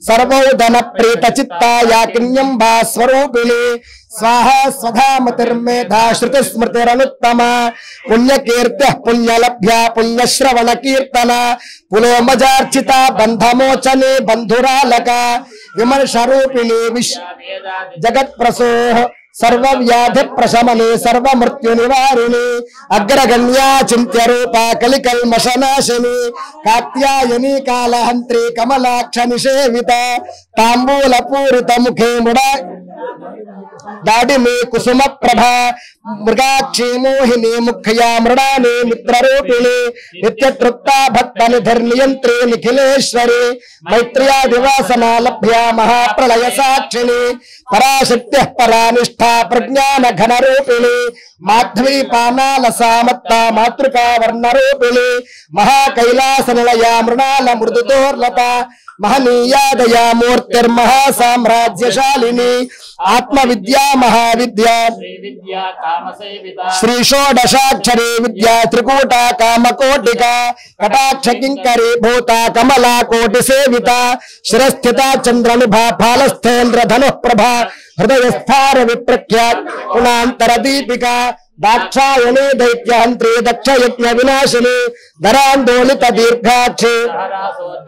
सर्वोदन प्रीत चित्ता या किन्यंबा स्वरूपिणी स्वाहा स्वधा मतिर्मेधा श्रुति स्मृतिरनुत्तमा पुण्यकीर्त्यः पुण्यलभ्या पुण्यश्रवण कीर्तना पुलोमजार्चिता बंधमोचने बंधुरालका विमर्शरूपिणी जगत प्रसोह सर्वव्याधि प्रशमने सर्वमृत्यु निवारिणी अग्रगण्या चिंत्य रूपा कलिकल्मषनाशिनी कात्यायनी कालहंत्री कमलाक्ष निषेविता तांबूल पूरित मुखे मुड़ा दाडिमे कुसुम प्रभा मृगाक्षी मोहिनी मुखया मृणानी मित्ररूपिणी नित्यतृप्ता भक्त निधर्नियंत्री निखिलेश्वरी मैत्र्या दिवासना लभ्या महाप्रलय साक्षिणी पराशक्त्यः परानिष्ठा प्रज्ञान घन रूपिणी माध्वी पानालसा मत्ता मातृका वर्ण रूपिणी महाकैलास निलया मृणाल मृदुतोर्लता महनीया दया मूर्तिर्महासाम्राज्यशालिनी आत्मविद्या महाविद्या श्री षोडशाक्षरी विद्या त्रिकूटा कामकोटिका कटाक्ष किंकरी भूता कमला कोटि सेविता शिरस्थिता चंद्रनिभा फालस्थेन्द्र धनुः प्रभा हृदयस्थार विप्रख्या गुणांतर दीपिका दाक्षायणी दैत्यहंत्री दक्ष यज्ञ विनाशिनी धरांदोलित दीर्घाक्षी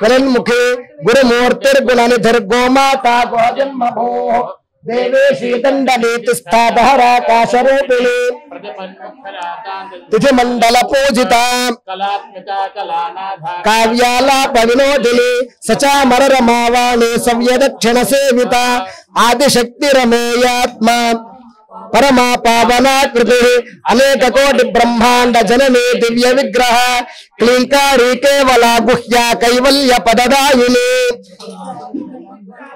कलन्मुखे गुरुमूर्तिर्गुणनिधिर् गोमाता गोजन्मभो देवेशी दंडनीतिस्था दहराकाशरूपिणी तिथिमंडल पूजिता काव्यालाप विनोदिनी सचामर रमावाणी सव्य दक्षिण सेविता आदिशक्ति रमेयात्मा परमा पावनाकृति अनेक कोटि ब्रह्मांड जननी दिव्य विग्रह क्लींकारी केवला गुह्या कैवल्य पददायिनी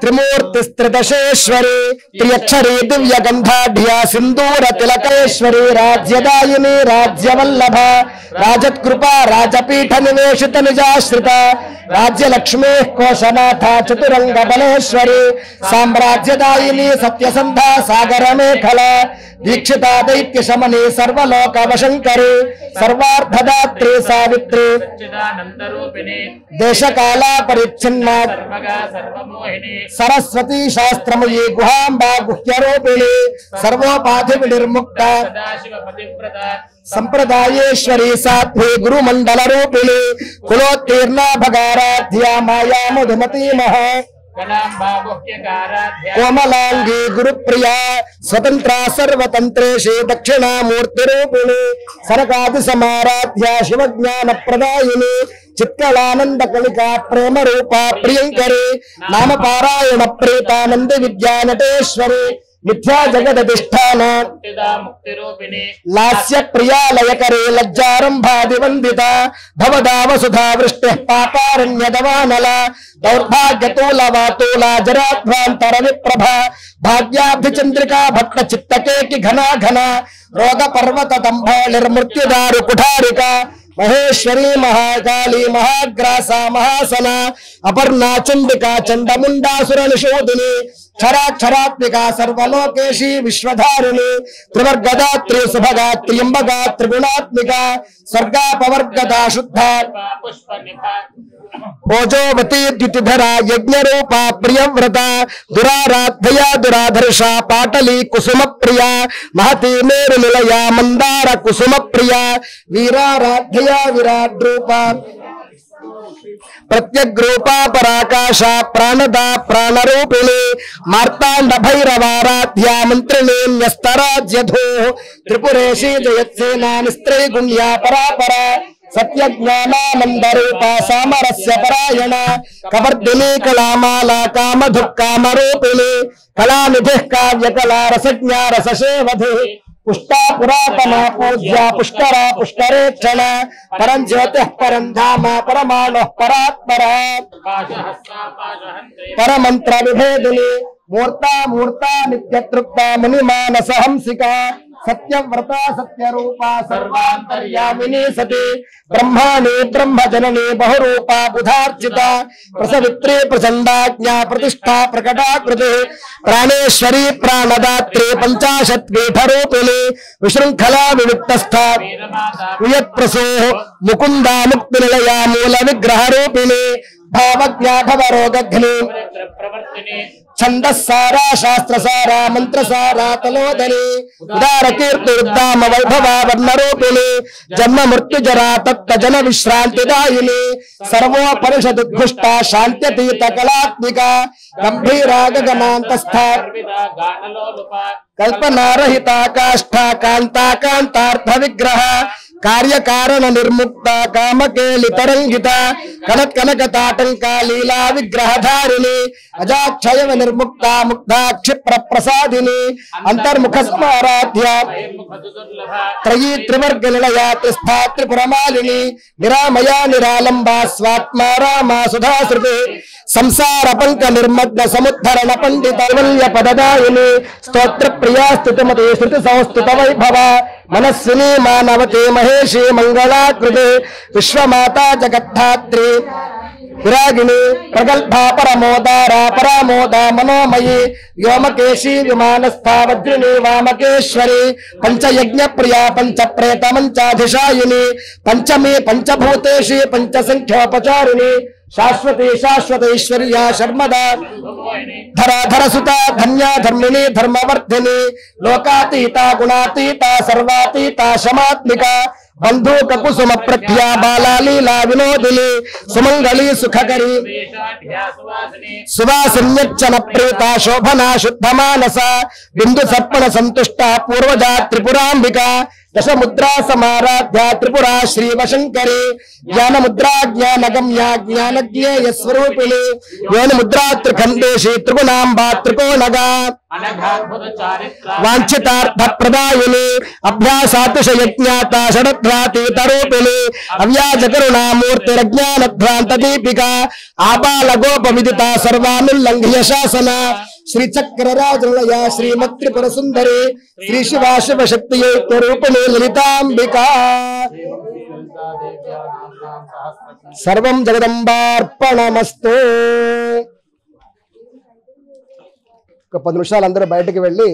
त्रिमूर्तिस्त्रिदशेश्वरी त्र्यक्षरी दिव्यगंधाढ्या सिंदूर तिलकेश्वरी राज्यदायिनी राज्यवल्लभ राजत्कृपा राजपीठ निवेशित निजाश्रित राज्यलक्ष्मी कोशनाथा चतुरंग बलेश्वरी साम्राज्यदायिनी सत्यसंधा सागर मेखला दीक्षिता दैत्य शमनी सर्वलोक वशंकरी सर्वार्थदात्री सावित्री देशकाला परिच्छिन्ना सरस्वती शास्त्रमयी गुहांबा गुह्यरूपिणी सर्वोपाधि विनिर्मुक्ता संप्रदायेश्वरी साध्वी गुरुमंडल रूपिणी कुलोत्तीर्णा भगाराध्या माया मधुमती महा कोमलांगी गुरुप्रिया स्वतंत्रा सर्वतंत्रेशे दक्षिणामूर्ति रूपिणी सरकादि समाराध्या शिवज्ञान प्रदायिनी चित्कलानंद कलिका प्रेम रूपा प्रियंकरी नाम पारायण प्रीतानंद विद्या नटेश्वरी मिथ्या जगदधिष्ठान लास्य प्रिया लयकरे लज्जारंभादिवंदिता भवदा वसुधा वृष्टिः पापारण्यदवानला दौर्भाग्यतूलवातूला जराध्वांतर विप्रभा भाग्याब्धिचंद्रिका भक्त चित्तकेकि घना घना रोग पर्वत दंभोलिर्मृत्युदारु कुठारिका महेश्वरी महाकाली महाग्रासा महासना अपर्णा चंडिका चंडमुंडासुर निशोधिनी क्षराक्षरात्मिका सर्वलोकेशी विश्वधारिणी त्रिवर्गदात्री सुभगा त्र्यंबका त्रिगुणात्मिका स्वर्गापवर्गदा शुद्धा ओजोवती द्युतिधरा यज्ञरूपा प्रियव्रता दुराराध्यया दुराधर्षा पाटली कुसुम प्रिया महती मेरु निलया मंदार कुसुम प्रिया वीराराध्यया विराट रूपा प्रत्यग्रूपा पराकाशा प्राणदा प्राणरूपिणी मार्तांड भैरवाराध्या मंत्रिणी न्यस्तराज्यधो त्रिपुरेशी जयत्सेना निस्त्री गुण्या परापरा सत्यज्ञानानंद रूपा सामरस्य परायणा कवर्दिनी कलामाला कामधुक् कामरूपिणी कलानिधिः काव्यकला रसज्ञा रससेवधिः पुष्टा पुरातना पूज्या पुष्करा पुष्करेक्षणा परं ज्योतिः परं धाम परमाणुः परात्परा परमंत्र विभेदिनी मूर्ता मूर्ता नित्यतृप्ता मुनिमानसहंसिका सत्यव्रता सत्यरूपा सर्वान्तर्यामिनी सती ब्रह्माणी ब्रह्मजननी बहुरूपा बुधार्चिता प्रसवित्री प्रचंडाज्ञा प्रतिष्ठा प्रकटाकृति प्राणेश्वरी प्राणदात्री पंचाशत् पीठरूपिणी विशृंखला विविक्तस्था वियत्प्रसोः मुकुंदा मुक्तिनिलया मूल विग्रह रूपिणी भावज्ञा भवरोगघ्नी छंदस्सारा शास्त्रसारा मंत्रसारा तलोदनी उदार कीर्ति उद्दाम वैभवा वर्णरूपिणी जन्म मृत्यु जरा तत्त जन विश्रांतिदायिनी सर्वोपनिषदुद्घुष्टा शांत्यतीत कलात्मिका गंभीरा गगनान्तस्था कल्पनारहिता काष्ठा कांता कांतार्थ विग्रह कार्य कारण निर्मुक्ता कामकेली तरंगिता कनक कनकताटंका लीला विग्रहधारिणी अजाक्षय निर्मुक्ता मुग्धा क्षिप्र प्रसादिनी अंतर्मुख स्माराध्या त्रयी त्रिवर्ग निलया त्रिस्था त्रिपुरमालिनी निरामया निरालंबा स्वात्मा रामा सुधाश्रुति संसार पंक निर्मग्न समुद्धरण पंडित वल्य पददायिनी स्तोत्र प्रिया स्तुतिमती श्रुति संस्तुत वैभवा मनस्विनी मानवती महेशी मंगलाकृति विश्वमाता जगद्धात्री विरागिणी प्रगल्भा परमोदारा परामोदा मनोमयी व्योमकेशी विमानस्था वज्रिणी वामकेश्वरी पंचयज्ञ प्रिया पंच प्रेत मंचाधिशायिनी पंचमी पंचभूतेशी पंचसंख्योपचारिणी शाश्वती शाश्वतेश्वर्या शर्मदा धराधर सुता धन्या धर्मिणी धर्मवर्धिनी लोकातीता गुणातीता सर्वातीता शमात्मिका बंधुक कुसुम प्रख्या बाला लीला विनोदिनी सुमंगली सुखकरी सुवासिन्यच्चन प्रीता शोभना शुद्ध मानसा बिंदु सर्पण संतुष्टा पूर्वजा त्रिपुरांबिका दशमुद्रा समाराध्या त्रिपुरा श्रीवशंकरी ज्ञानमुद्रा ज्ञानगम्या ज्ञानज्ञेय स्वरूपिणी योनिमुद्रा त्रिखंडेशी त्रिगुणांबा त्रिकोणगा वांछितार्थ प्रदायिनी अभ्यासातिशयज्ञाता षडध्रातीतरूपिणी अव्याज करुणामूर्तिरज्ञानध्वांत दीपिका आबाल गोप विदिता सर्वानुल्लंघ्य शासना श्री चक्रराजलया श्रीमत्त्रिपुर सुंदरी श्री शिवा शिव शक्ति रूपिणी ललितांबिका सर्वं जगदंबार्पणमस्तु। 10 నిమిషాలు అందరూ బయటికి వెళ్ళి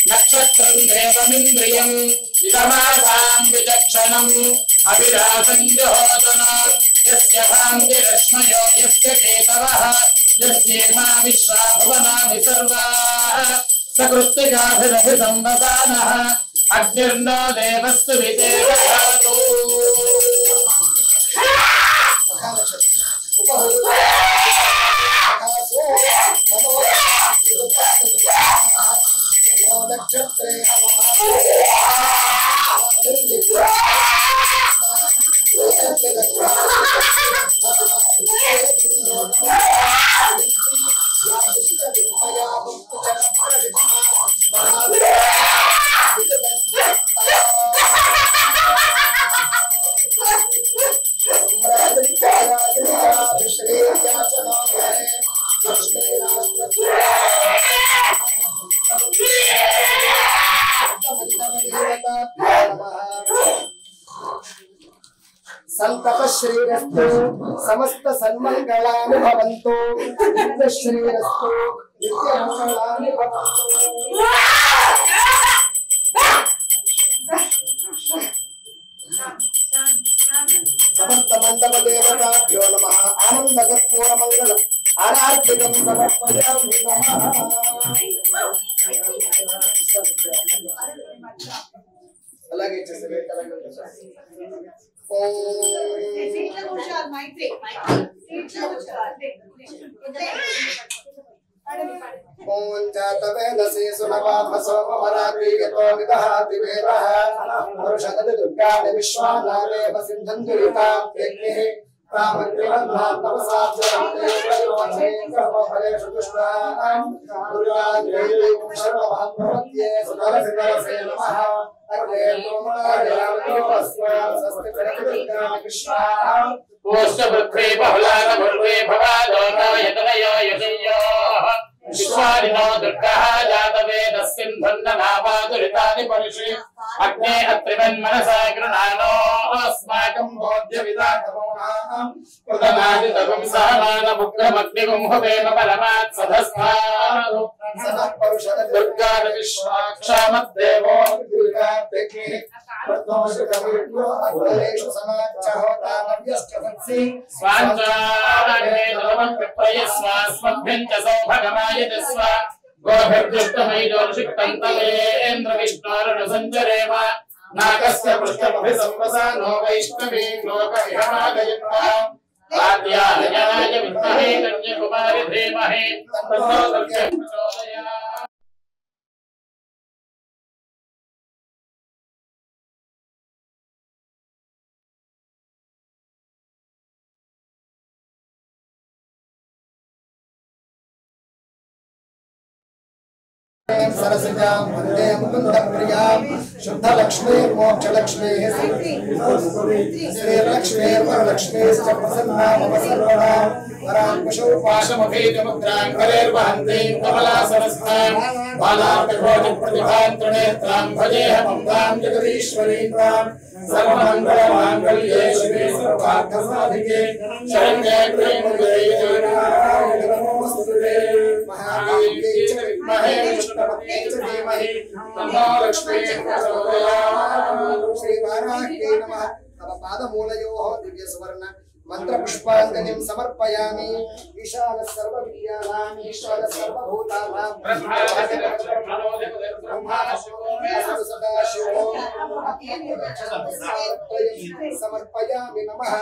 नक्षत्रं देवमिन्द्रियम् इदमासां विचक्षणम् अविरासं जहोतनो यस्य भान्तिरश्मयो यस्य केतवः यस्येमा विश्वा भुवनानि सर्वाः सकृत्तिकाभिरभिसंवसानः अग्निर्नो देवस्तु विदेवधातु संतपश्रीरस्तु समस्त सन्मंगलानि भवन्तु नित्यश्रीरस्तु नित्यमंगलानि भवन्तु समस्त मंडप देवताभ्यो नमः आनंदकर्पूर मंगल आराध्यकं समर्पयामि नमः అలాగే చేసే ओम जातवेदसे सुनवामसोमरात्रियतो निदहाति वेदः पुरुषगति दुर्गाणि विश्वानामेव सिन्धन्तुरितां प्रज्ञे रामग्रिवन्धां तपसाब्जन्ते प्रयोजने कर्मफलेषु दुष्टानां दुर्गादेवी सर्वमहं प्रपद्ये सुधरसिधरसे नमः अग्ने नमोऽस्मान् स्वस्ति प्रकृतिर्गा विश्वाः ओष्टवृत्रे बहुलानभुर्वे भवादोतायतनयो यशय्योः विश्वारिणो दुर्गः जातवेदस्सिन्धन्ननावादुरितानि परिषि अग्ने अत्रिवन्मनसा गृणानो अस्माकं बोध्यविदातमोनां कृतनादितगुं सहमानमुग्रमग्निगुं हुवेम परमात् सधस्तानु दुर्गाद विश्वाक्षामद्देवो दुर्गा प्रज्ञे प्रदोषकविर्यो अग्नेषु समाच्चहोतानव्यश्च सत्सि स्वाञ्चाग्ने नमः प्रयस्वास्मभ्यं च सौभगमायतस्व गोभिर्दुष्टमैदोर्षिक्तं तवेन्द्र विष्णोरुणसञ्चरेम नाकस्य पृष्ठमभिसंवसानो वैष्णवीं लोकविहमादयन्ताम् आद्यायनाय विद्महे कन्याकुमारी धीमहि तन्नो दुर्गे प्रचोदयात् सरसिजां वन्दे मुकुन्दप्रियां शुद्धलक्ष्मीर्मोक्षलक्ष्मीः श्रीलक्ष्मीर्वरलक्ष्मीश्च प्रसन्ना मम सर्वदा पाशमभीतमुद्रां करेर्वहन्तीं कमलासनस्थां बालार्कघोषप्रतिभां त्रिनेत्रां भजेऽहं तां जगदीश्वरीं तां सर्वमङ्गलमाङ्गल्ये शिवे सर्वार्थसाधिके शरण्ये त्र्यम्बके नमोऽस्तुते महाकाव्ये च विद्महे विष्णुपत्न्यै च धीमहि तन्नो लक्ष्मीः प्रचोदयात् श्रीवाराह्यै नमः तव पादमूलयोः दिव्यसुवर्ण मंत्रपुष्पाञ्जलिं समर्पयामि ईशानः सर्वविद्यानाम् ईश्वरः सर्वभूतानां समर्पयामि नमः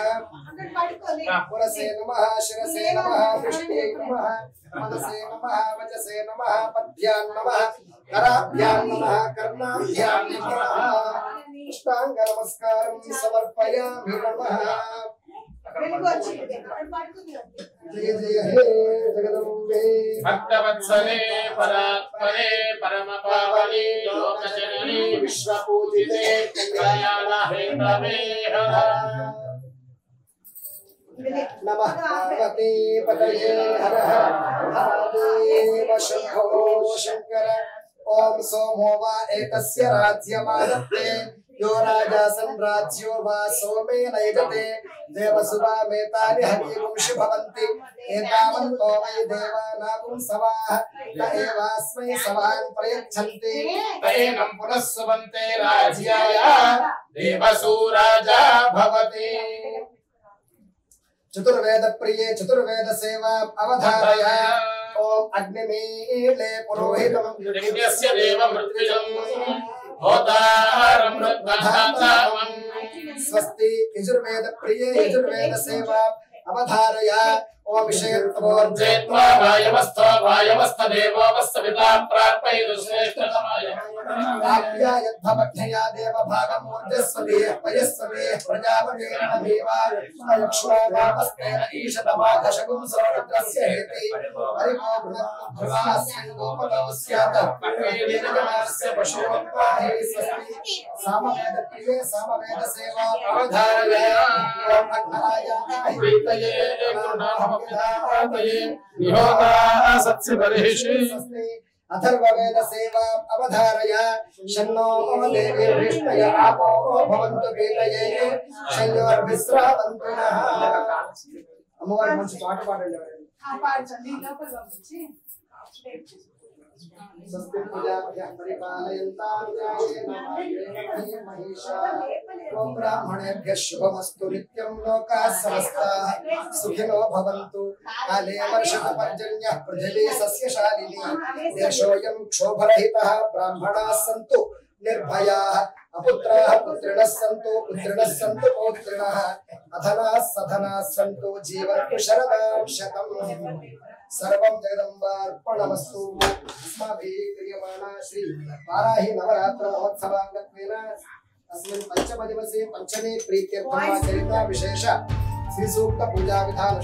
पुरसे नमः शिरसे नमः दृष्टे नमः मनसे नमः वचसे नमः पद्भ्यां नमः कराभ्यां नमः कर्णाभ्यां नमः अष्टांग नमस्कारं समर्पयामि नमः जय जय हे जगदम्बे भक्तवत्सले परात्परे परमपावने लोकजननी विश्वपूजिते कल्याणहेतवे नमः पार्वती पतये हर हर महादेव शंभो शंकर ओम सोमो वा एकस्य राज्यमादत्ते यो राजा संराज्यो वा सोमे नैजते देवसुवा मेतानि हवीगुंषि भवन्ति एतावन्तो वै देवानागुं सवाः त एवास्मै सवान् प्रयच्छन्ति तैनं पुनः सुवन्ते राज्याय देवसु राजा भवति चतुर्वेद प्रिये चतुर्वेद सेवा अवधारय ओम अग्निमीले पुरोहितम् यज्ञस्य देव मृत्युजं होतारं मृद्धातावं स्वस्ति यजुर्वेद प्रिये यजुर्वेद सेवा अवधारय ओम विषयत्वोर्जेत्वा वायवस्थदेवो वस्तविता प्रार्पयितुश्रेष्ठतमाय आप्यायद्भवज्ञया देव भागमूर्जस्वते पयस्वते प्रजापतिर्नभीवा लक्ष्मणावस्तेन ईशतमाघशगुं सौरुद्रस्य हेति परिपोभृतस्मिन् गोपतो स्यात् निर्जनस्य पशुवत्पाहे स्वस्ति सामवेदप्रिये सामवेदसेवा अवधारय ओम अग्नरायाय प्रीतये गुणाभवपितापतये निहोता सत्सिबर्हिषि अथर्ववेद सेवा अवधारय शन्नो देवी हृष्टय आपो भवन्तु पीतये शयोर्विश्रावन्तु नः అమ్మవారి మంచి పాట పాడండి स्वस्ति प्रजाभ्यः परिपालयन्तां न्यायेन मार्गेण महिषा ओम ब्राह्मणेभ्यः शुभमस्तु नित्यं लोकाः समस्ताः सुखिनो भवन्तु काले वर्षतु पर्जन्यः पृथिवी सस्यशालिनी देशोऽयं क्षोभरहितः ब्राह्मणाः सन्तु निर्भयाः अपुत्राः पुत्रिणः सन्तु पौत्रिणः अधनाः सधनाः सन्तु जीवन्तु शरदां शतम् सर्वं जगदम्बार्पणमस्तु अस्माभिः क्रियमाणा श्री वाराही नवरात्र महोत्सवाङ्गत्वेन अस्मिन् पंचमदिवसे पंचमे प्रीत्यर्थमाचरिता विशेष श्री सूक्त पूजा विधान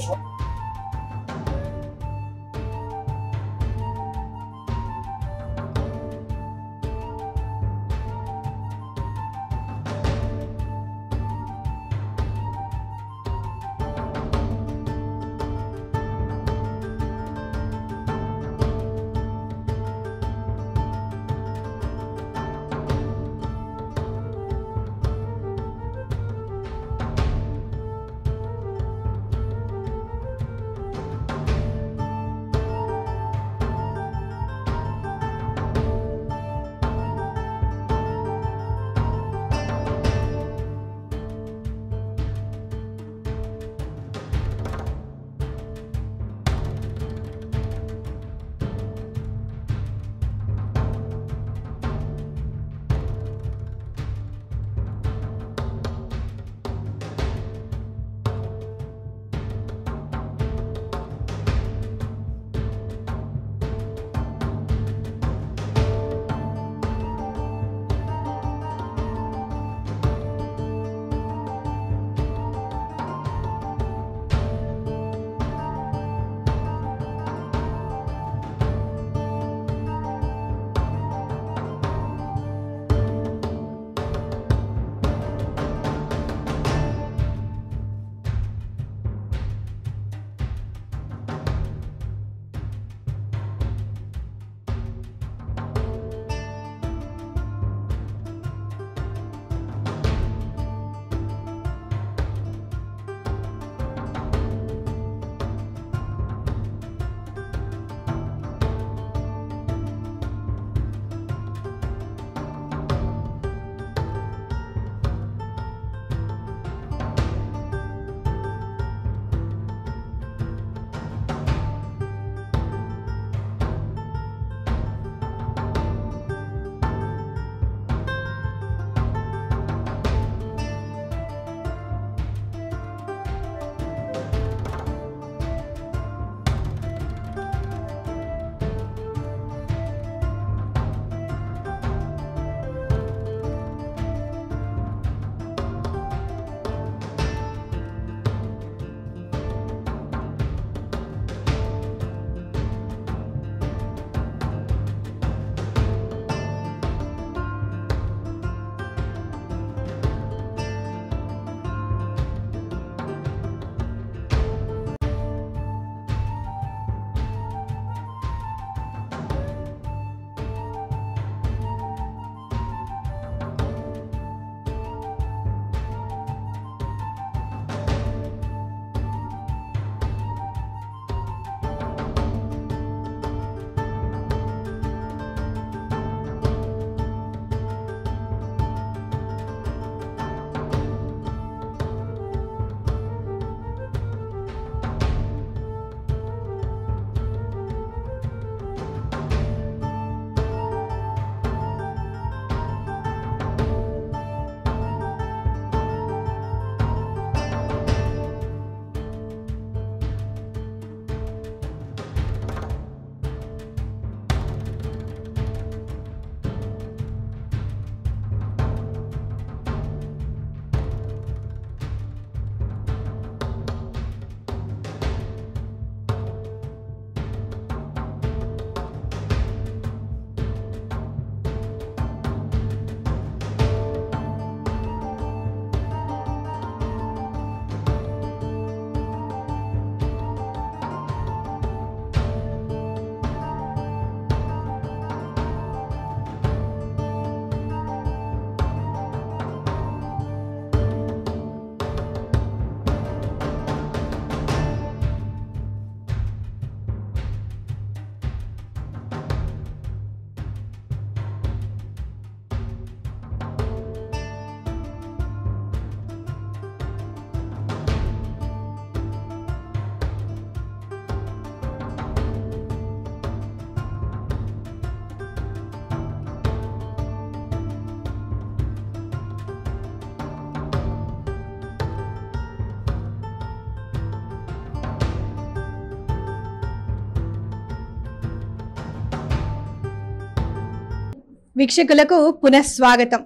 వీక్షకులకు పునఃస్వాగతం.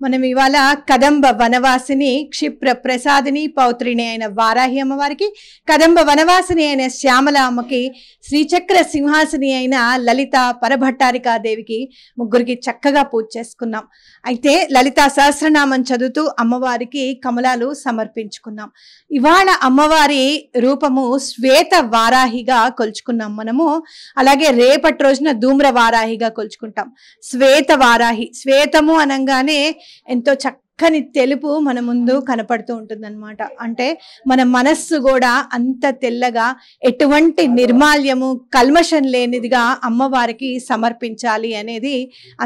మనం ఇవాళ కదంబ వనవాసిని క్షిప్ర ప్రసాదిని పౌత్రిని అయిన వారాహి అమ్మవారికి, కదంబ వనవాసిని అయిన శ్యామల అమ్మకి, శ్రీచక్ర సింహాసిని అయిన లలిత పరభట్టారికాదేవికి ముగ్గురికి చక్కగా పూజ చేసుకున్నాం. అయితే లలితా సహస్రనామం చదువుతూ అమ్మవారికి కమలాలు సమర్పించుకున్నాం. ఇవాళ అమ్మవారి రూపము శ్వేత వారాహిగా కొలుచుకున్నాం మనము. అలాగే రేపటి రోజున ధూమ్ర వారాహిగా కొలుచుకుంటాం. శ్వేత వారాహి, శ్వేతము అనగానే ఎంతో చక్కని తెలుపు మన ముందు కనపడుతూ ఉంటుంది అనమాట. అంటే మన మనస్సు కూడా అంత తెల్లగా, ఎటువంటి నిర్మాల్యము కల్మషం లేనిదిగా అమ్మవారికి సమర్పించాలి అనేది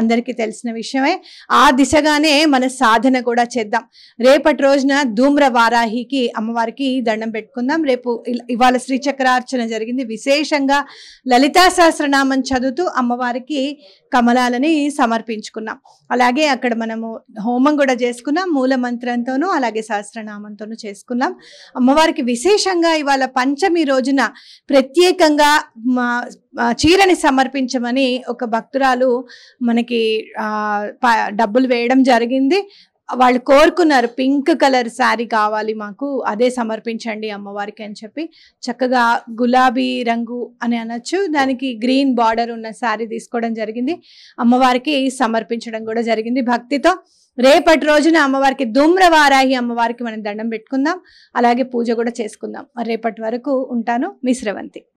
అందరికీ తెలిసిన విషయమే. ఆ దిశగానే మన సాధన కూడా చేద్దాం. రేపటి రోజున ధూమ్ర వారాహికి అమ్మవారికి దండం పెట్టుకుందాం. రేపు ఇవాళ శ్రీచక్రార్చన జరిగింది. విశేషంగా లలితా సహస్రనామం చదువుతూ అమ్మవారికి కమలాలని సమర్పించుకున్నాం. అలాగే అక్కడ మనము హోమం కూడా చేసుకున్నాం, మూల మంత్రంతోనూ అలాగే సహస్రనామంతోనూ చేసుకున్నాం. అమ్మవారికి విశేషంగా ఇవాళ పంచమి రోజున ప్రత్యేకంగా చీరని సమర్పించమని ఒక భక్తురాలు మనకి డబ్బులు వేయడం జరిగింది. వాళ్ళు కోరుకున్నారు, పింక్ కలర్ శారీ కావాలి మాకు, అదే సమర్పించండి అమ్మవారికి అని చెప్పి. చక్కగా గులాబీ రంగు అని అనొచ్చు, దానికి గ్రీన్ బార్డర్ ఉన్న శారీ తీసుకోవడం జరిగింది. అమ్మవారికి సమర్పించడం కూడా జరిగింది భక్తితో. రేపటి రోజున అమ్మవారికి ధూమ్ర వారాహి అమ్మవారికి మనం దండం పెట్టుకుందాం, అలాగే పూజ కూడా చేసుకుందాం. రేపటి వరకు ఉంటాను. మీ శ్రవంతి.